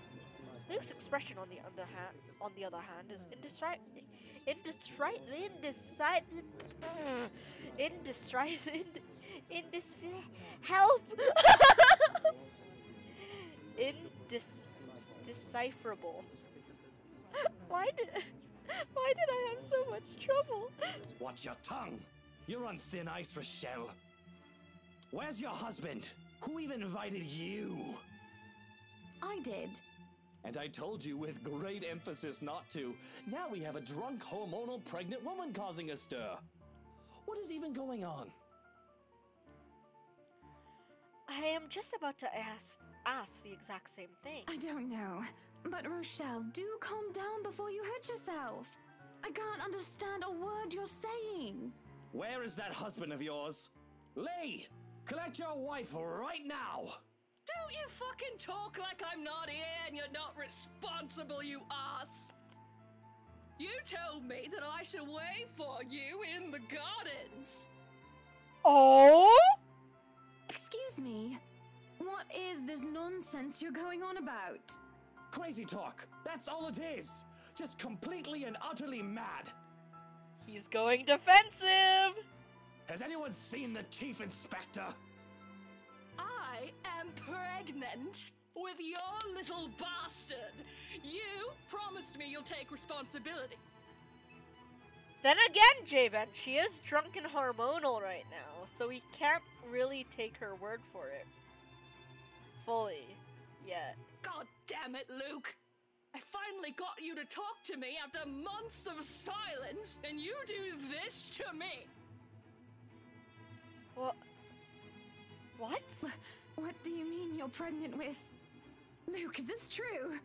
Luke's expression, on the other hand, is indecipherable. Why did I have so much trouble? Watch your tongue! You're on thin ice, Rochelle. Where's your husband? Who even invited you? I did. And I told you with great emphasis not to. Now we have a drunk, hormonal, pregnant woman causing a stir. What is even going on? I am just about to ask the exact same thing. I don't know. But Rochelle, do calm down before you hurt yourself. I can't understand a word you're saying. Where is that husband of yours? Lee! Collect your wife right now! Don't you fucking talk like I'm not here and you're not responsible, you ass! You told me that I should wait for you in the gardens. Oh? Excuse me. What is this nonsense you're going on about? Crazy talk. That's all it is. Just completely and utterly mad. He's going defensive. Has anyone seen the Chief Inspector? I am pregnant with your little bastard. You promised me you'll take responsibility. Then again, J-Ben, she is drunk and hormonal right now, so we can't really take her word for it. Fully. Yet. God damn it, Luke! I finally got you to talk to me after months of silence, and you do this to me! What? What? What do you mean you're pregnant with... Luke, is this true?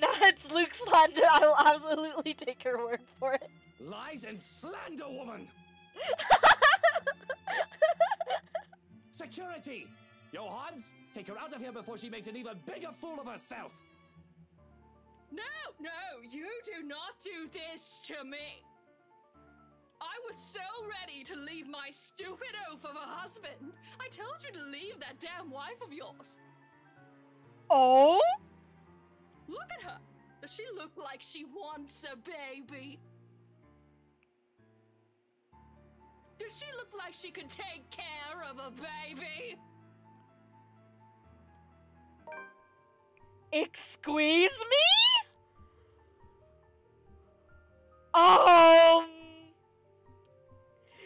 No, it's Luke slander. I will absolutely take her word for it. Lies and slander, woman! Security! Johans, take her out of here before she makes an even bigger fool of herself! No, you do not do this to me! I was so ready to leave my stupid oaf of a husband. I told you to leave that damn wife of yours. Oh? Look at her. Does she look like she wants a baby? Does she look like she could take care of a baby? Excuse me?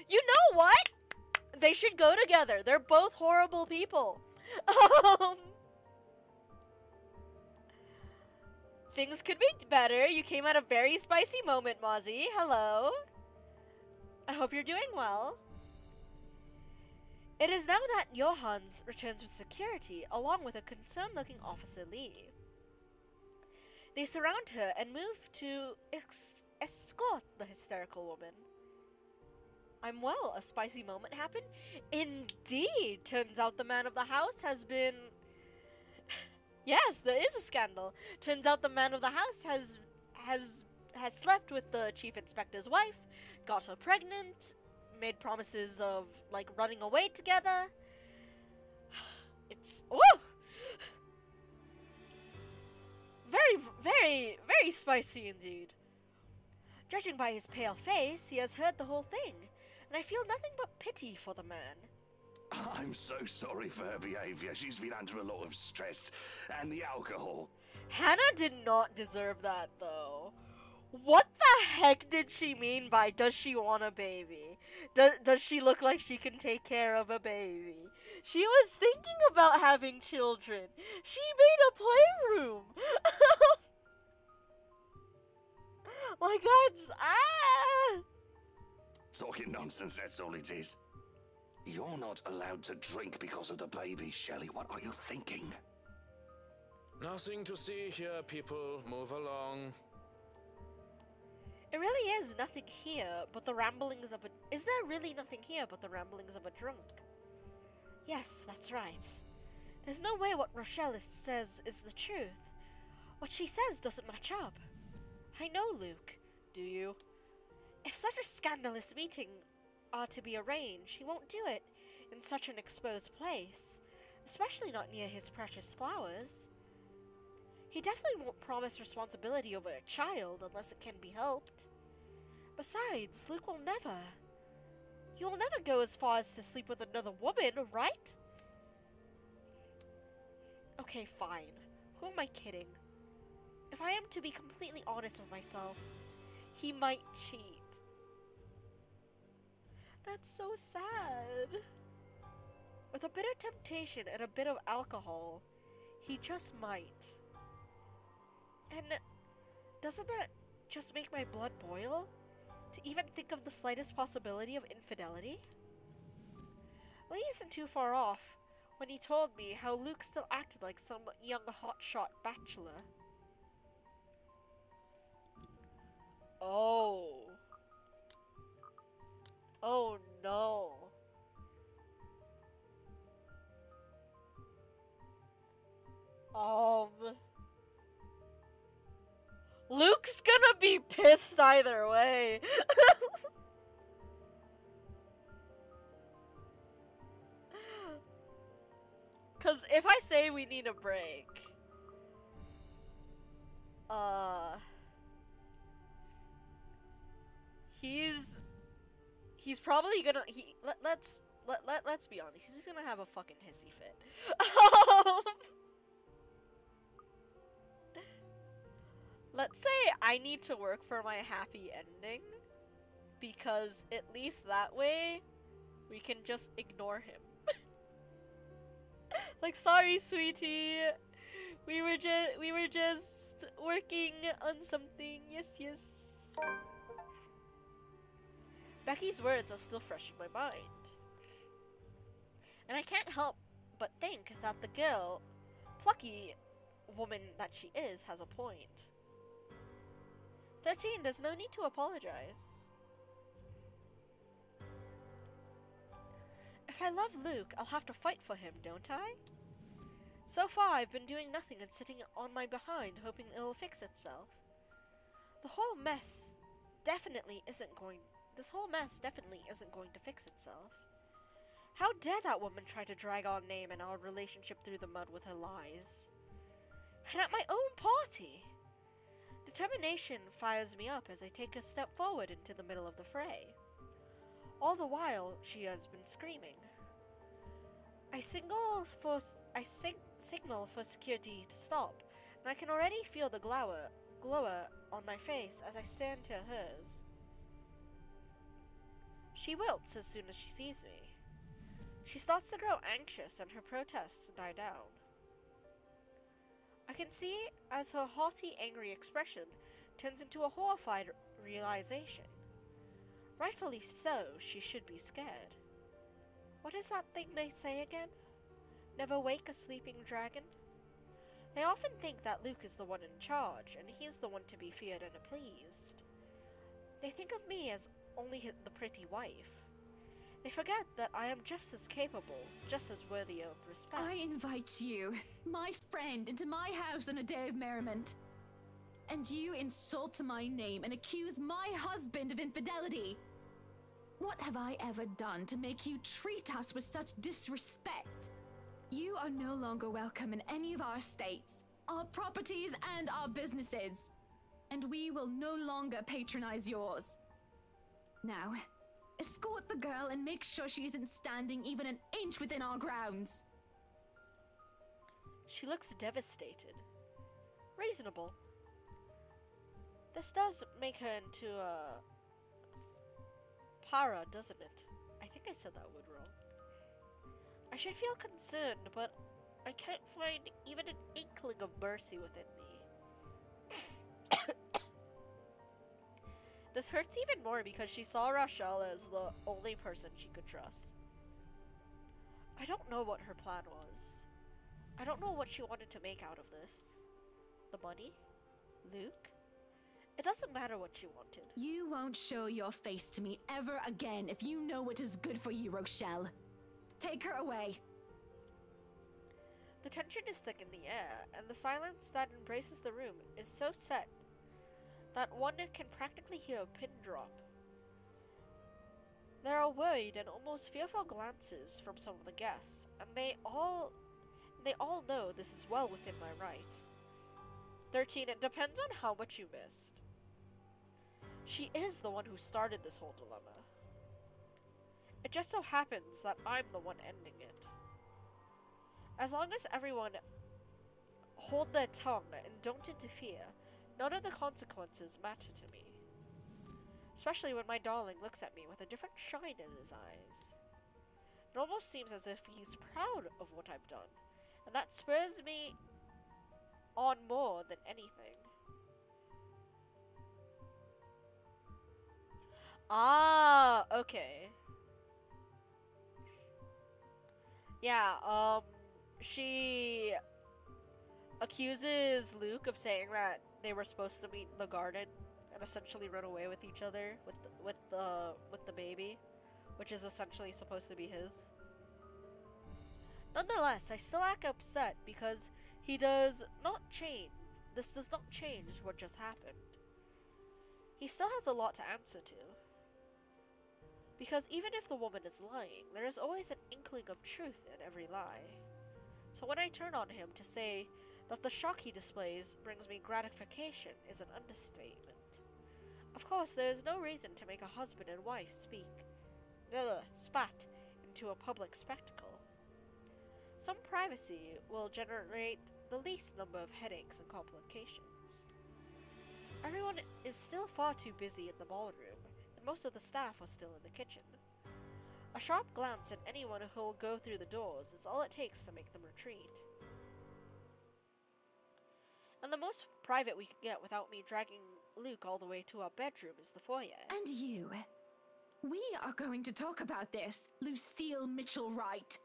You know what? They should go together. They're both horrible people. Things could be better. You came at a very spicy moment, Mozzie. Hello. I hope you're doing well. It is now that Johans returns with security, along with a concerned-looking Officer Lee. They surround her and move to escort the hysterical woman. I'm well, a spicy moment happened? Indeed! Turns out the man of the house has been... Yes, there is a scandal. Turns out the man of the house has slept with the chief inspector's wife, got her pregnant, made promises of, like, running away together. It's... Woo! Very, very, very spicy indeed. Judging by his pale face, he has heard the whole thing, and I feel nothing but pity for the man. I'm so sorry for her behavior. She's been under a lot of stress and the alcohol. Hannah did not deserve that, though. What the heck did she mean by does she want a baby? Does she look like she can take care of a baby? She was thinking about having children. She made a playroom. Like that's Talking nonsense, that's all it is. You're not allowed to drink because of the baby, Shelley. What are you thinking? Nothing to see here, people. Move along. It really is nothing here but the ramblings of a... Is there really nothing here but the ramblings of a drunk? Yes, that's right. There's no way what Rochelle says is the truth. What she says doesn't match up. I know, Luke. Do you? If such a scandalous meeting are to be arranged, he won't do it in such an exposed place, especially not near his precious flowers. He definitely won't promise responsibility over a child unless it can be helped. Besides, Luke will never. He will never go as far as to sleep with another woman, right? Okay, fine. Who am I kidding? If I am to be completely honest with myself, he might cheat. That's so sad. With a bit of temptation and a bit of alcohol, he just might. And doesn't that just make my blood boil? To even think of the slightest possibility of infidelity? Lee isn't too far off when he told me how Luke still acted like some young hotshot bachelor. Oh. Oh no. Luke's gonna be pissed either way. Cause if I say we need a break, he's probably gonna let's be honest, he's gonna have a fucking hissy fit. Let's say I need to work for my happy ending, because at least that way we can just ignore him. Like, sorry, sweetie, we were just working on something. Yes, yes. Becky's words are still fresh in my mind, and I can't help but think that the girl, plucky woman that she is, has a point. 13, there's no need to apologize. If I love Luke, I'll have to fight for him, don't I? So far, I've been doing nothing and sitting on my behind, hoping it'll fix itself. This whole mess definitely isn't going to fix itself. How dare that woman try to drag our name and our relationship through the mud with her lies? And at my own party! Determination fires me up as I take a step forward into the middle of the fray. All the while, she has been screaming. I signal for security to stop, and I can already feel the glower on my face as I stand to hers. She wilts as soon as she sees me. She starts to grow anxious, and her protests die down. I can see as her haughty, angry expression turns into a horrified realization. Rightfully so, she should be scared. What is that thing they say again? Never wake a sleeping dragon? They often think that Luke is the one in charge, and he's the one to be feared and appeased. They think of me as only the pretty wife. They forget that I am just as capable, just as worthy of respect. I invite you, my friend, into my house on a day of merriment. And you insult my name and accuse my husband of infidelity. What have I ever done to make you treat us with such disrespect? You are no longer welcome in any of our estates, our properties, and our businesses. And we will no longer patronize yours. Now, escort the girl and make sure she isn't standing even an inch within our grounds. She looks devastated. Reasonable. This does make her into a para, doesn't it? I think I said that word wrong. I should feel concerned, but I can't find even an inkling of mercy within me. This hurts even more because she saw Rochelle as the only person she could trust. I don't know what her plan was. I don't know what she wanted to make out of this. The money? Luke? It doesn't matter what she wanted. You won't show your face to me ever again if you know what is good for you, Rochelle. Take her away. The tension is thick in the air, and the silence that embraces the room is so set that one can practically hear a pin drop. There are worried and almost fearful glances from some of the guests, and they all know this is well within my right. 13, it depends on how much you missed. She is the one who started this whole dilemma. It just so happens that I'm the one ending it. As long as everyone hold their tongue and don't interfere, none of the consequences matter to me. Especially when my darling looks at me with a different shine in his eyes. It almost seems as if he's proud of what I've done, and that spurs me on more than anything. Ah, okay. Yeah, she accuses Luke of saying that they were supposed to meet in the garden and essentially run away with each other with the baby, which is essentially supposed to be his. Nonetheless, I still act upset because he does not change. This does not change what just happened. He still has a lot to answer to. Because even if the woman is lying, there is always an inkling of truth in every lie. So when I turn on him to say that the shock he displays brings me gratification is an understatement. Of course, there is no reason to make a husband and wife spat into a public spectacle. Some privacy will generate the least number of headaches and complications. Everyone is still far too busy in the ballroom, and most of the staff are still in the kitchen. A sharp glance at anyone who will go through the doors is all it takes to make them retreat. And the most private we can get without me dragging Luke all the way to our bedroom is the foyer. And you? We are going to talk about this, Lucille Mitchell-Wright.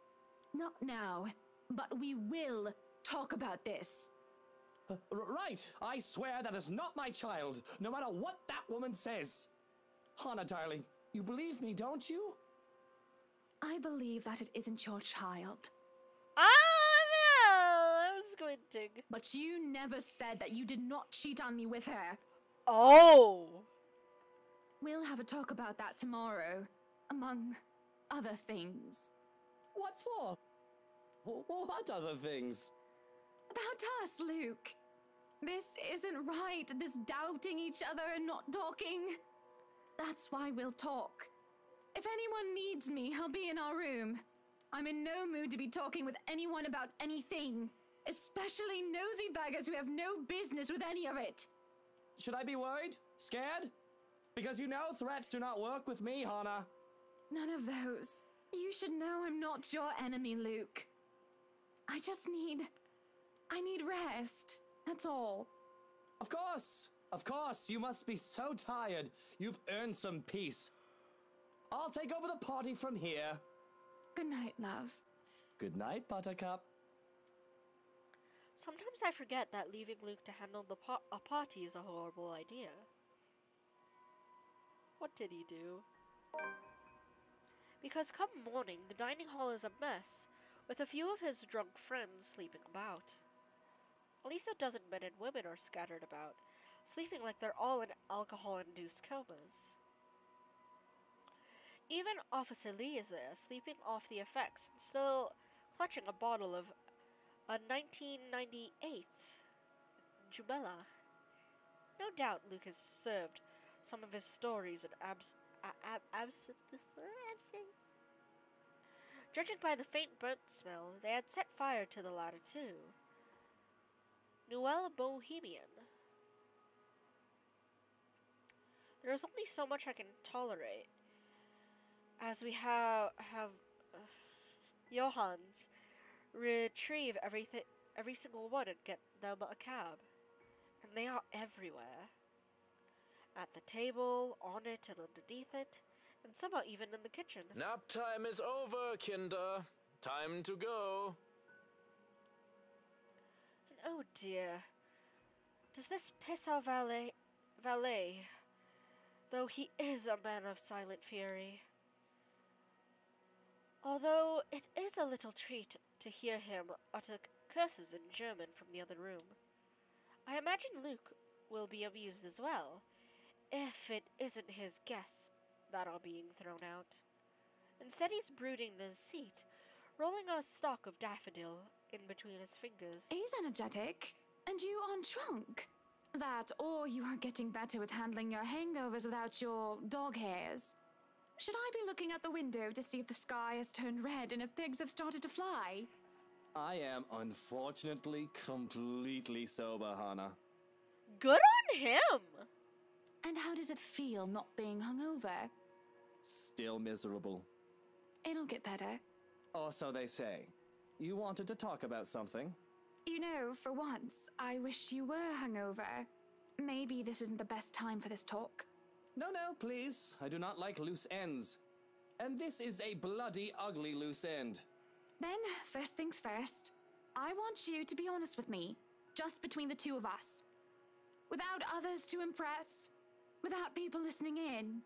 Not now, but we will talk about this. Right! I swear that is not my child, no matter what that woman says. Hannah, darling, you believe me, don't you? I believe that it isn't your child. Ah, no! I was squinting. But you never said that you did not cheat on me with her. Oh! We'll have a talk about that tomorrow, among other things. What for? What other things? About us, Luke. This isn't right, this doubting each other and not talking. That's why we'll talk. If anyone needs me, I'll be in our room. I'm in no mood to be talking with anyone about anything, especially nosy baggers who have no business with any of it. Should I be worried? Scared? Because you know threats do not work with me, Hannah. None of those. You should know I'm not your enemy, Luke. I need rest. That's all. Of course, you must be so tired. You've earned some peace. I'll take over the party from here. Good night, love. Good night, Buttercup. Sometimes I forget that leaving Luke to handle a party is a horrible idea. What did he do? Because come morning, the dining hall is a mess, with a few of his drunk friends sleeping about. At least a dozen men and women are scattered about, sleeping like they're all in alcohol-induced comas. Even Officer Lee is there, sleeping off the effects and still clutching a bottle of a 1998 Jubela. No doubt Luke has served some of his stories in Judging by the faint burnt smell, they had set fire to the latter too. Nouvelle Bohemian. There's only so much I can tolerate. As we have Johans retrieve every single one and get them a cab. And they are everywhere. At the table, on it and underneath it, and some are even in the kitchen. Nap time is over, Kinder. Time to go. And oh dear, does this piss our valet, though he is a man of silent fury. Although it is a little treat to hear him utter curses in German from the other room. I imagine Luke will be amused as well, if it isn't his guests that are being thrown out. Instead, he's brooding in his seat, rolling a stalk of daffodil in between his fingers. He's energetic, and you aren't drunk. That, or you are getting better with handling your hangovers without your dog hairs. Should I be looking out the window to see if the sky has turned red and if pigs have started to fly? I am unfortunately completely sober, Hannah. Good on him! And how does it feel not being hungover? Still miserable. It'll get better. Or so they say. You wanted to talk about something? You know, for once, I wish you were hungover. Maybe this isn't the best time for this talk. No, please. I do not like loose ends. And this is a bloody ugly loose end. Then, first things first, I want you to be honest with me, just between the two of us. Without others to impress, without people listening in.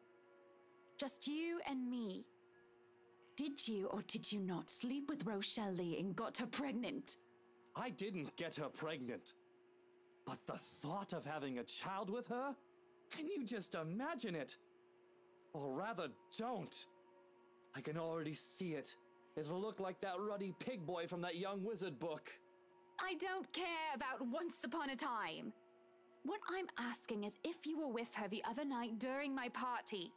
Just you and me. Did you or did you not sleep with Rochelle Lee and got her pregnant? I didn't get her pregnant. But the thought of having a child with her? Can you just imagine it? Or rather, don't. I can already see it. It'll look like that ruddy pig boy from that Young Wizard book. I don't care about Once Upon a Time. What I'm asking is if you were with her the other night during my party.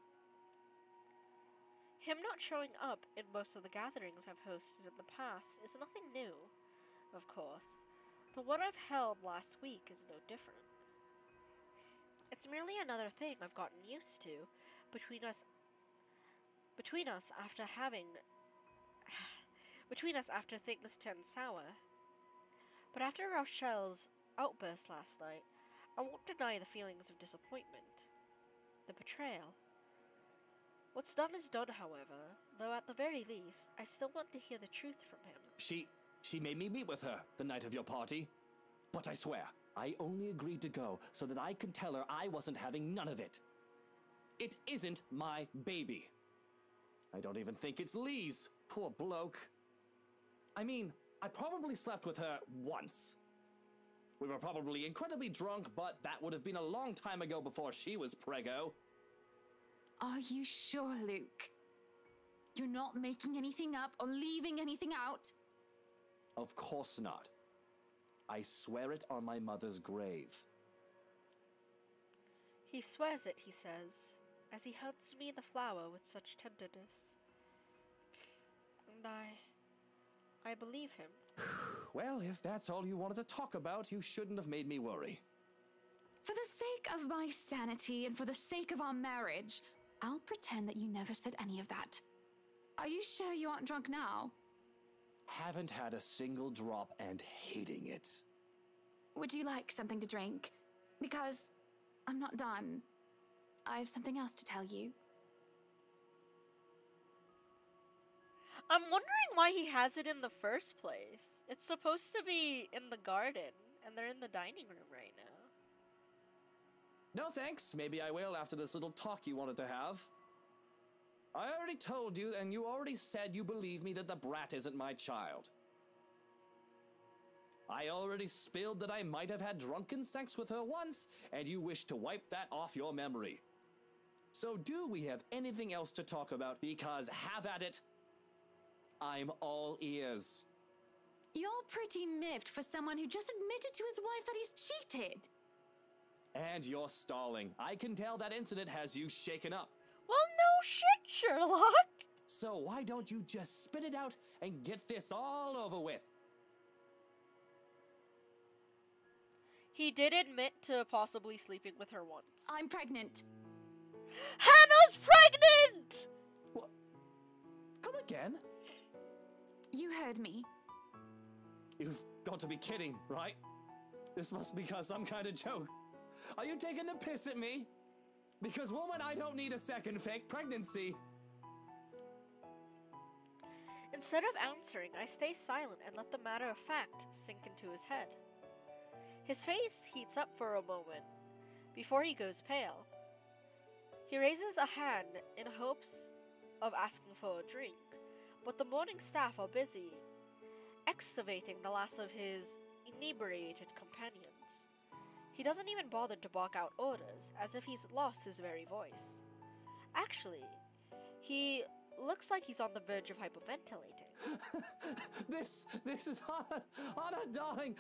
Him not showing up in most of the gatherings I've hosted in the past is nothing new, of course. The one I've held last week is no different. It's merely another thing I've gotten used to between us after things turned sour. But after Rochelle's outburst last night, I won't deny the feelings of disappointment. The betrayal. What's done is done, however, though at the very least, I still want to hear the truth from him. She made me meet with her the night of your party. But I swear, I only agreed to go so that I could tell her I wasn't having none of it. It isn't my baby. I don't even think it's Lee's. Poor bloke. I mean, I probably slept with her once. We were probably incredibly drunk, but that would have been a long time ago before she was preggo. Are you sure, Luke? You're not making anything up or leaving anything out? Of course not. I swear it on my mother's grave. He swears it, he says, as he hands me the flower with such tenderness. And I believe him. Well, if that's all you wanted to talk about, you shouldn't have made me worry. For the sake of my sanity and for the sake of our marriage, I'll pretend that you never said any of that. Are you sure you aren't drunk now? Haven't had a single drop and hating it. Would you like something to drink? Because I'm not done. I have something else to tell you. I'm wondering why he has it in the first place. It's supposed to be in the garden, and they're in the dining room right now. No thanks, maybe I will after this little talk you wanted to have. I already told you, and you already said you believe me that the brat isn't my child. I already spilled that I might have had drunken sex with her once, and you wish to wipe that off your memory. So do we have anything else to talk about? Because have at it. I'm all ears. You're pretty miffed for someone who just admitted to his wife that he's cheated. And you're stalling. I can tell that incident has you shaken up. Well, no shit, Sherlock! So why don't you just spit it out and get this all over with? He did admit to possibly sleeping with her once. I'm pregnant. Hannah's pregnant! What? Come again? You heard me. You've got to be kidding, right? This must be some kind of joke. Are you taking the piss at me? Because, woman, I don't need a second fake pregnancy. Instead of answering, I stay silent and let the matter of fact sink into his head. His face heats up for a moment before he goes pale. He raises a hand in hopes of asking for a drink, but the morning staff are busy excavating the last of his inebriated companions. He doesn't even bother to bark out orders, as if he's lost his very voice. Actually, he looks like he's on the verge of hyperventilating. This is Hannah. Hannah, darling.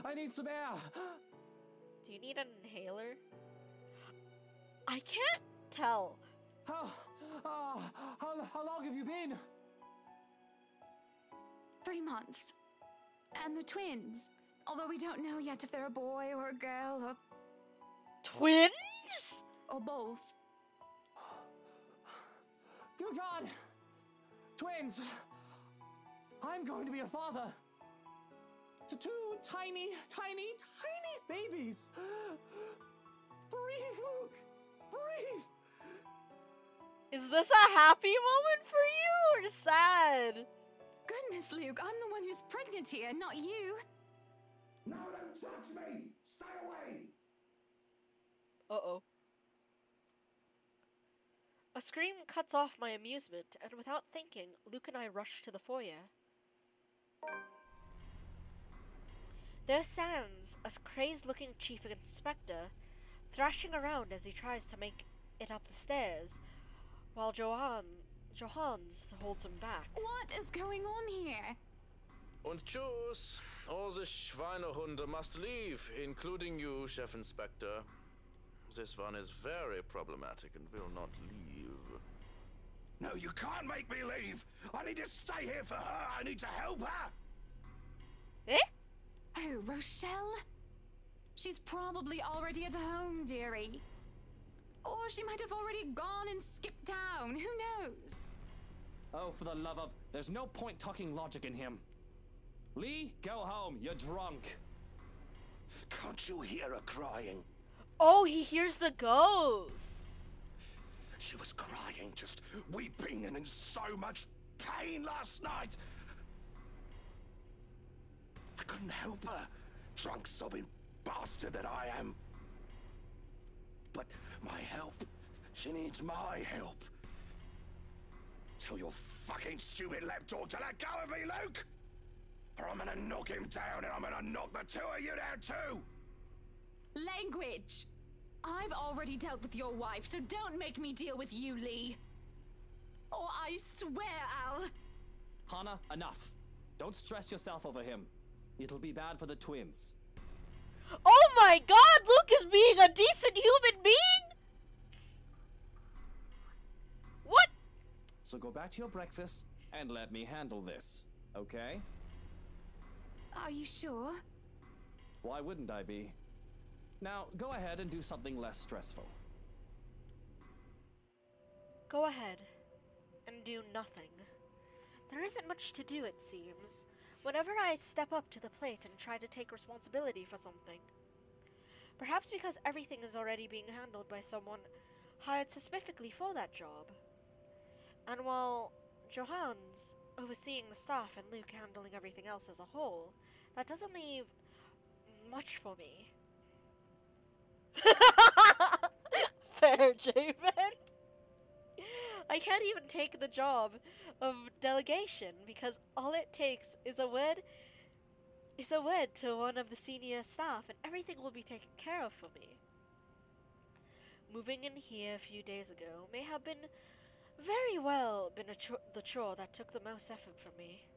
I need some air. Do you need an inhaler? I can't tell. How long have you been? 3 months. And the twins. Although we don't know yet if they're a boy or a girl or... Twins? Or both. Good God! Twins! I'm going to be a father to 2 tiny babies. Breathe, Luke! Breathe! Is this a happy moment for you or sad? Goodness, Luke, I'm the one who's pregnant here, not you. No, don't touch me! Stay away! Uh-oh. A scream cuts off my amusement, and without thinking, Luke and I rush to the foyer. There stands a crazed-looking chief inspector, thrashing around as he tries to make it up the stairs, while Johannes holds him back. What is going on here? Und tschüss. All the Schweinehunde must leave, including you, Chef Inspector. This one is very problematic and will not leave. No, you can't make me leave. I need to stay here for her. I need to help her. Eh? Oh, Rochelle? She's probably already at home, dearie. Or she might have already gone and skipped town. Who knows? Oh, for the love of... There's no point talking logic in him. Lee, go home. You're drunk. Can't you hear her crying? Oh, he hears the ghosts. She was crying, just weeping and in so much pain last night. I couldn't help her, drunk, sobbing bastard that I am. But my help, she needs my help. Tell your fucking stupid lapdog to let go of me, Luke! Or I'm gonna knock him down and I'm gonna knock the 2 of you down too! Language! I've already dealt with your wife, so don't make me deal with you, Lee. Oh, I swear I'll... Hannah, enough. Don't stress yourself over him. It'll be bad for the twins. Oh my god, Luke is being a decent human being? What? So go back to your breakfast and let me handle this, okay? Are you sure? Why wouldn't I be? Now, go ahead and do something less stressful. Go ahead and do nothing. There isn't much to do, it seems, whenever I step up to the plate and try to take responsibility for something. Perhaps because everything is already being handled by someone hired specifically for that job. And while Johannes overseeing the staff and Luke handling everything else as a whole, that doesn't leave much for me. Fair, Javen. I can't even take the job of delegation because all it takes is a word to one of the senior staff and everything will be taken care of for me. Moving in here a few days ago may have been very well the chore that took the most effort from me.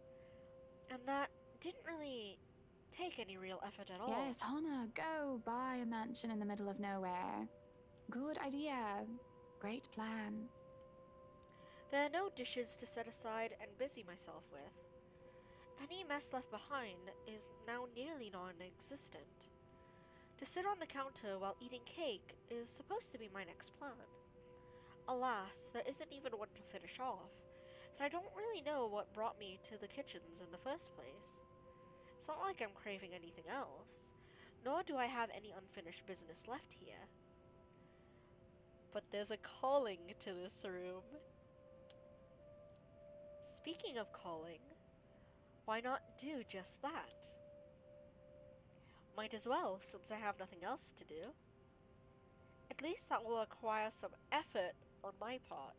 And that didn't really take any real effort at all. Yes, Hannah, go buy a mansion in the middle of nowhere. Good idea. Great plan. There are no dishes to set aside and busy myself with. Any mess left behind is now nearly non-existent. To sit on the counter while eating cake is supposed to be my next plan. Alas, there isn't even one to finish off, and I don't really know what brought me to the kitchens in the first place. It's not like I'm craving anything else, nor do I have any unfinished business left here. But there's a calling to this room. Speaking of calling, why not do just that? Might as well, since I have nothing else to do. At least that will require some effort on my part.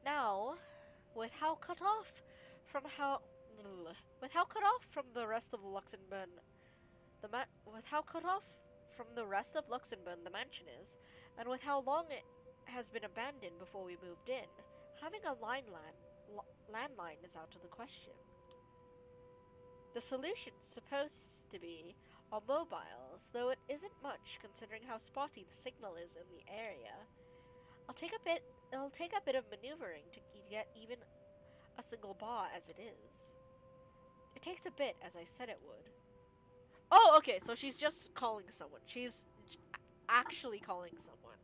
Now, with how cut off from the rest of Luxembourg, the mansion is, and with how long it has been abandoned before we moved in, having a landline is out of the question. The solution's supposed to be on mobiles, though it isn't much considering how spotty the signal is in the area. It'll take a bit of maneuvering to get even a single bar as it is. It takes a bit, as I said it would. Oh, okay, so she's just calling someone. She's actually calling someone.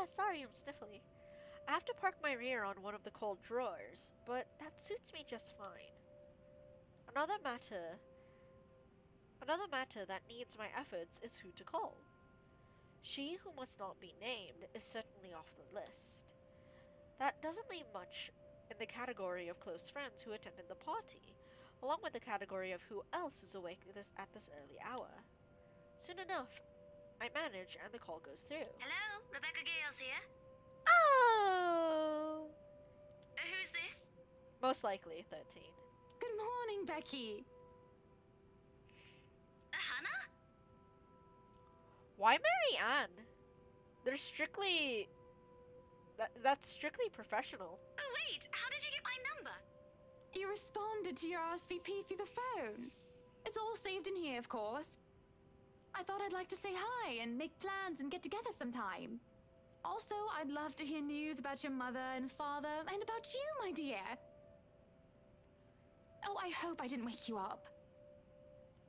Sorry, I'm sniffly. I have to park my rear on one of the cold drawers, but that suits me just fine. Another matter that needs my efforts is who to call. She who must not be named is certainly off the list. That doesn't leave much in the category of close friends who attended the party, along with the category of who else is awake at this early hour. Soon enough, I manage and the call goes through. Hello, Rebecca Gales here. Oh! Who's this? Most likely 13. Good morning, Becky. Hannah? Why Mary Ann? They're strictly... That's strictly professional. Oh wait, how did you get my number? You responded to your RSVP through the phone. It's all saved in here, of course. I thought I'd like to say hi and make plans and get together sometime. Also, I'd love to hear news about your mother and father and about you, my dear. Oh, I hope I didn't wake you up.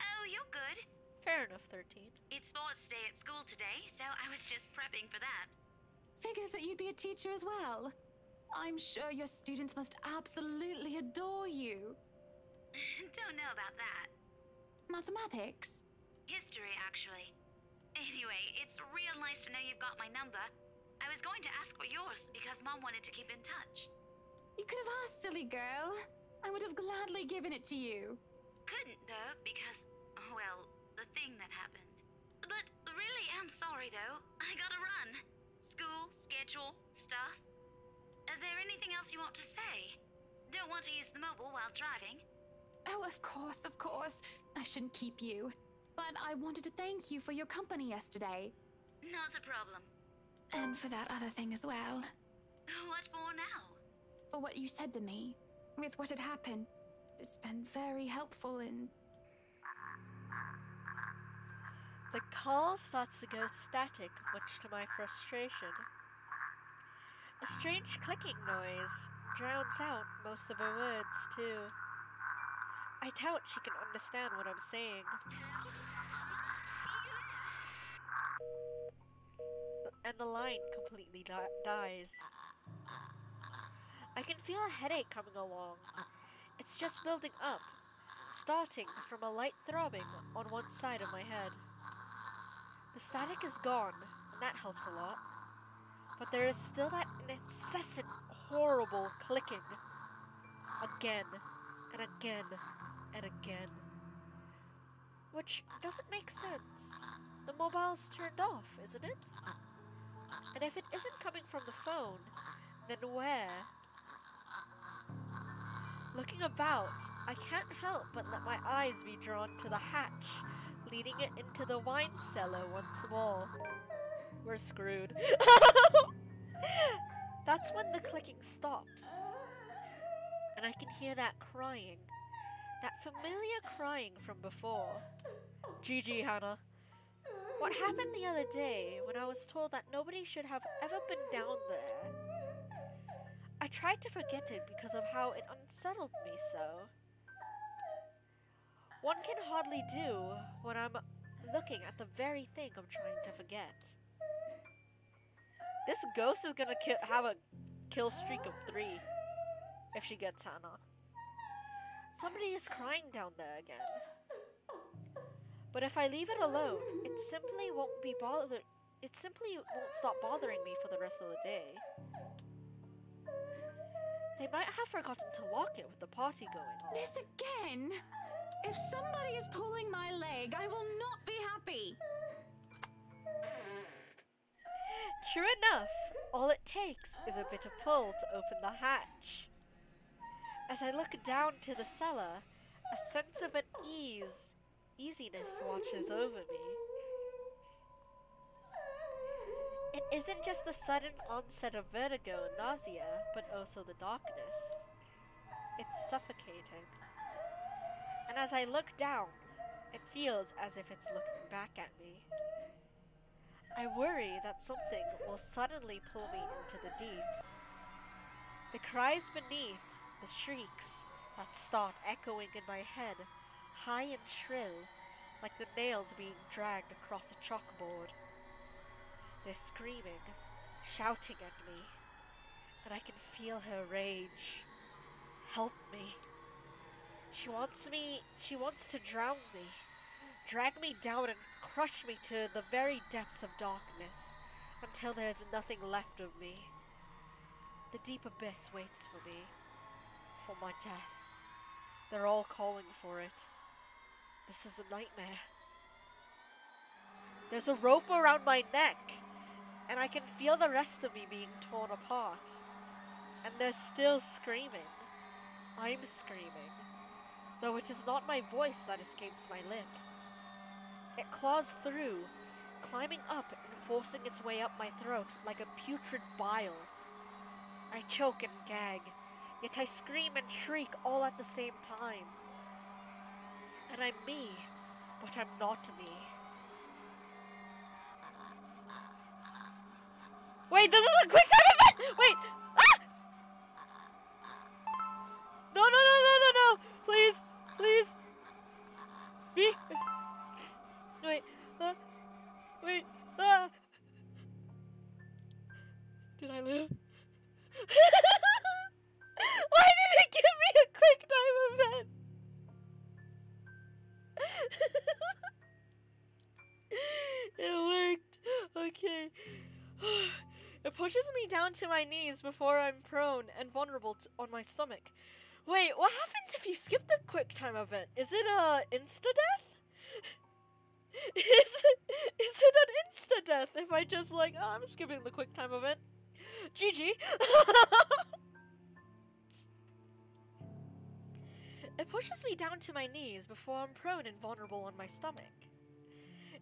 Oh, you're good. Fair enough, 13. It's sports day at school today, so I was just prepping for that. Figures that you'd be a teacher as well. I'm sure your students must absolutely adore you. Don't know about that. Mathematics? History, actually. Anyway, it's real nice to know you've got my number. I was going to ask for yours because Mom wanted to keep in touch. You could have asked, silly girl. I would have gladly given it to you. Couldn't, though, because, well, the thing that happened. But really am sorry, though. I gotta run. School, schedule, stuff. Is there anything else you want to say? Don't want to use the mobile while driving. Oh, of course, of course. I shouldn't keep you. But I wanted to thank you for your company yesterday. Not a problem. And for that other thing as well. What for now? For what you said to me. With what had happened. It's been very helpful in... The call starts to go static, much to my frustration. A strange clicking noise drowns out most of her words, too. I doubt she can understand what I'm saying. And the line completely dies. I can feel a headache coming along. It's just building up, starting from a light throbbing on one side of my head. The static is gone, and that helps a lot. But there is still that incessant, horrible clicking. Again, and again, and again. Which doesn't make sense. The mobile's turned off, isn't it? And if it isn't coming from the phone, then where? Looking about, I can't help but let my eyes be drawn to the hatch, leading it into the wine cellar once more. We're screwed. That's when the clicking stops. And I can hear that crying. That familiar crying from before. GG, Hannah. What happened the other day when I was told that nobody should have ever been down there? I tried to forget it because of how it unsettled me so. One can hardly do when I'm looking at the very thing I'm trying to forget. This ghost is gonna have a kill streak of 3 if she gets Hannah. Somebody is crying down there again. But if I leave it alone, it simply won't stop bothering me for the rest of the day. They might have forgotten to lock it with the party going on. This again? If somebody is pulling my leg, I will not be happy. True enough, all it takes is a bit of pull to open the hatch. As I look down to the cellar, a sense of easiness washes over me. It isn't just the sudden onset of vertigo and nausea, but also the darkness. It's suffocating. And as I look down, it feels as if it's looking back at me. I worry that something will suddenly pull me into the deep. The cries beneath, the shrieks that start echoing in my head, high and shrill, like the nails being dragged across a chalkboard. They're screaming, shouting at me, and I can feel her rage. Help me. She wants to drown me, drag me down and crush me to the very depths of darkness, until there is nothing left of me. The deep abyss waits for me, for my death. They're all calling for it. This is a nightmare. There's a rope around my neck, and I can feel the rest of me being torn apart. And they're still screaming. I'm screaming, though it is not my voice that escapes my lips. It claws through, climbing up and forcing its way up my throat like a putrid bile. I choke and gag, yet I scream and shriek all at the same time. And I'm me, but I'm not me. Wait, this is a quick time event! Wait! Ah! No! Please! Please! Be... Wait, wait, Did I live? Why did it give me a quick time event? It worked. Okay. It pushes me down to my knees before I'm prone and vulnerable on my stomach. Wait, what happens if you skip the quick time event? Is it a insta-death? Is it an insta-death if I just like, oh, I'm skipping the quick time event? GG. It pushes me down to my knees before I'm prone and vulnerable on my stomach.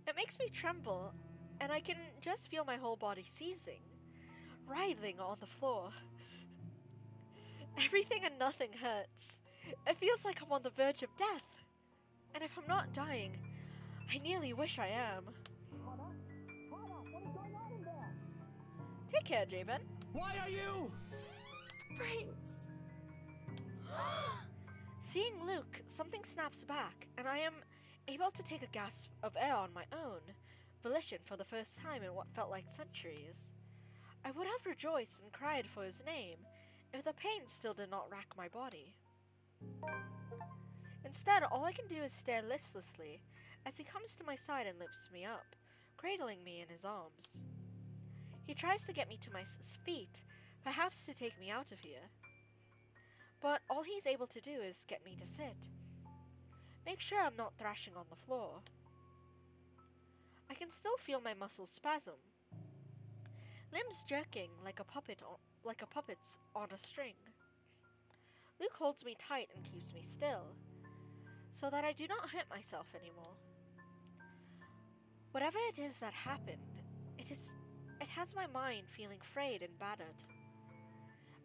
It makes me tremble, and I can just feel my whole body seizing, writhing on the floor. Everything and nothing hurts. It feels like I'm on the verge of death. And if I'm not dying, I nearly wish I am. Take care, Jabin. Why are you? Prince. Seeing Luke, something snaps back, and I am able to take a gasp of air on my own volition for the first time in what felt like centuries. I would have rejoiced and cried for his name if the pain still did not rack my body. Instead, all I can do is stare listlessly as he comes to my side and lifts me up, cradling me in his arms. He tries to get me to my feet, perhaps to take me out of here. But all he's able to do is get me to sit. Make sure I'm not thrashing on the floor. I can still feel my muscles spasm, limbs jerking like a puppet's on a string. Luke holds me tight and keeps me still, so that I do not hurt myself anymore. Whatever it is that happened, it has my mind feeling frayed and battered.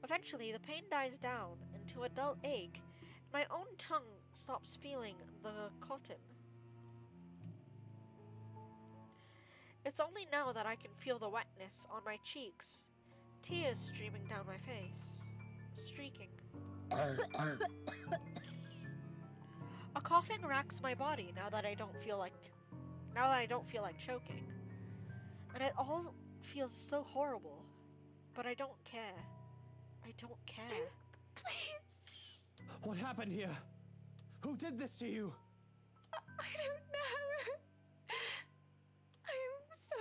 Eventually, the pain dies down into a dull ache, and my own tongue stops feeling the cotton. It's only now that I can feel the wetness on my cheeks, tears streaming down my face, streaking. A coughing racks my body now that I don't feel like choking. And it all feels so horrible. But I don't care. I don't care. Please. What happened here? Who did this to you? I don't know. I'm so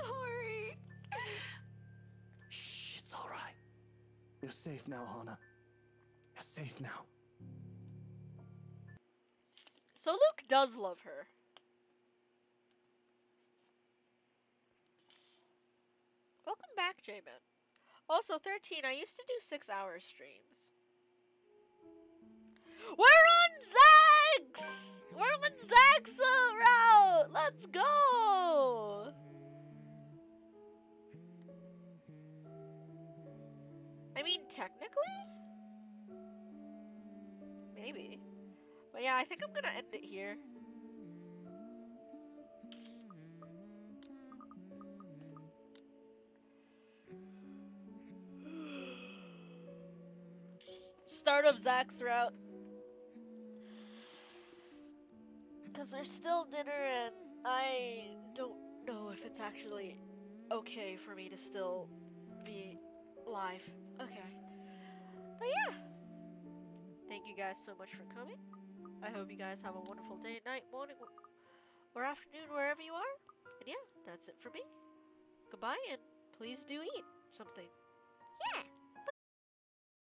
sorry. Shh, it's all right. You're safe now, Hana. You're safe now. So Luke does love her. Welcome back, J-Man. Also, 13, I used to do 6-hour streams. We're on Zax! We're on Zax's route! Let's go! I mean, technically? Maybe. But yeah, I think I'm gonna end it here. Start of Zax's route. Because there's still dinner and I don't know if it's actually okay for me to still be live. Okay. But yeah. Thank you guys so much for coming. I hope you guys have a wonderful day, night, morning, or afternoon, wherever you are. And yeah, that's it for me. Goodbye, and please do eat something. Yeah!